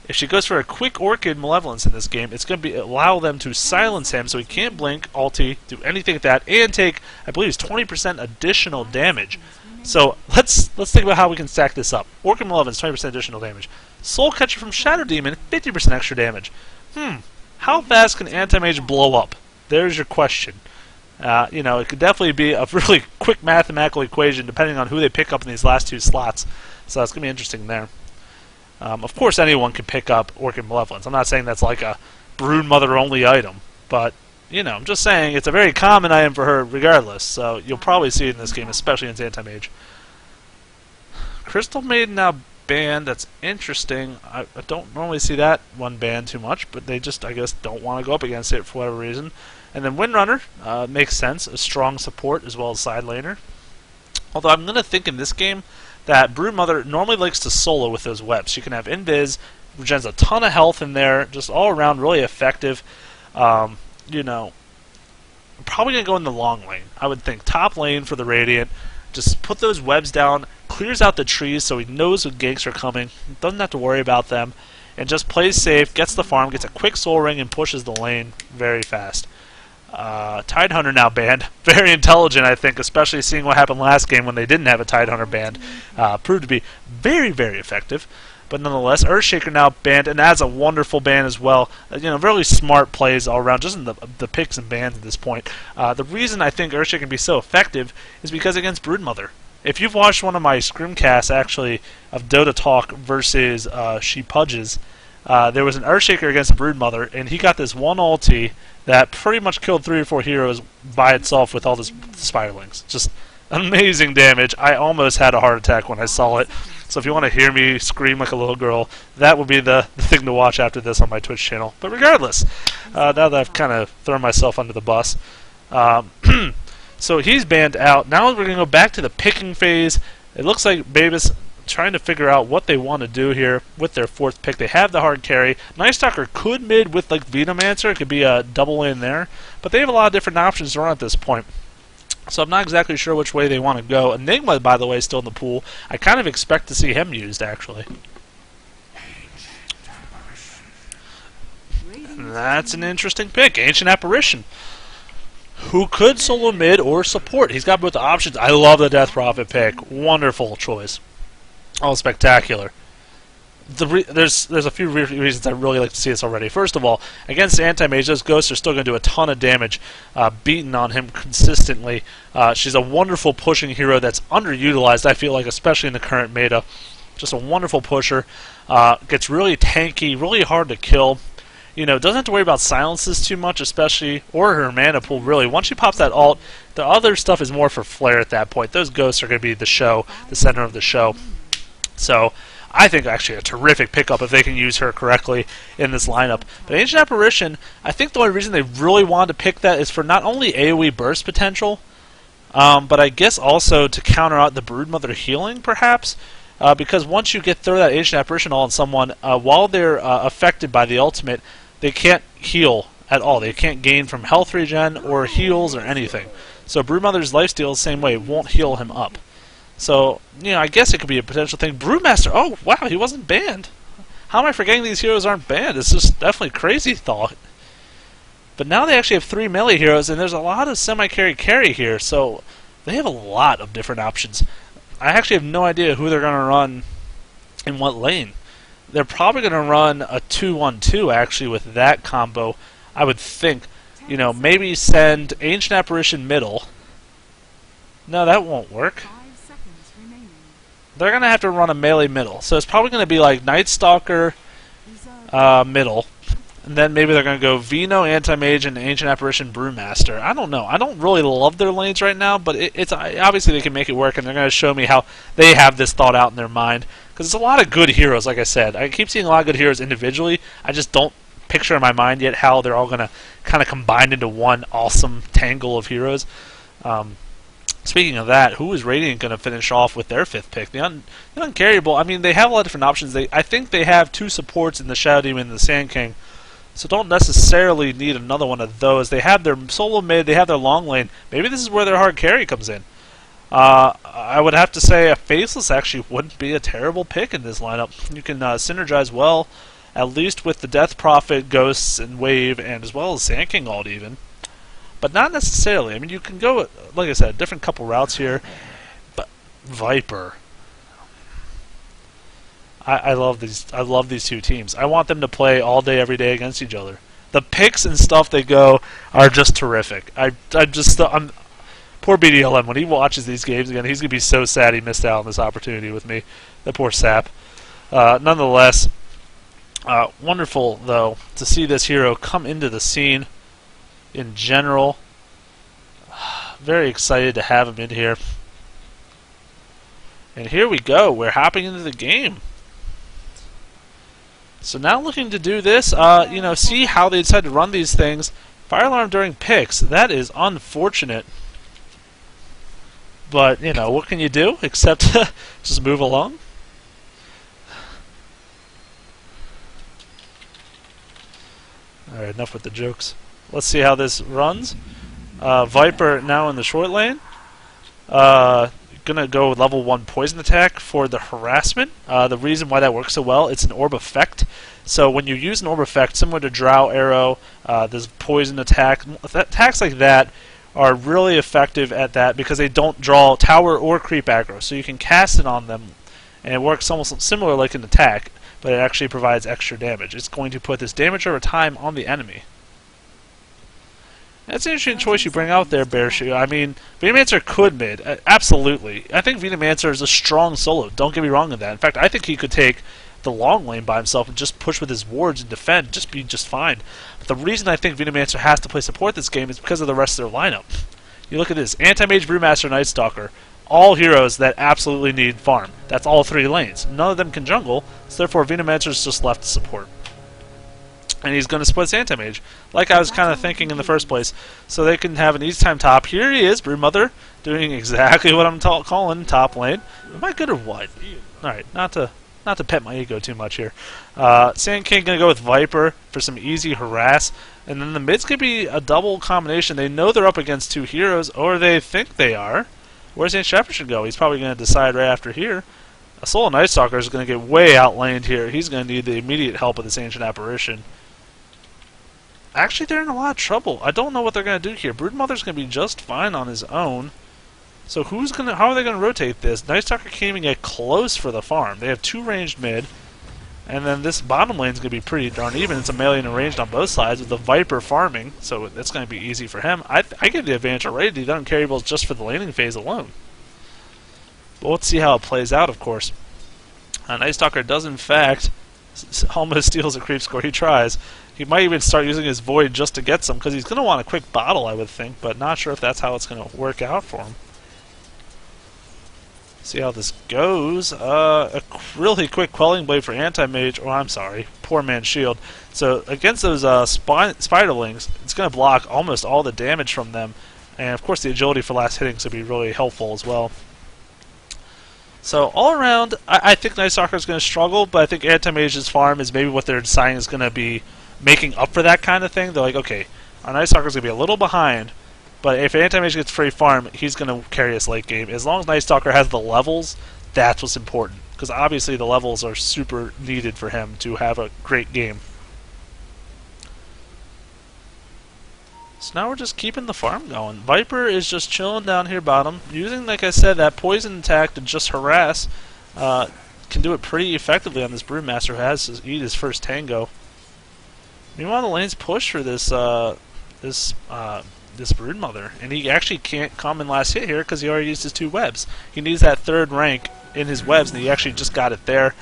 If she goes for a quick Orchid Malevolence in this game, it's going to allow them to silence him so he can't blink, ulti, do anything like that, and take, I believe it's 20% additional damage. So let's think about how we can stack this up. Orchid Malevolence, 20% additional damage. Soul Catcher from Shadow Demon, 50% extra damage. How fast can Anti-Mage blow up? There's your question. You know, it could definitely be a really quick mathematical equation depending on who they pick up in these last two slots. So that's going to be interesting there. Of course, anyone can pick up Orchid Malevolence. I'm not saying that's like a Broodmother only item, but, you know, I'm just saying it's a very common item for her regardless. So you'll probably see it in this game, especially against Anti-Mage. Crystal Maiden now banned. That's interesting. I don't normally see that one banned too much, but they just, I guess, don't want to go up against it for whatever reason. And then Windrunner makes sense, a strong support as well as side laner. Although I'm going to think in this game that Broodmother normally likes to solo with those webs. She can have Invis, which has a ton of health in there, just all around really effective. You know, probably going to go in the long lane. I would think top lane for the Radiant. Just put those webs down, clears out the trees so he knows when ganks are coming, doesn't have to worry about them, and just plays safe, gets the farm, gets a quick soul ring, and pushes the lane very fast. Tidehunter now banned. Very intelligent, I think, especially seeing what happened last game when they didn't have a Tidehunter banned. Proved to be very, very effective. But nonetheless, Earthshaker now banned, and that's a wonderful ban as well. You know, really smart plays all around, just in the picks and bans at this point. The reason I think Earthshaker can be so effective is because against Broodmother. If you've watched one of my scrimcasts, actually, of Dota Talk versus She Pudges, there was an Earthshaker against Broodmother, and he got this one ulti that pretty much killed 3 or 4 heroes by itself with all the Spiderlings. Just amazing damage. I almost had a heart attack when I saw it. So if you want to hear me scream like a little girl, that would be the thing to watch after this on my Twitch channel. But regardless, now that I've kind of thrown myself under the bus, so he's banned out. Now we're going to go back to the picking phase. It looks like Babus trying to figure out what they want to do here with their 4th pick. They have the hard carry. Night Stalker could mid with like Venomancer. It could be a double in there. But they have a lot of different options to run at this point. So I'm not exactly sure which way they want to go. Enigma, by the way, is still in the pool. I kind of expect to see him used, actually. And that's an interesting pick. Ancient Apparition, who could solo mid or support. He's got both the options. I love the Death Prophet pick. Wonderful choice. Oh, spectacular. There's a few reasons I really like to see this already. First of all, against Anti-Mage, those ghosts are still going to do a ton of damage, beating on him consistently. She's a wonderful pushing hero that's underutilized, I feel like, especially in the current meta. Just a wonderful pusher. Gets really tanky, really hard to kill. You know, doesn't have to worry about silences too much, especially, or her mana pool, really. Once she pops that ult, the other stuff is more for flair at that point. Those ghosts are going to be the show, the center of the show. So, I think actually a terrific pickup if they can use her correctly in this lineup. But Ancient Apparition, I think the only reason they really wanted to pick that is for not only AoE burst potential, but I guess also to counter out the Broodmother healing, perhaps. Because once you throw that Ancient Apparition all on someone, while they're affected by the ultimate, they can't heal at all. They can't gain from health regen or heals or anything. So Broodmother's lifesteal is the same way. It won't heal him up. So, I guess it could be a potential thing. Brewmaster, oh, wow, he wasn't banned. How am I forgetting these heroes aren't banned? It's just definitely crazy thought. But now they actually have 3 melee heroes, and there's a lot of semi-carry here, so they have a lot of different options. I actually have no idea who they're going to run in what lane. They're probably going to run a 2-1-2, actually, with that combo, I would think. Maybe send Ancient Apparition middle. No, that won't work. They're going to have to run a melee middle. So it's probably going to be like Night Stalker middle. And then maybe they're going to go Vino, Anti-Mage, and Ancient Apparition Brewmaster. I don't know. I don't really love their lanes right now, but it's obviously they can make it work, and they're going to show me how they have this thought out in their mind. Because there's a lot of good heroes, like I said. I keep seeing a lot of good heroes individually. I just don't picture in my mind yet how they're all going to kind of combine into one awesome tangle of heroes. Speaking of that, who is Radiant going to finish off with their 5th pick? The Uncarryable, I mean, they have a lot of different options. I think they have 2 supports in the Shadow Demon and the Sand King, so don't necessarily need another one of those. They have their solo mid, they have their long lane. Maybe this is where their hard carry comes in. I would have to say a Faceless actually wouldn't be a terrible pick in this lineup. You can synergize well, at least with the Death Prophet, Ghosts, and Wave, and as well as Sand King ult even. But not necessarily. I mean, you can go, like I said, different couple routes here. But Viper, I love these. I love these 2 teams. I want them to play all day, every day against each other. The picks and stuff they go are just terrific. I'm poor BDLM when he watches these games again. He's gonna be so sad he missed out on this opportunity with me. That poor sap. Nonetheless, wonderful though to see this hero come into the scene. In general, very excited to have him in here. And here we go. We're hopping into the game. So now looking to do this, see how they decide to run these things. Fire alarm during picks. That is unfortunate. But, what can you do except just move along? Alright, enough with the jokes. Let's see how this runs. Viper now in the short lane. Gonna go level 1 poison attack for the harassment. The reason why that works so well, it's an orb effect. So when you use an orb effect, similar to Drow Arrow, this poison attack, attacks like that are really effective at that because they don't draw tower or creep aggro. So you can cast it on them, and it works almost similar like an attack, but it actually provides extra damage. It's going to put this damage over time on the enemy. That's an interesting choice you bring out there, Bearshoe. I mean, Venomancer could mid, absolutely. I think Venomancer is a strong solo. Don't get me wrong in that. In fact, I think he could take the long lane by himself and just push with his wards and defend, just be just fine. But the reason I think Venomancer has to play support this game is because of the rest of their lineup. You look at this: Anti-Mage, Brewmaster, Night Stalker. All heroes that absolutely need farm. That's all 3 lanes. None of them can jungle, so therefore Venomancer is just left to support. And he's going to split his Anti-Mage, like I was kind of thinking in the first place. So they can have an easy time top. Here he is, Broodmother, doing exactly what I'm calling top lane. Am I good or what? Alright, not to pet my ego too much here. Sand King going to go with Viper for some easy harass. And then the mid's going to be a double combination. They know they're up against 2 heroes, or they think they are. Where's Ancient Apparition go? He's probably going to decide right after here. A Soul Night Stalker is going to get way outlaned here. He's going to need the immediate help of this Ancient Apparition. Actually, they're in a lot of trouble. I don't know what they're going to do here. Broodmother's going to be just fine on his own. So how are they going to rotate this? Night Stalker can't even get close for the farm. They have 2 ranged mid. And then this bottom lane is going to be pretty darn even. It's a melee and ranged on both sides with the Viper farming. So that's going to be easy for him. I give the advantage already. The Uncarryable just for the laning phase alone. But let's see how it plays out, of course. Night Stalker does, in fact, almost steals a creep score. He tries. He might even start using his Void just to get some, because he's going to want a quick bottle, I would think, but not sure if that's how it's going to work out for him. See how this goes. A really quick quelling blade for anti-mage. Oh, I'm sorry, poor man's shield. So against those spiderlings, it's going to block almost all the damage from them, and of course the agility for last hitting should be really helpful as well. So all around, I think Night Stalker is going to struggle, but I think anti-mage's farm is maybe what they're deciding is going to be making up for that kind of thing. They're like, okay, our Night Stalker is going to be a little behind. But if Anti-Mage gets free farm, he's going to carry us late game. As long as Night Stalker has the levels, that's what's important. Because obviously the levels are super needed for him to have a great game. So now we're just keeping the farm going. Viper is just chilling down here bottom. Using, like I said, that poison attack to just harass. Can do it pretty effectively on this Brewmaster who has to eat his first tango. Meanwhile, the lane's push for this Broodmother, and he actually can't come in last hit here because he already used his 2 webs. He needs that 3rd rank in his webs, and he actually just got it there.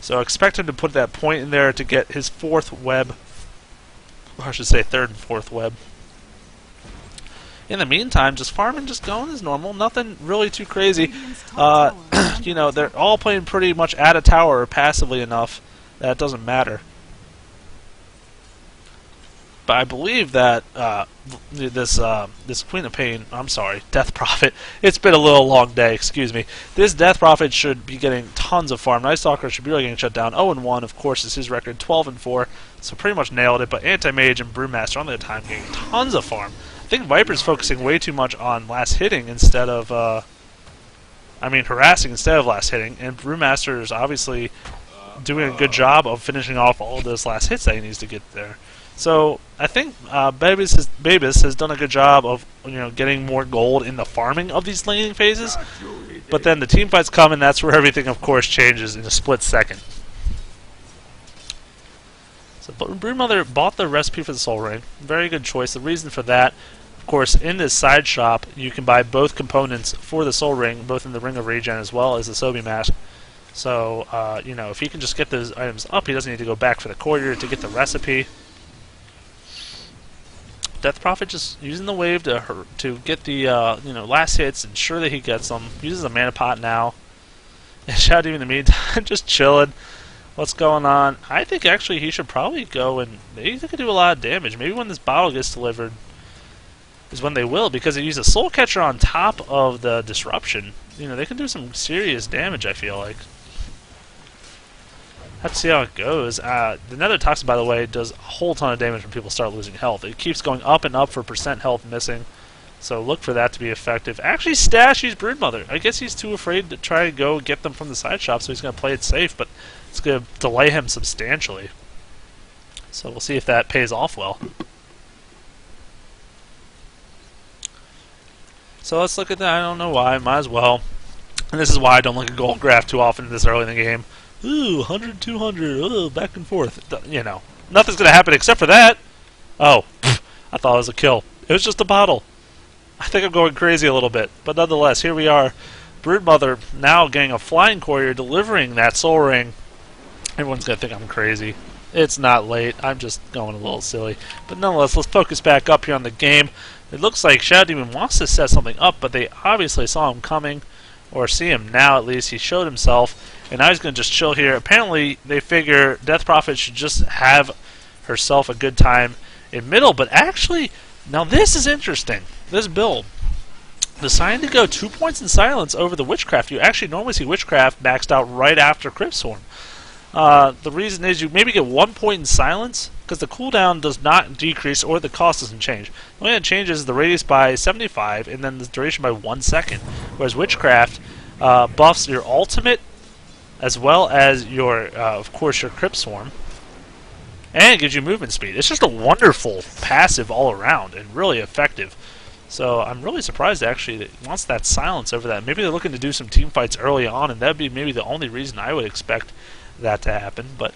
So expect him to put that point in there to get his 4th web, or I should say 3rd and 4th web. In the meantime, just farming, just going as normal. Nothing really too crazy. You know, they're all playing pretty much at a tower passively enough that it doesn't matter. But I believe that this Queen of Pain, I'm sorry, Death Prophet, it's been a little long day, excuse me. This Death Prophet should be getting tons of farm. Night Stalker should be really getting shut down. 0-1, of course, is his record, 12-4, so pretty much nailed it. But Anti-Mage and Brewmaster on their time getting tons of farm. I think Viper's focusing way too much on last hitting instead of, harassing instead of last hitting, and Brewmaster is obviously doing a good job of finishing off all of those last hits that he needs to get there. So I think Babus has done a good job of getting more gold in the farming of these laning phases. But then the team fights come, and that's where everything, of course, changes in a split second. So Broodmother bought the recipe for the Soul Ring. Very good choice. The reason for that, of course, in this side shop, you can buy both components for the Soul Ring, both in the Ring of Regen as well as the Sobi Mask. So, if he can just get those items up, he doesn't need to go back for the courier to get the recipe. Death Prophet just using the wave to get the last hits, ensure that he gets them. Uses a mana pot now. And Shouty in the meantime just chilling. What's going on? I think actually he should probably go and he could do a lot of damage. Maybe when this bottle gets delivered is when they will, because they use a Soul Catcher on top of the disruption. They can do some serious damage, I feel like. Have to see how it goes. The Nether Toxin, by the way, does a whole ton of damage when people start losing health. It keeps going up and up for percent health missing, so look for that to be effective. Actually, Stash used Broodmother. I guess he's too afraid to try to go get them from the side shop, so he's going to play it safe, but it's going to delay him substantially. So we'll see if that pays off well. So let's look at that. I don't know why. Might as well. And this is why I don't look at gold graph too often this early in the game. Ooh, 100, 200, ooh, back and forth. Nothing's going to happen except for that. Oh, I thought it was a kill. It was just a bottle. I think I'm going crazy a little bit. But nonetheless, here we are. Broodmother now getting a flying courier, delivering that Soul Ring. Everyone's going to think I'm crazy. It's not late. I'm just going a little silly. But nonetheless, let's focus back up here on the game. It looks like Shadow Demon wants to set something up, but they obviously saw him coming. Or see him now, at least. He showed himself. And now he's going to just chill here. Apparently, they figure Death Prophet should just have herself a good time in middle. But actually, now this is interesting. This build. Deciding to go 2 points in silence over the Witchcraft. You actually normally see Witchcraft maxed out right after Crypt Swarm. The reason is you maybe get 1 point in silence, because the cooldown does not decrease or the cost doesn't change. The only thing that changes is the radius by 75 and then the duration by 1 second. Whereas Witchcraft buffs your ultimate as well as your, of course, your Crypt Swarm, and it gives you movement speed. It's just a wonderful passive all around and really effective. So I'm really surprised actually that it wants that silence over that. Maybe they're looking to do some team fights early on, and that'd be maybe the only reason I would expect that to happen. But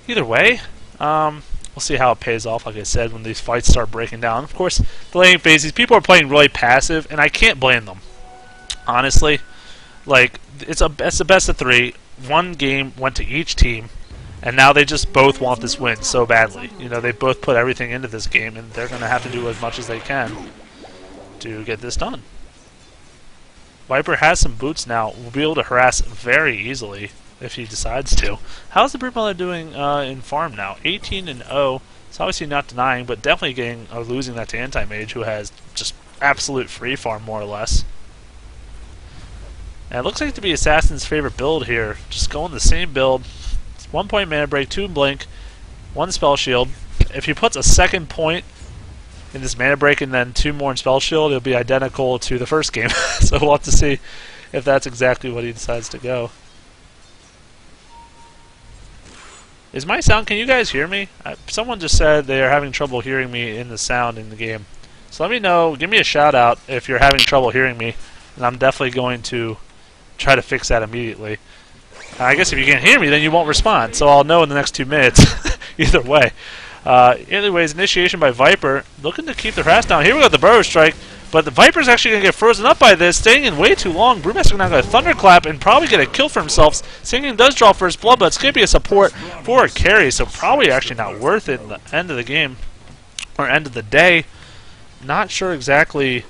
either way, we'll see how it pays off, like I said, when these fights start breaking down. Of course, the laning phases, people are playing really passive, and I can't blame them. Honestly, like, it's the best of 3. One game went to each team, and now they just both want this win so badly. They both put everything into this game, and they're going to have to do as much as they can to get this done. Viper has some boots now. Will be able to harass very easily if he decides to. How's the Broodmother doing in farm now? 18 and 0. It's obviously not denying, but definitely getting or losing that to Anti-Mage, who has just absolute free farm more or less. And it looks like to be Assassin's favorite build here. Just going the same build. It's 1 point mana break, 2 blink, 1 spell shield. If he puts a second point in this mana break and then 2 more in spell shield, it'll be identical to the first game. So we'll have to see if that's exactly what he decides to go. Is my sound, can you guys hear me? Someone just said they are having trouble hearing me in the sound in the game. So let me know, give me a shout out if you're having trouble hearing me, and I'm definitely going to try to fix that immediately. I guess if you can't hear me, then you won't respond, so I'll know in the next 2 minutes. Either way. Anyways, initiation by Viper, looking to keep the harass down. Here we go, the Burrow Strike, but the Viper's actually going to get frozen up by this, staying in way too long. Brewmaster now going to Thunderclap and probably get a kill for himself. Singing does draw first blood, but it's going to be a support for a carry, so probably actually not worth it in the end of the game, or end of the day. Not sure exactly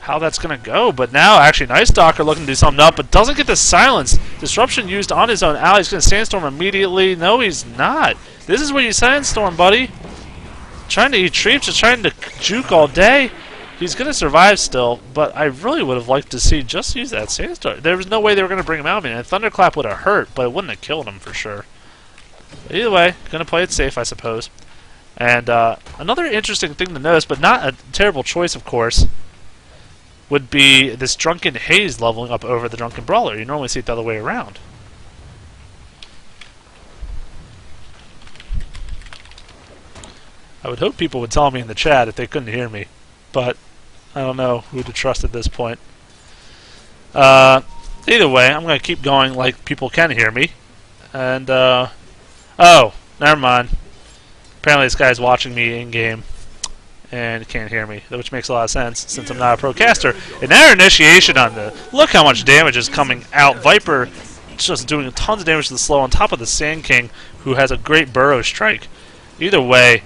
how that's going to go, but now actually Night Stalker looking to do something up, but doesn't get the silence. Disruption used on his own ally. He's going to Sandstorm immediately. No, he's not. This is where you Sandstorm, buddy. Trying to eat treats, just trying to juke all day. He's going to survive still, but I really would have liked to see just use that Sandstorm. There was no way they were going to bring him out, man. And Thunderclap would have hurt, but it wouldn't have killed him for sure. But either way, going to play it safe, I suppose. And another interesting thing to notice, but not a terrible choice, of course, would be this Drunken Haze leveling up over the Drunken Brawler. You normally see it the other way around. I would hope people would tell me in the chat if they couldn't hear me, but I don't know who to trust at this point. Either way, I'm going to keep going like people can hear me. And, oh, never mind. Apparently this guy's watching me in-game and can't hear me, which makes a lot of sense since I'm not a pro caster. And now initiation on the... Look how much damage is coming out. Viper just doing tons of damage to the slow on top of the Sand King, who has a great Burrow Strike. Either way,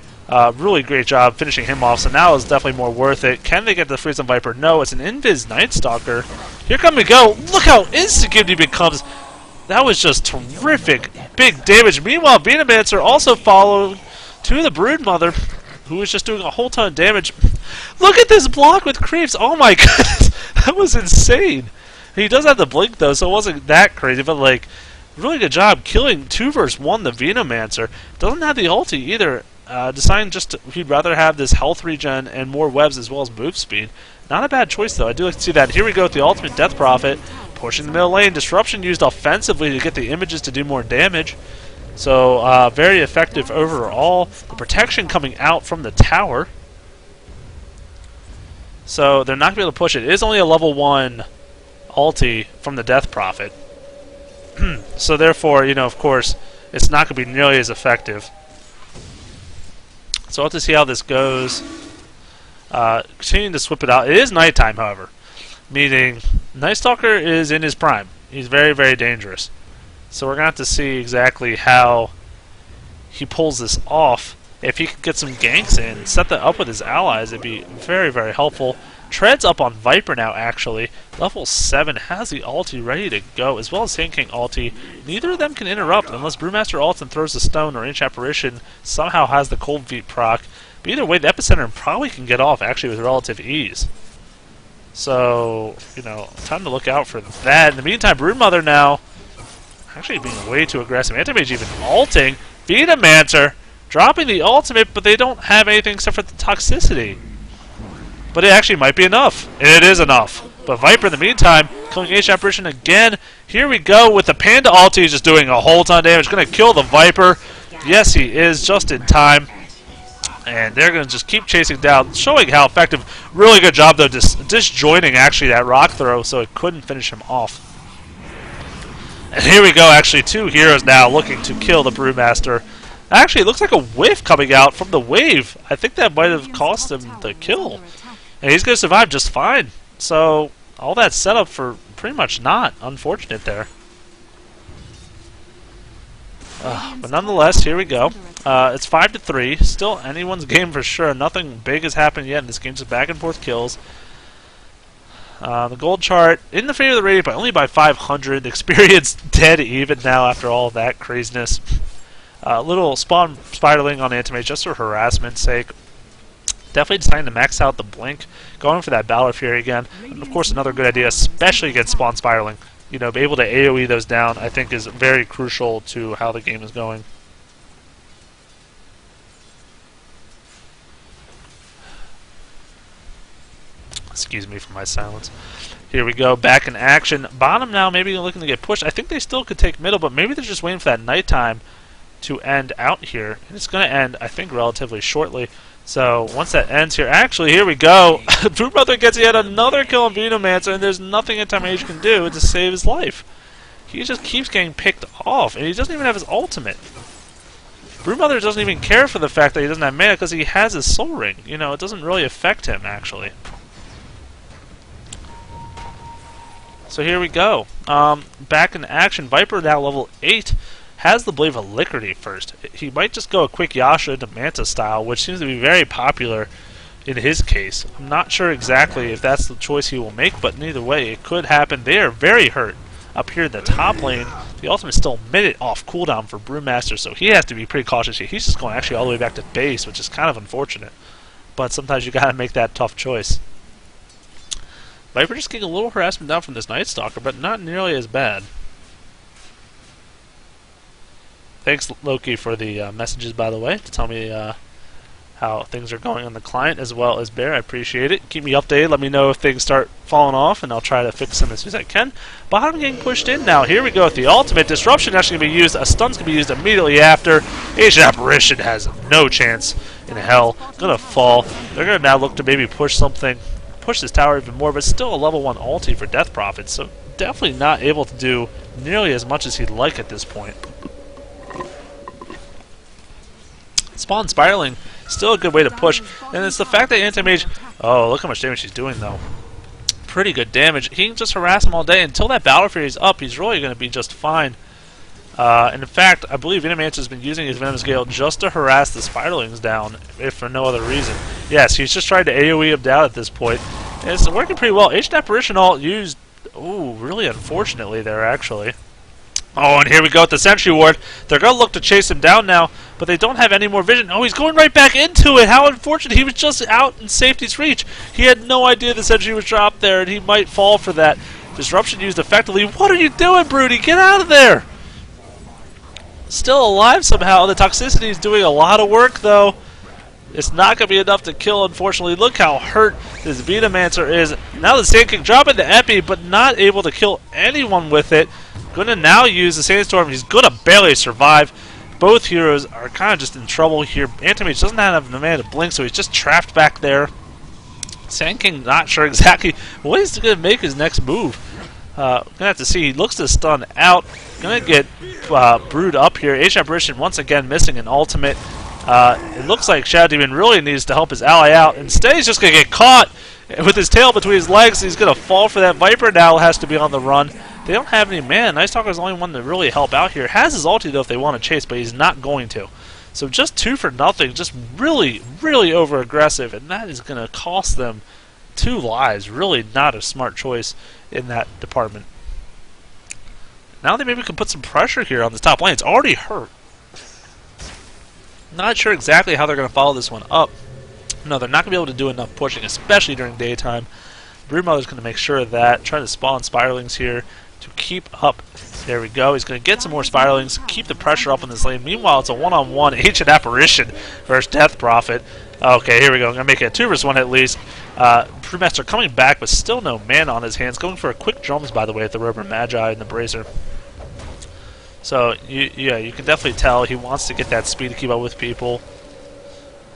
really great job finishing him off, so now it's definitely more worth it. Can they get the freeze on Viper? No, it's an Invis Night Stalker. Here come we go. Look how instant he becomes. That was just terrific. Big damage. Meanwhile, Veenomancer also followed to the Broodmother, who was just doing a whole ton of damage. Look at this block with creeps. Oh my goodness. That was insane. He does have the blink though, so it wasn't that crazy, but like, really good job killing 2 versus 1 the Veenomancer. Doesn't have the ulti either. Deciding just he'd rather have this health regen and more webs as well as move speed. Not a bad choice though. I do like to see that. Here we go with the ultimate Death Prophet. Pushing the middle lane. Disruption used offensively to get the images to do more damage. So, very effective overall. The protection coming out from the tower. So, they're not going to be able to push it. It is only a level 1 ulti from the Death Prophet. So, therefore, you know, of course, it's not going to be nearly as effective. So, we'll have to see how this goes. Continuing to swip it out. It is nighttime, however. Meaning, Night Stalker is in his prime. He's very, very dangerous. So we're going to have to see exactly how he pulls this off. If he could get some ganks in, set that up with his allies, it'd be very, very helpful. Tread's up on Viper now, actually. Level 7 has the ulti ready to go, as well as Sand King ulti. Neither of them can interrupt unless Brewmaster ults and throws a stone, or Inch Apparition somehow has the Cold Feet proc. But either way, the Epicenter probably can get off, actually, with relative ease. So, you know, time to look out for that. In the meantime, Broodmother now actually being way too aggressive. Anti-Mage even ulting. Veenomancer dropping the ultimate, but they don't have anything except for the toxicity. But it actually might be enough. And it is enough. But Viper in the meantime, killing H Apparition again. Here we go with the Panda ulti just doing a whole ton of damage. Going to kill the Viper. Yes, he is, just in time. And they're going to just keep chasing down, showing how effective. Really good job, though, disjoining actually that rock throw so it couldn't finish him off. And here we go, actually, 2 heroes now looking to kill the Brewmaster. Actually, it looks like a whiff coming out from the wave. I think that might have cost him the kill. And he's going to survive just fine. So, all that setup for pretty much not. Unfortunate there. But nonetheless, here we go. It's 5-3. Still anyone's game for sure. Nothing big has happened yet in this game. Just back and forth kills. The gold chart in the favor of the Radiant, but only by 500. The experience dead even now after all that craziness. Little spawn spiraling on Antimage just for harassment's sake. Definitely deciding to max out the blink, going for that Battle Fury again. And of course, another good idea, especially against spawn spiraling. You know, be able to AoE those down, I think, is very crucial to how the game is going. Excuse me for my silence. Here we go, back in action. Bottom now, maybe looking to get pushed. I think they still could take middle, but maybe they're just waiting for that nighttime to end out here. And it's going to end, I think, relatively shortly. So once that ends here, actually, here we go. Brewmother gets yet another kill on Venomancer, and there's nothing Antimage can do to save his life. He just keeps getting picked off, and he doesn't even have his ultimate. Brewmother doesn't even care for the fact that he doesn't have mana because he has his Soul Ring. You know, it doesn't really affect him, actually. So here we go. Back in action. Viper now level 8 has the Blade of Alacrity first. He might just go a quick Yasha into Manta style, which seems to be very popular in his case. I'm not sure exactly if that's the choice he will make, but neither way, it could happen. They are very hurt up here in the top lane. The ultimate's still a minute off cooldown for Brewmaster, so he has to be pretty cautious here. He's just going actually all the way back to base, which is kind of unfortunate. But sometimes you gotta make that tough choice. Viper just getting a little harassment down from this Night Stalker, but not nearly as bad. Thanks, Loki, for the messages, by the way, to tell me how things are going on the client, as well as Bear. I appreciate it. Keep me updated. Let me know if things start falling off, and I'll try to fix them as soon as I can. Bottom getting pushed in now. Here we go with the ultimate. Disruption actually going to be used. A stun's going to be used immediately after. Ancient Apparition has no chance in hell. Going to fall. They're going to now look to maybe push something, push this tower even more, but still a level 1 ulti for Death Prophet, so definitely not able to do nearly as much as he'd like at this point. Spawn spiraling, still a good way to push, and it's the fact that Antimage, oh, look how much damage he's doing though. Pretty good damage. He can just harass him all day until that Battle Fury is up. He's really going to be just fine. And in fact, I believe Venomancer has been using his Venomous Gale just to harass the Spiderlings down, if for no other reason. Yes, he's just trying to AoE him down at this point. And it's working pretty well. Ancient Apparition all used, ooh, really unfortunately there actually. Oh, and here we go with the Sentry Ward. They're going to look to chase him down now, but they don't have any more vision. Oh, he's going right back into it. How unfortunate. He was just out in safety's reach. He had no idea the Sentry was dropped there, and he might fall for that. Disruption used effectively. What are you doing, Broody? Get out of there! Still alive somehow. The toxicity is doing a lot of work, though. It's not going to be enough to kill, unfortunately. Look how hurt this Venomancer is. Now the Sand King dropping the Epi, but not able to kill anyone with it. Going to now use the Sandstorm. He's going to barely survive. Both heroes are kind of just in trouble here. Antimage doesn't have enough mana to blink, so he's just trapped back there. Sand King not sure exactly what he's going to make his next move. Going to have to see. He looks to stun out. Going to get brewed up here. Ancient Apparition once again missing an ultimate. It looks like Shadow Demon really needs to help his ally out. Instead, he's just going to get caught with his tail between his legs. He's going to fall for that. Viper now has to be on the run. They don't have any mana. Night Stalker's the only one to really help out here. Has his ulti, though, if they want to chase, but he's not going to. So just 2 for nothing. Just really, really over-aggressive, and that is going to cost them 2 lives. Really not a smart choice in that department. Now they maybe can put some pressure here on this top lane. It's already hurt. Not sure exactly how they're going to follow this one up. No, they're not going to be able to do enough pushing, especially during daytime. Broodmother's going to make sure of that. Trying to spawn Spiralings here to keep up. There we go. He's going to get some more Spiralings, keep the pressure up in this lane. Meanwhile, it's a one-on-one Ancient Apparition versus Death Prophet. Okay, here we go. I'm going to make it a 2-1 at least. Brewmaster coming back, but still no mana on his hands. Going for a quick drums, by the way, with the Rover Magi and the Bracer. So, yeah, you can definitely tell he wants to get that speed to keep up with people.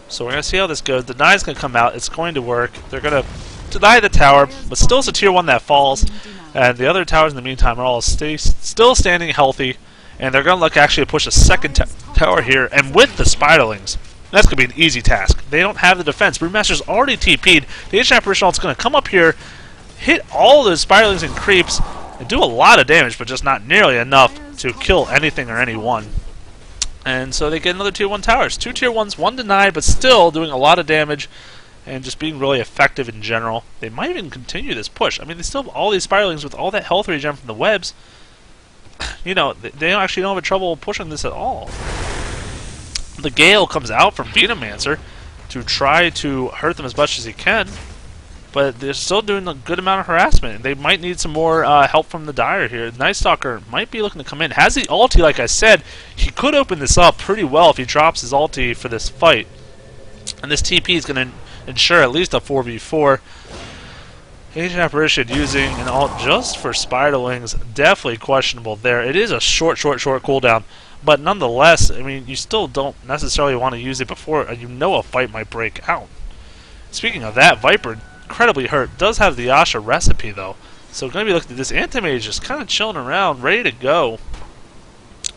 So we're going to see how this goes. The Deny's going to come out. It's going to work. They're going to deny the tower, but still it's a tier 1 that falls. And the other towers in the meantime are all still standing healthy. And they're going to look actually to push a second tower here. And with the Spiderlings, that's going to be an easy task. They don't have the defense. Brewmaster's already TP'd. The Ancient Apparition is going to come up here, hit all those Spiderlings and creeps, and do a lot of damage, but just not nearly enough to kill anything or anyone. And so they get another tier 1 towers. 2 tier 1s, 1 denied, but still doing a lot of damage. and just being really effective in general. They might even continue this push. I mean, they still have all these Spiralings with all that health regen from the webs. You know, they actually don't have trouble pushing this at all. The Gale comes out from Venomancer to try to hurt them as much as he can, but they're still doing a good amount of harassment. They might need some more help from the Dire here. Night Stalker might be looking to come in. Has the ulti, like I said. He could open this up pretty well if he drops his ulti for this fight. And this TP is going to ensure at least a 4v4. Ancient Apparition using an ult just for Spiderlings, definitely questionable there. It is a short cooldown, but nonetheless, I mean, you still don't necessarily want to use it before you know a fight might break out. Speaking of that, Viper, incredibly hurt, does have the Asha recipe though, so going to be looking at this. Anti-Mage just kind of chilling around, ready to go.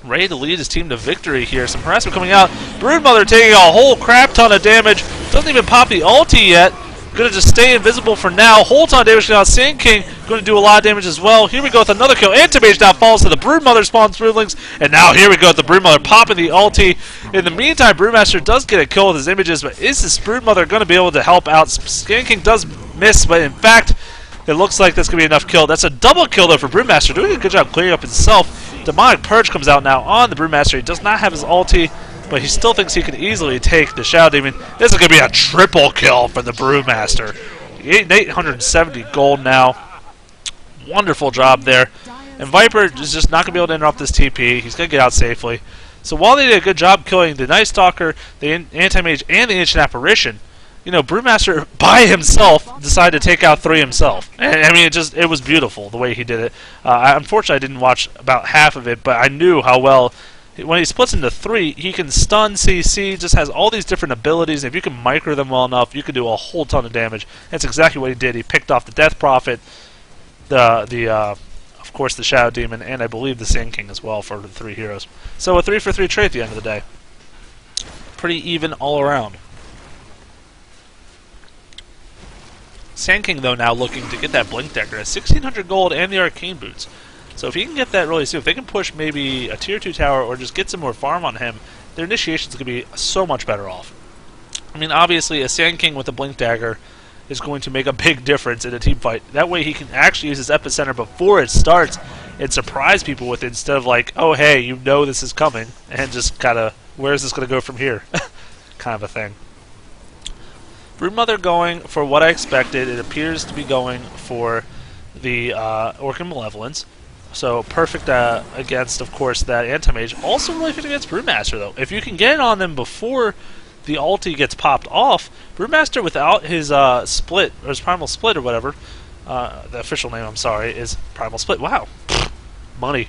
Ready to lead his team to victory here. Some harassment coming out. Broodmother taking a whole crap ton of damage. Doesn't even pop the ulti yet. Going to just stay invisible for now. Whole ton of damage now. Sand King going to do a lot of damage as well. Here we go with another kill. Anti-Mage now falls to the Broodmother spawns Broodlings. And now here we go with the Broodmother popping the ulti. In the meantime, Brewmaster does get a kill with his images, but is this Broodmother going to be able to help out? Sand King does miss, but in fact, it looks like that's going to be enough kill. That's a double kill though for Brewmaster, doing a good job clearing up himself. Demonic Purge comes out now on the Brewmaster. He does not have his ulti, but he still thinks he can easily take the Shadow Demon. This is going to be a triple kill for the Brewmaster. 870 gold now. Wonderful job there. And Viper is just not going to be able to interrupt this TP. He's going to get out safely. So while they did a good job killing the Night Stalker, the Anti-Mage, and the Ancient Apparition, you know, Brewmaster by himself decided to take out 3 himself. And, I mean, it was beautiful the way he did it. Unfortunately, I didn't watch about half of it, but I knew how well. When he splits into 3, he can stun, CC, just has all these different abilities. If you can micro them well enough, you can do a whole ton of damage. That's exactly what he did. He picked off the Death Prophet, of course, the Shadow Demon, and I believe the Sand King as well for the 3 heroes. So a 3-for-3 trade at the end of the day. Pretty even all around. Sand King, though, now looking to get that Blink Dagger at 1,600 gold and the Arcane Boots. So if he can get that really soon, if they can push maybe a Tier 2 tower or just get some more farm on him, their initiation's going to be so much better off. I mean, obviously, a Sand King with a Blink Dagger is going to make a big difference in a team fight. That way he can actually use his Epicenter before it starts and surprise people with it instead of like, oh, hey, you know this is coming, and just kind of, where is this going to go from here? Kind of a thing. Broodmother going for what I expected. It appears to be going for the Orcan Malevolence. So perfect against, of course, that Anti-Mage. Also really fit against Brewmaster, though. If you can get it on them before the ulti gets popped off, Brewmaster without his split, or his Primal Split or whatever, the official name, I'm sorry, is Primal Split. Wow. Money.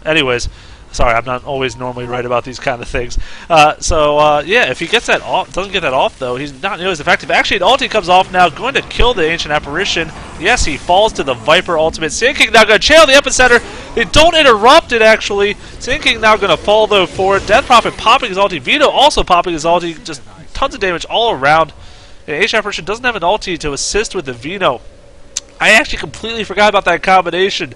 Anyways, sorry, I'm not always normally right about these kind of things. Yeah, if he gets that off, doesn't get that off though, he's not nearly as effective. Actually, an ulti comes off now, going to kill the Ancient Apparition. Yes, he falls to the Viper ultimate. Sand King now going to channel the Epicenter. They don't interrupt it, actually. Sand King now going to fall though forward. Death Prophet popping his ulti. Vito also popping his ulti. Just tons of damage all around. And Ancient Apparition doesn't have an ulti to assist with the Vino. I actually completely forgot about that combination.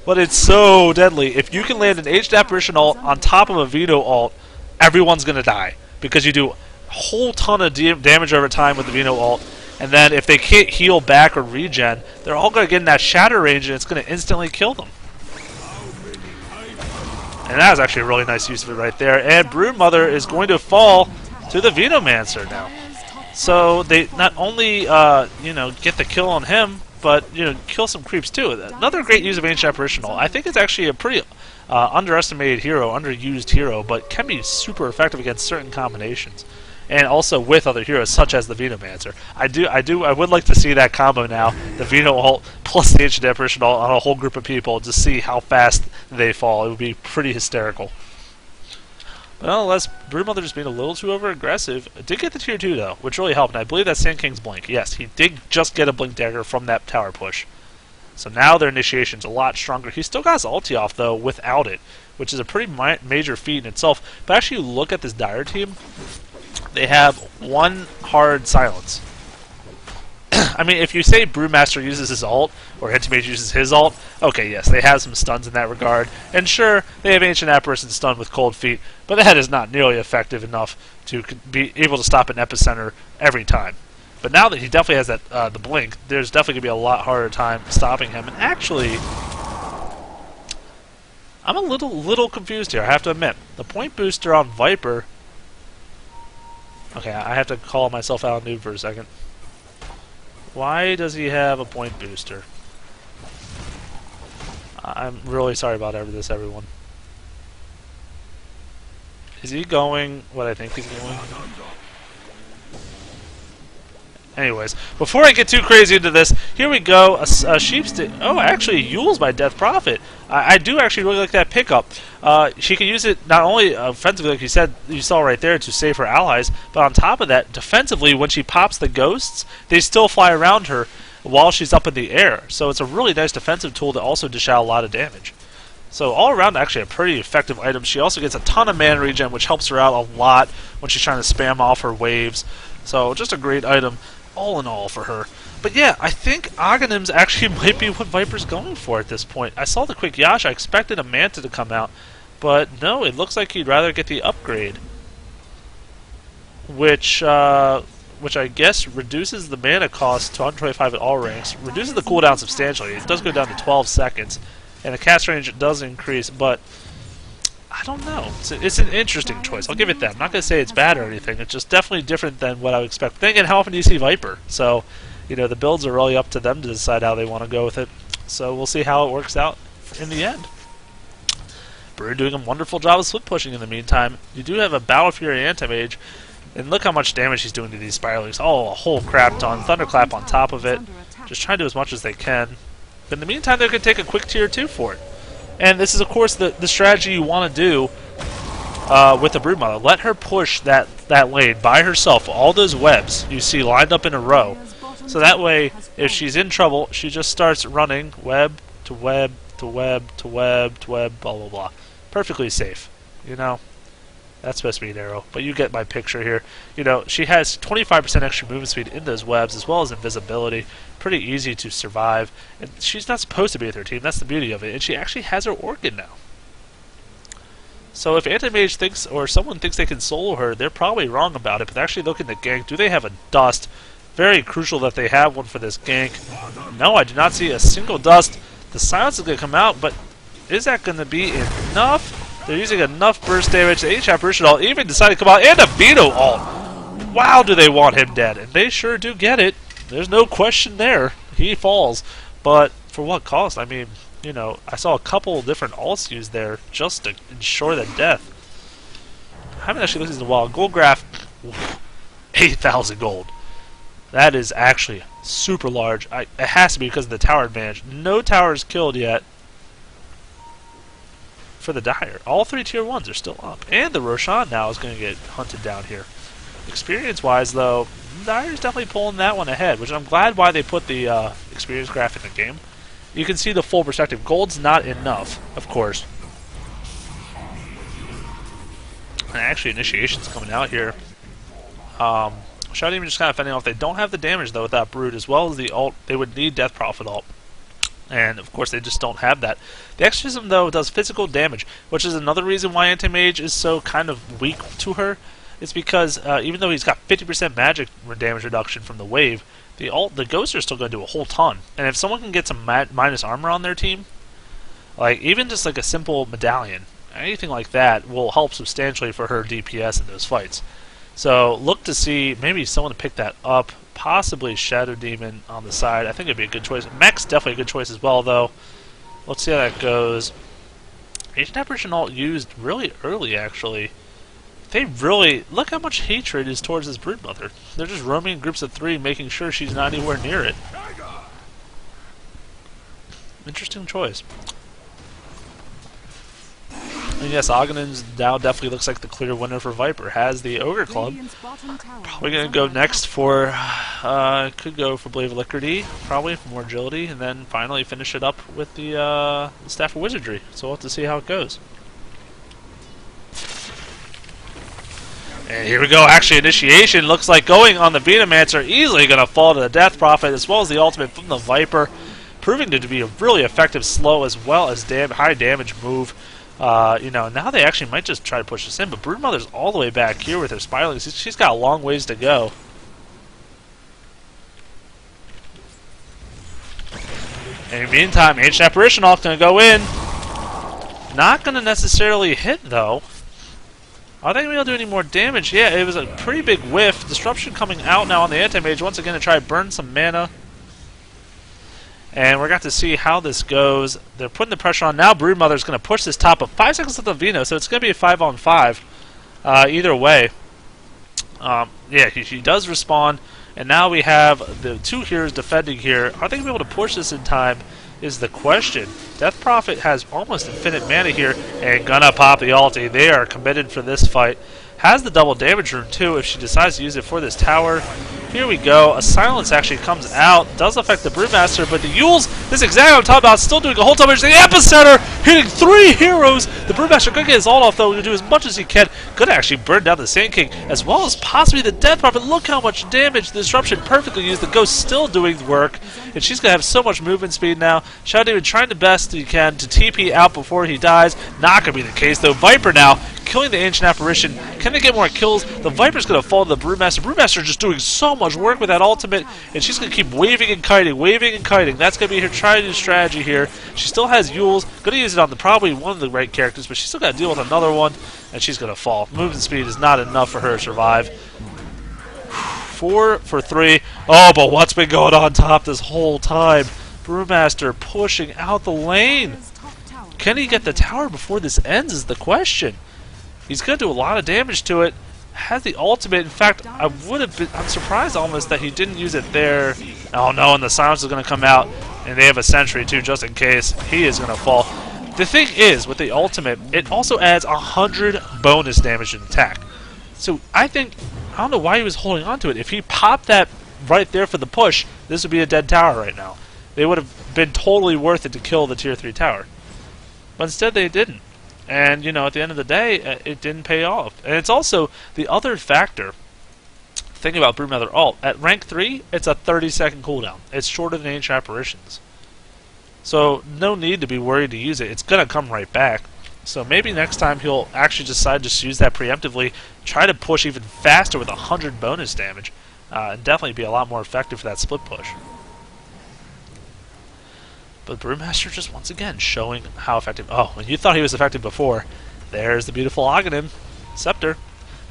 But it's so deadly. If you can land an Ancient Apparition ult on top of a Vino ult, everyone's going to die. Because you do a whole ton of damage over time with the Vino ult. And then if they can't heal back or regen, they're all going to get in that shatter range and it's going to instantly kill them. And that was actually a really nice use of it right there. And Broodmother is going to fall to the Venomancer now. So they not only get the kill on him, but kill some creeps too. Another great use of Ancient Apparition. I think it's actually a pretty underestimated hero, underused hero, but can be super effective against certain combinations, and also with other heroes such as the Venomancer. I would like to see that combo now: the Veno ult plus the Ancient Apparition ult on a whole group of people to see how fast they fall. It would be pretty hysterical. But nonetheless, Broodmother just being a little too over-aggressive. Did get the Tier 2, though, which really helped. And I believe that's Sand King's Blink. Yes, he did just get a Blink Dagger from that tower push. So now their initiation's a lot stronger. He still got his ulti off, though, without it, which is a pretty major feat in itself. But actually, you look at this Dire team, they have one hard silence. I mean, if you say Brewmaster uses his ult, or Anti-Mage uses his ult, okay, yes, they have some stuns in that regard. And sure, they have Ancient Apparition stun with Cold Feet, but that is not nearly effective enough to be able to stop an Epicenter every time. But now that he definitely has that the blink, there's definitely going to be a lot harder time stopping him. And actually, I'm a little confused here, I have to admit. The point booster on Viper... Okay, I have to call myself out noob for a second. Why does he have a point booster? I'm really sorry about this, everyone. Is he going what I think he's going? Anyways, before I get too crazy into this, here we go. A sheep's... Oh, actually, Yule's by Death Prophet. I do actually really like that pickup. She can use it not only offensively, like you said, you saw right there, to save her allies, but on top of that, defensively, when she pops the ghosts, they still fly around her while she's up in the air. So it's a really nice defensive tool to also dish out a lot of damage. So all around, actually a pretty effective item. She also gets a ton of mana regen, which helps her out a lot when she's trying to spam off her waves. So just a great item, all in all, for her. But yeah, I think Aghanim's actually might be what Viper's going for at this point. I saw the quick Yash, I expected a Manta to come out, but no, it looks like he'd rather get the upgrade. Which I guess reduces the mana cost to 125 at all ranks, reduces the cooldown substantially. It does go down to 12 seconds, and the cast range does increase, but I don't know. It's an interesting choice. I'll give it that. I'm not going to say it's bad or anything. It's just definitely different than what I would expect. Then again, how often do you see Viper? So, you know, the builds are really up to them to decide how they want to go with it. So we'll see how it works out in the end. Brew doing a wonderful job of split pushing in the meantime. You do have a Battle Fury Anti-Mage, and look how much damage he's doing to these Spiralings. Oh, a whole crap ton. Thunderclap on top of it. Just trying to do as much as they can. But in the meantime, they're going to take a quick tier 2 for it. And this is, of course, the strategy you want to do with the Broodmother. Let her push that lane by herself, all those webs you see lined up in a row. So that way, if she's in trouble, she just starts running web to web to web to web to web, blah, blah, blah. Perfectly safe, you know? That's supposed to be an arrow, but you get my picture here. You know, she has 25% extra movement speed in those webs, as well as invisibility. Pretty easy to survive. And she's not supposed to be with her team, that's the beauty of it. And she actually has her organ now. So if Anti-Mage thinks, or someone thinks they can solo her, they're probably wrong about it, but they're actually looking at gank. Do they have a dust? Very crucial that they have one for this gank. No, I do not see a single dust. The silence is going to come out, but is that going to be enough? They're using enough burst damage. The H Apparition ult even decided to come out, and a Veto ult. Wow, do they want him dead? And they sure do get it. There's no question there. He falls. But for what cost? I mean, you know, I saw a couple different ults used there just to ensure that death. I haven't actually looked at the wild. Gold graph, 8,000 gold. That is actually super large. It has to be because of the tower advantage. No towers killed yet for the Dire. All 3 tier 1s are still up. And the Roshan now is going to get hunted down here. Experience-wise, though, Dire's definitely pulling that one ahead, which I'm glad why they put the experience graph in the game. You can see the full perspective. Gold's not enough, of course. And actually, Initiation's coming out here. Shadow Demon just kind of fending off. They don't have the damage, though, with that Brood, as well as the ult. They would need Death Prophet ult. And, of course, they just don't have that. The Exorcism, though, does physical damage, which is another reason why Anti-Mage is so kind of weak to her. It's because, even though he's got 50% magic damage reduction from the wave, the Ghosts are still going to do a whole ton. And if someone can get some minus armor on their team, like even just like a simple medallion, anything like that will help substantially for her DPS in those fights. So look to see maybe someone to pick that up, possibly Shadow Demon on the side. I think it'd be a good choice. Mech's definitely a good choice as well, though. Let's see how that goes. Ancient Apparition ult used really early, actually. They really... Look how much hatred is towards this Broodmother. They're just roaming in groups of 3, making sure she's not anywhere near it. Interesting choice. And yes, Aghanim's now definitely looks like the clear winner for Viper. Has the Ogre Club. Probably going to go next for... could go for Blade of Lickard, probably, for more agility. And then finally finish it up with the Staff of Wizardry. So we'll have to see how it goes. And here we go, actually Initiation looks like going on the Venomancer, easily going to fall to the Death Prophet, as well as the ultimate from the Viper, proving to be a really effective slow as well as high damage move. You know, now they actually might just try to push this in, but Broodmother's all the way back here with her Spiralings. She's got a long ways to go. In the meantime, Ancient Apparition Ult's going to go in. Not going to necessarily hit, though. Are they going to be able to do any more damage? Yeah, it was a pretty big whiff. Disruption coming out now on the Anti-Mage once again to try to burn some mana. And we're going to see how this goes. They're putting the pressure on. Now Broodmother's going to push this top of 5 seconds left on Vino, so it's going to be a 5-on-5 either way. Yeah, she does respawn. And now we have the two heroes defending here. Are they going to be able to push this in time is the question. Death Prophet has almost infinite mana here and gonna pop the ulti. They are committed for this fight. Has the double damage rune too if she decides to use it for this tower. Here we go. A silence actually comes out. Does affect the Brewmaster, but the Yules, this is exactly what I'm talking about, still doing a whole ton of damage. The Epicenter hitting 3 heroes. The Brewmaster gonna get his ult off though, gonna do as much as he can. Gonna actually burn down the Sand King as well as possibly the Death Prophet. Look how much damage. The Disruption perfectly used. The Ghost still doing the work. And she's gonna have so much movement speed now. Shadow trying the best he can to TP out before he dies. Not gonna be the case though. Viper now killing the Ancient Apparition. Can they get more kills? The Viper's going to fall to the Brewmaster. Brewmaster just doing so much work with that ultimate, and she's going to keep waving and kiting, waving and kiting. That's going to be her trying strategy here. She still has Yules. Going to use it on probably one of the right characters, but she's still got to deal with another one, and she's going to fall. Movement speed is not enough for her to survive. 4 for 3. Oh, but what's been going on top this whole time? Brewmaster pushing out the lane. Can he get the tower before this ends is the question. He's going to do a lot of damage to it. Has the ultimate. In fact, I'm surprised almost that he didn't use it there. Oh no, and the silence is going to come out. And they have a sentry too, just in case. He is going to fall. The thing is, with the ultimate, it also adds 100 bonus damage in attack. So I don't know why he was holding on to it. If he popped that right there for the push, this would be a dead tower right now. They would have been totally worth it to kill the tier 3 tower. But instead they didn't. And, you know, at the end of the day, it didn't pay off. And it's also the other factor. Think about Brewmother ult. At rank 3, it's a 30-second cooldown. It's shorter than Ancient Apparitions. So, no need to be worried to use it. It's going to come right back. So maybe next time he'll actually decide to use that preemptively, try to push even faster with 100 bonus damage, and definitely be a lot more effective for that split push. But Brewmaster just once again showing how effective. Oh, when you thought he was effective before, there's the beautiful Aghanim Scepter,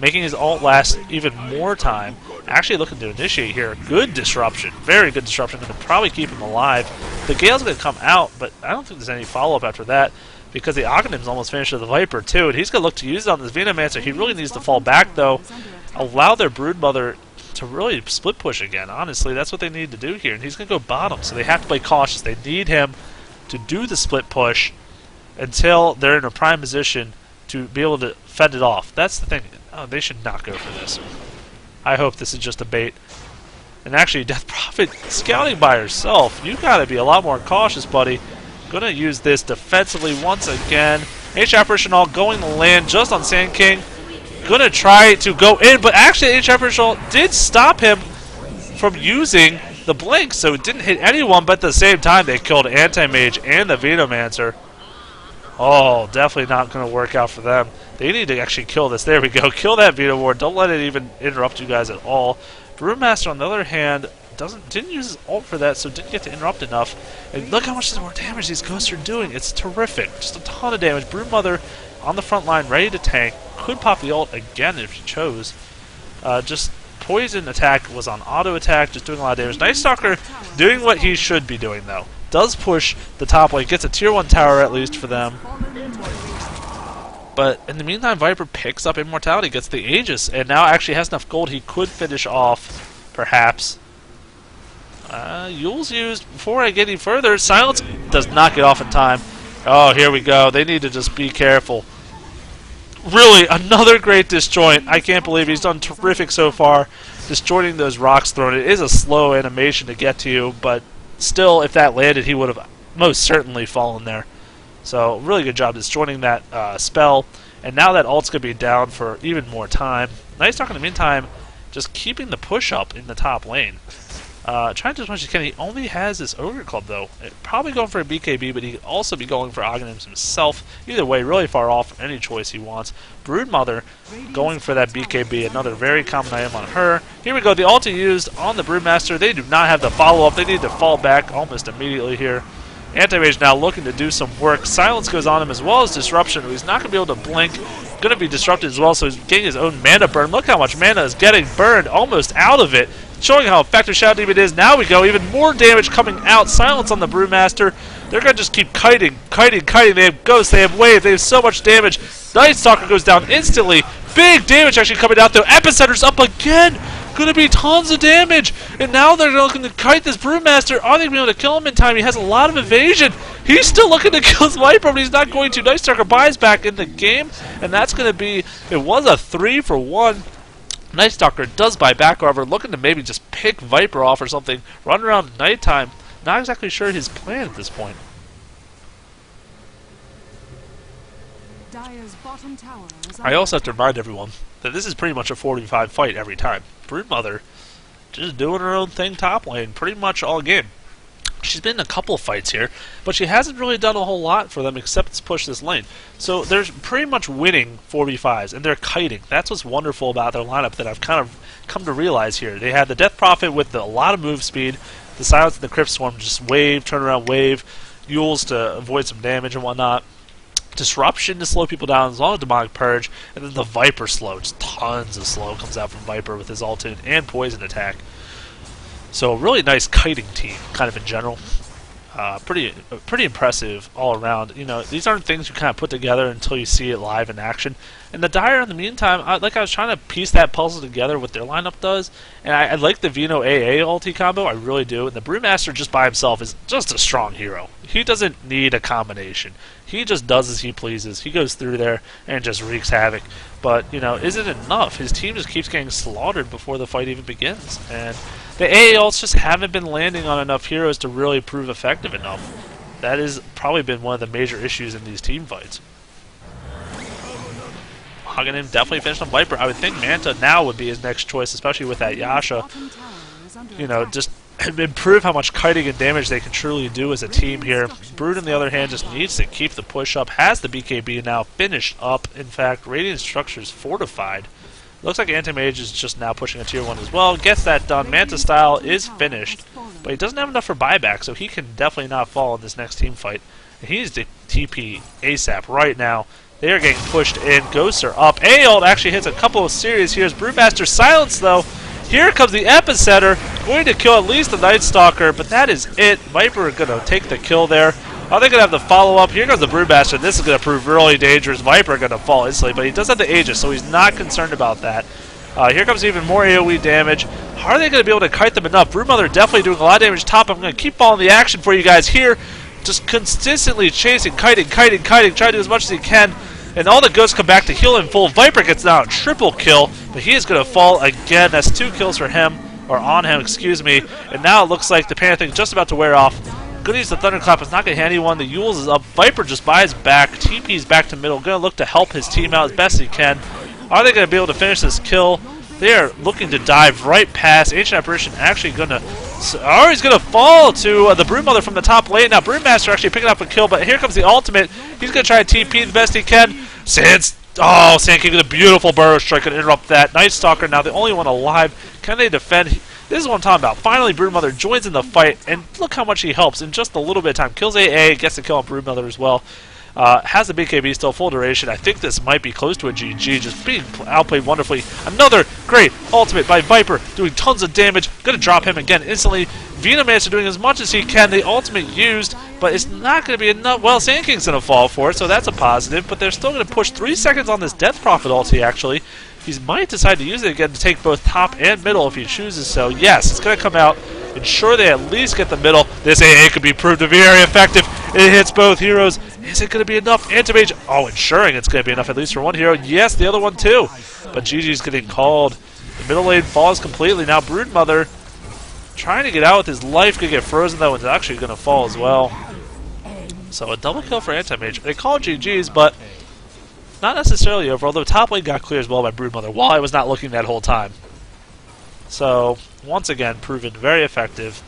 making his ult last even more time. Actually looking to initiate here. Good disruption, very good disruption. Going to probably keep him alive. The Gale's going to come out, but I don't think there's any follow-up after that because the Aghanim's almost finished with the Viper too, and he's going to look to use it on this Venomancer. He really needs to fall back though. Allow their Broodmother to really split push again. Honestly, that's what they need to do here. And he's going to go bottom, so they have to play cautious. They need him to do the split push until they're in a prime position to be able to fend it off. That's the thing. Oh, they should not go for this. I hope this is just a bait. And actually, Death Prophet scouting by herself. You got to be a lot more cautious, buddy. Going to use this defensively once again. Ancient Apparition all going to land just on Sand King. Going to try to go in, but actually Ancient Apparition did stop him from using the blink, so it didn't hit anyone, but at the same time they killed Anti-Mage and the Venomancer. Oh, definitely not going to work out for them. They need to actually kill this. There we go. Kill that Veto Ward. Don't let it even interrupt you guys at all. Brewmaster, on the other hand, didn't use his ult for that, so didn't get to interrupt enough. And look how much more damage these ghosts are doing. It's terrific. Just a ton of damage. Brewmother on the front line, ready to tank. Could pop the ult again if she chose. Just poison attack was on auto attack, just doing a lot of damage. Night Stalker doing what he should be doing though. Does push the top lane, gets a tier 1 tower at least for them. But in the meantime, Viper picks up Immortality, gets the Aegis, and now actually has enough gold he could finish off, perhaps. Yule's used before I get any further. Silence does not get off in time. Oh, here we go. They need to just be careful. Really, another great disjoint. I can't believe he's done terrific so far. Disjointing those rocks thrown. It is a slow animation to get to you, but still, if that landed, he would have most certainly fallen there. So, really good job disjointing that spell. And now that ult's going to be down for even more time. Night Stalker in the meantime, just keeping the push up in the top lane. Trying to do as much as he can. He only has this Ogre Club, though. Probably going for a BKB, but he could also be going for Aghanim's himself. Either way, really far off from any choice he wants. Broodmother going for that BKB, another very common item on her. Here we go, the ulti used on the Broodmaster. They do not have the follow-up. They need to fall back almost immediately here. Anti-Mage now looking to do some work. Silence goes on him as well as Disruption. He's not going to be able to blink. Going to be disrupted as well, so he's getting his own mana burn. Look how much mana is getting burned, almost out of it. Showing how effective Shadow Demon is. Now we go, even more damage coming out. Silence on the Brewmaster. They're going to just keep kiting. They have Ghost, they have Wave, they have so much damage. Night Stalker goes down instantly. Big damage actually coming out though. Epicenter's up again. Going to be tons of damage. And now they're looking to kite this Brewmaster. Are they going to be able to kill him in time? He has a lot of evasion. He's still looking to kill his Viper, but he's not going to. Night Stalker buys back in the game. And that's going to be, it was a 3-for-1. Night Stalker does buy back, however, looking to maybe just pick Viper off or something, run around nighttime. Not exactly sure his plan at this point. I also have to remind everyone that this is pretty much a 45 fight every time. Broodmother just doing her own thing top lane pretty much all game. She's been in a couple of fights here, but she hasn't really done a whole lot for them except push this lane. So they're pretty much winning 4v5s, and they're kiting. That's what's wonderful about their lineup that I've kind of come to realize here. They had the Death Prophet with a lot of move speed, the Silence and the Crypt Swarm, just wave, turnaround wave, Yules to avoid some damage and whatnot. Disruption to slow people down as long as Demonic Purge, and then the Viper slow, just tons of slow comes out from Viper with his ult and poison attack. So a really nice kiting team, kind of in general. Pretty impressive all around. You know, these aren't things you kind of put together until you see it live in action. And the Dire, in the meantime, I was trying to piece that puzzle together what their lineup does, and I like the Vino AA ulti combo, I really do. And the Brewmaster just by himself is just a strong hero. He doesn't need a combination. He just does as he pleases. He goes through there and just wreaks havoc. But, you know, is it enough? His team just keeps getting slaughtered before the fight even begins. And the AA ults just haven't been landing on enough heroes to really prove effective enough. That has probably been one of the major issues in these team fights. Aghanim definitely finished on Viper. I would think Manta now would be his next choice, especially with that Yasha. You know, just improve how much kiting and damage they can truly do as a team here. Brood, on the other hand, just needs to keep the push up. Has the BKB now finished up. In fact, Radiant Structure's fortified. Looks like Anti-Mage is just now pushing a tier 1 as well. Gets that done. Manta Style is finished. But he doesn't have enough for buyback, so he can definitely not fall in this next team fight. And he needs to TP ASAP right now. They are getting pushed in. Ghosts are up. A-ult actually hits a couple of series. Here's Brewmaster Silence, though. Here comes the Epicenter. Going to kill at least the Night Stalker, but that is it. Viper are going to take the kill there. Are they going to have the follow-up? Here comes the Brewmaster. This is going to prove really dangerous. Viper are going to fall instantly, but he does have the Aegis, so he's not concerned about that. Here comes even more AoE damage. Are they going to be able to kite them enough? Broodmother definitely doing a lot of damage top. I'm going to keep following the action for you guys here. Just consistently chasing, kiting, trying to do as much as he can. And all the ghosts come back to heal him full. Viper gets now a triple kill, but he is going to fall again. That's 2 kills for him, or on him, excuse me. And now it looks like the Panther is just about to wear off. Good use the Thunderclap. It's not going to hit anyone. The Yules is up. Viper just buys back. TP's back to middle. Going to look to help his team out as best he can. Are they going to be able to finish this kill? They are looking to dive right past. Ancient Apparition actually going to... Oh, he's going to fall to the Broodmother from the top lane. Now, Brewmaster actually picking up a kill, but here comes the ultimate. He's going to try to TP the best he can. Sand King with a beautiful Burrow Strike going to interrupt that. Night Stalker now the only one alive. Can they defend? This is what I'm talking about. Finally, Broodmother joins in the fight, and look how much he helps in just a little bit of time. Kills AA, gets the kill on Broodmother as well. Has the BKB still full duration. I think this might be close to a GG, just being outplayed wonderfully. Another great ultimate by Viper, doing tons of damage. Gonna drop him again instantly. Venomancer doing as much as he can. The ultimate used, but it's not going to be enough. Well, Sand King's going to fall for it, so that's a positive, but they're still going to push 3 seconds on this Death Prophet ulti, actually. He might decide to use it again to take both top and middle if he chooses so. Yes, it's going to come out. Ensure they at least get the middle. This AA could be proved to be very effective. It hits both heroes. Is it going to be enough? Anti-Mage, ensuring it's going to be enough at least for one hero. Yes, the other one too. But GG's getting called. The middle lane falls completely. Now Broodmother trying to get out with his life. Could get frozen though, and it's actually going to fall as well. So a double kill for Anti-Mage. They call GG's, but not necessarily over, although top lane got clear as well by Broodmother while I was not looking that whole time. So, once again, proven very effective.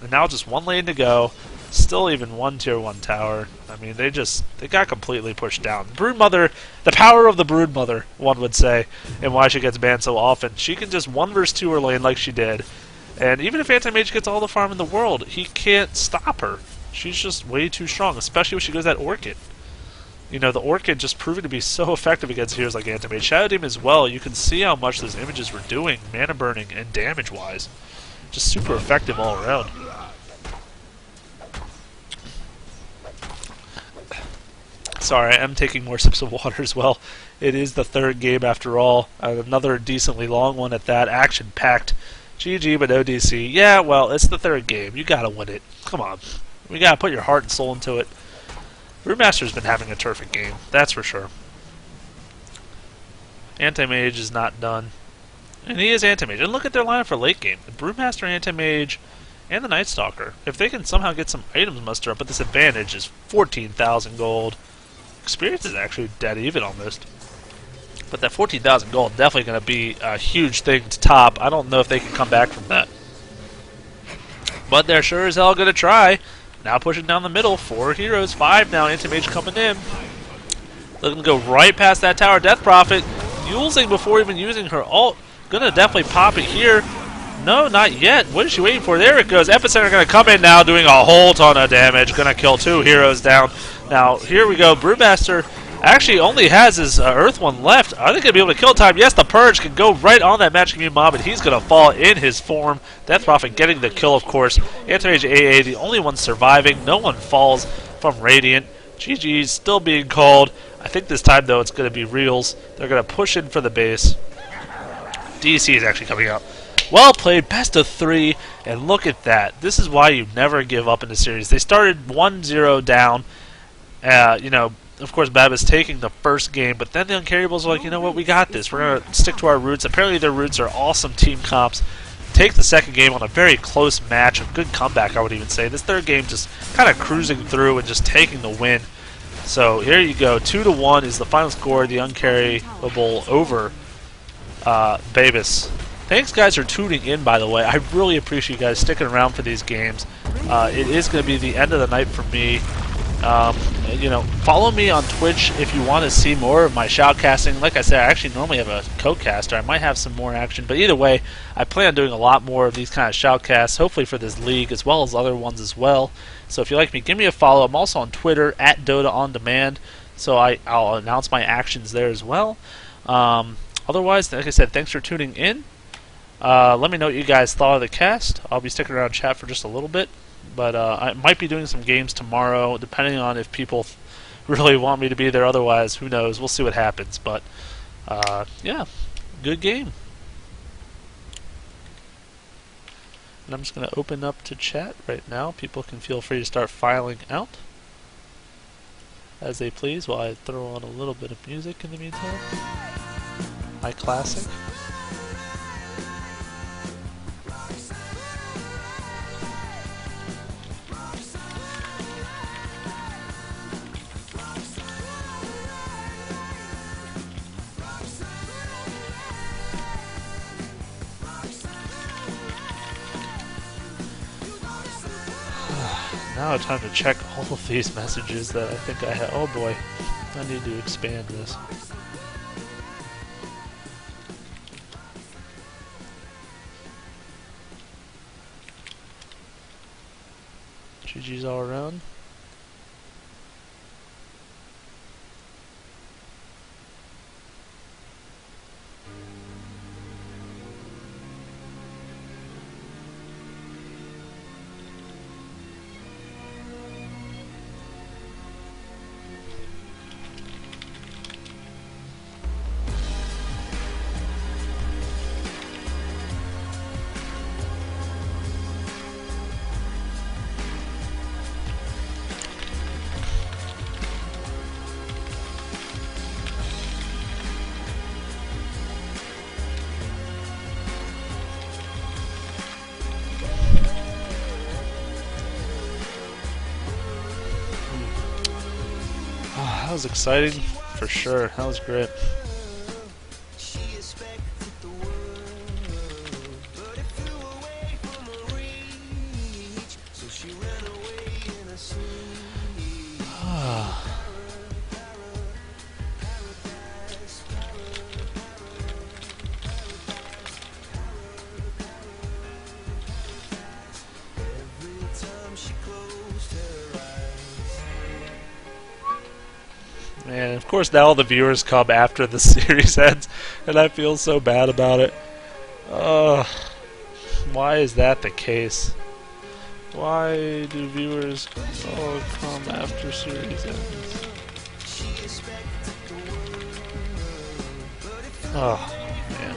And now just one lane to go. Still even one tier 1 tower. I mean, they got completely pushed down. Broodmother, the power of the Broodmother, one would say, and why she gets banned so often. She can just 1 versus 2 her lane like she did. And even if Anti-Mage gets all the farm in the world, he can't stop her. She's just way too strong, especially when she goes that Orchid. You know, the Orchid just proving to be so effective against heroes like Anti-Mage. Shadow Demon as well, you can see how much those images were doing, mana burning and damage-wise. Just super effective all around. Sorry, I am taking more sips of water as well. It is the 3rd game after all. Another decently long one at that. Action-packed. GG, but ODC. Yeah, well, it's the 3rd game. You gotta win it. Come on. You gotta put your heart and soul into it. Brewmaster's been having a terrific game. That's for sure. Anti-Mage is not done. And he is Anti-Mage. And look at their lineup for late game. The Brewmaster, Anti-Mage, and the Night Stalker. If they can somehow get some items muster up, but this advantage is 14,000 gold. Experience is actually dead even almost. But that 14,000 gold definitely going to be a huge thing to top. I don't know if they can come back from that. But they're sure as hell going to try. Now pushing down the middle. 4 heroes, 5 now. Anti-Mage coming in. Looking to go right past that tower. Death Prophet using before even using her ult. Going to definitely pop it here. No, not yet. What is she waiting for? There it goes. Epicenter going to come in now, doing a whole ton of damage. Going to kill 2 heroes down. Now, here we go. Brewmaster actually only has his Earth one left. Are they going to be able to kill time? Yes, the Purge can go right on that Magic Immune Mob, and he's going to fall in his form. Death Prophet getting the kill, of course. Anti-Mage AA, the only one surviving. No one falls from Radiant. GG's still being called. I think this time, though, it's going to be Reals. They're going to push in for the base. DC is actually coming out. Well played, best of 3, and look at that. This is why you never give up in the series. They started 1-0 down. You know, of course, Babus taking the first game, but then the Uncarryables are like, you know what, we got this. We're going to stick to our roots. Apparently their roots are awesome team comps. Take the second game on a very close match, a good comeback, I would even say. This 3rd game just kind of cruising through and just taking the win. So here you go, 2-1 is the final score, the Uncarryable over Babus. Thanks, guys, for tuning in, by the way. I really appreciate you guys sticking around for these games. It is going to be the end of the night for me. You know, follow me on Twitch if you want to see more of my shoutcasting. Like I said, I actually normally have a co-caster. I might have some more action, but either way, I plan on doing a lot more of these kind of shoutcasts, hopefully for this league, as well as other ones as well. So if you like me, give me a follow. I'm also on Twitter, at Dota On Demand, so I'll announce my actions there as well. Otherwise, like I said, thanks for tuning in. Let me know what you guys thought of the cast. I'll be sticking around chat for just a little bit. But I might be doing some games tomorrow, depending on if people really want me to be there. Otherwise, who knows? We'll see what happens. But, yeah, good game. And I'm just going to open up to chat right now. People can feel free to start filing out as they please while I throw on a little bit of music in the meantime. My classic. Now time to check all of these messages that I think I have. Oh boy, I need to expand this. GG's all around. That was exciting, for sure. That was great. Man, of course now all the viewers come after the series ends, and I feel so bad about it. Why is that the case? Why do viewers all come after series ends? Oh, man.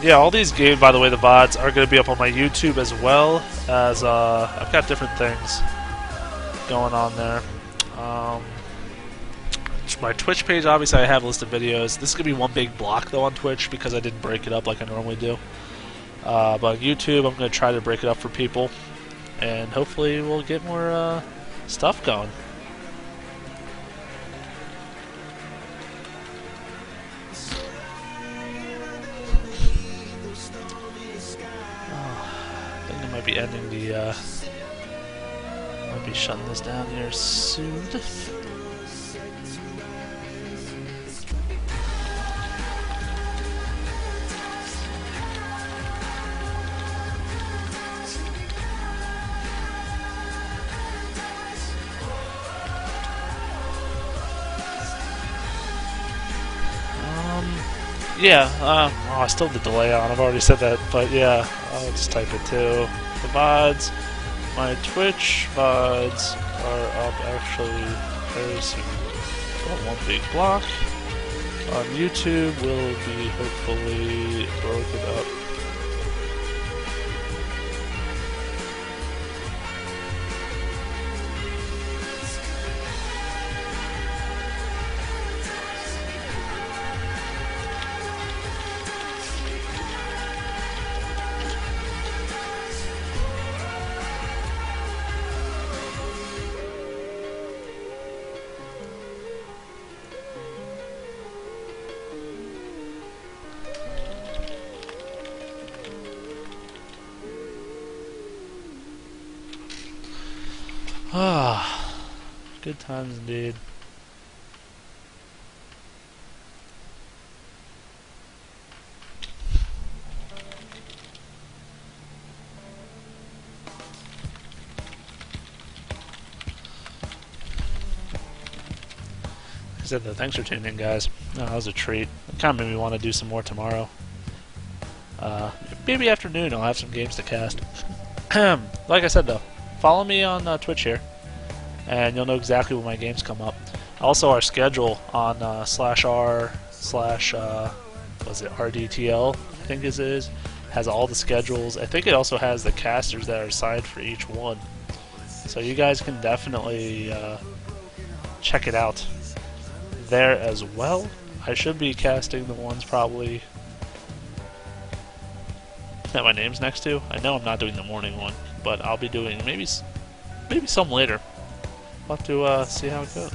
Yeah, all these games, by the way, the VODs are going to be up on my YouTube as well as I've got different things going on there. My Twitch page, obviously, I have a list of videos. This is going to be one big block, though, on Twitch because I didn't break it up like I normally do. But on YouTube, I'm going to try to break it up for people, and hopefully we'll get more stuff going. I think I might be ending the... might be shutting this down here soon. Yeah, I still have the delay on. I've already said that, but yeah, I'll just type it too. The VODs, my Twitch VODs are up actually very soon. One big block. On YouTube will be hopefully broken up. Ah, good times indeed. Like I said, though, thanks for tuning in, guys. Oh, that was a treat. It kind of made me want to do some more tomorrow. Maybe afternoon I'll have some games to cast. Like I said, though, follow me on Twitch here, and you'll know exactly when my games come up. Also, our schedule on /r/ was it RDTL? I think it is. Has all the schedules. I think it also has the casters that are assigned for each one. So you guys can definitely check it out there as well. I should be casting the ones probably that my name's next to. I know I'm not doing the morning one, but I'll be doing maybe some later. We'll have to see how it goes.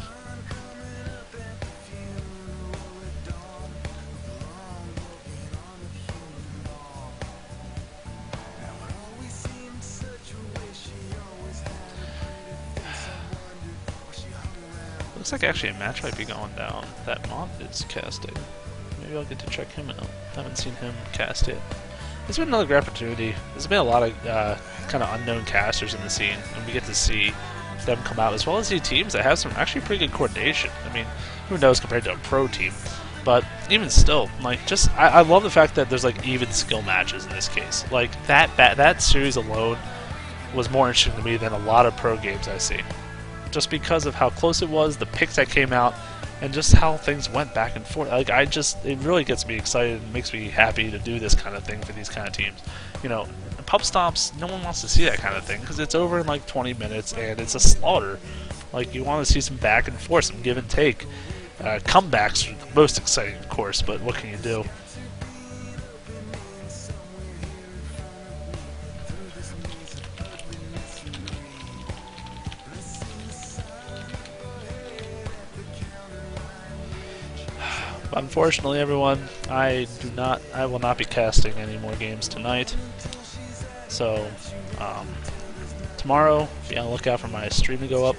Looks like actually a match might be going down. That Moth is casting. Maybe I'll get to check him out. Haven't seen him cast yet. It's been another great opportunity. There's been a lot of kind of unknown casters in the scene, and we get to see them come out, as well as see teams that have some actually pretty good coordination. I mean, who knows compared to a pro team? But even still, like, just I love the fact that there's like even skill matches in this case. Like that series alone was more interesting to me than a lot of pro games I see, just because of how close it was, the picks that came out, and just how things went back and forth. Like, it really gets me excited and makes me happy to do this kind of thing for these kind of teams. You know, pub stomps, no one wants to see that kind of thing because it's over in like 20 minutes and it's a slaughter. Like, you want to see some back and forth, some give and take. Comebacks are the most exciting, of course, but what can you do? Unfortunately, everyone, I will not be casting any more games tonight. So, tomorrow, be on the lookout for my stream to go up.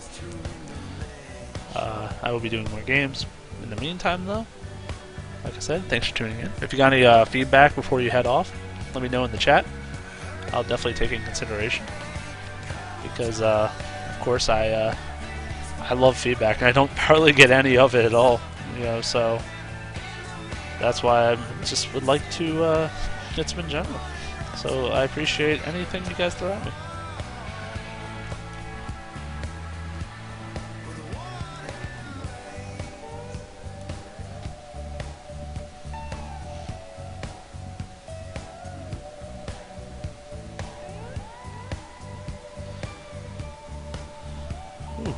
I will be doing more games. In the meantime, though, like I said, thanks for tuning in. If you got any feedback before you head off, let me know in the chat. I'll definitely take it in consideration. Because, of course, I love feedback, and I don't hardly get any of it at all. You know, so that's why I just would like to get some in general. So I appreciate anything you guys throw at me. Ooh.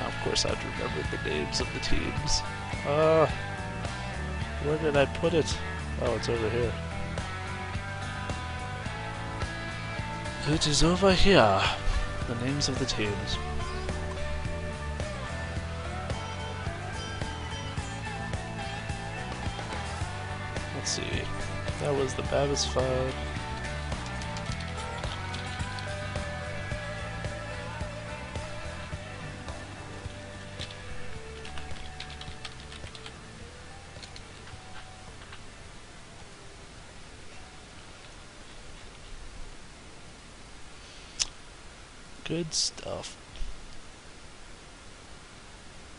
Of course, I'd remember the names of the teams. Where did I put it? Oh, it's over here. It is over here. The names of the teams. Let's see. That was the Babus 5. Good stuff.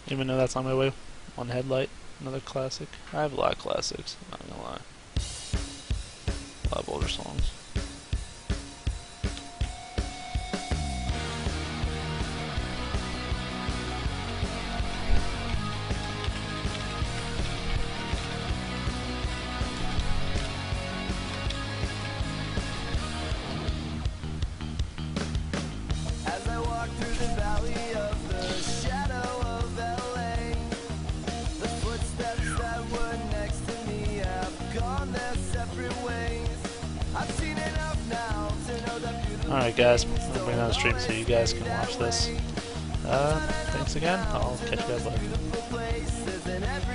Even though that's on my way. One headlight, another classic. I have a lot of classics, I'm not gonna lie. A lot of older songs. Alright guys, I'm bringing on the stream so you guys can watch this. Thanks again, I'll catch you guys later.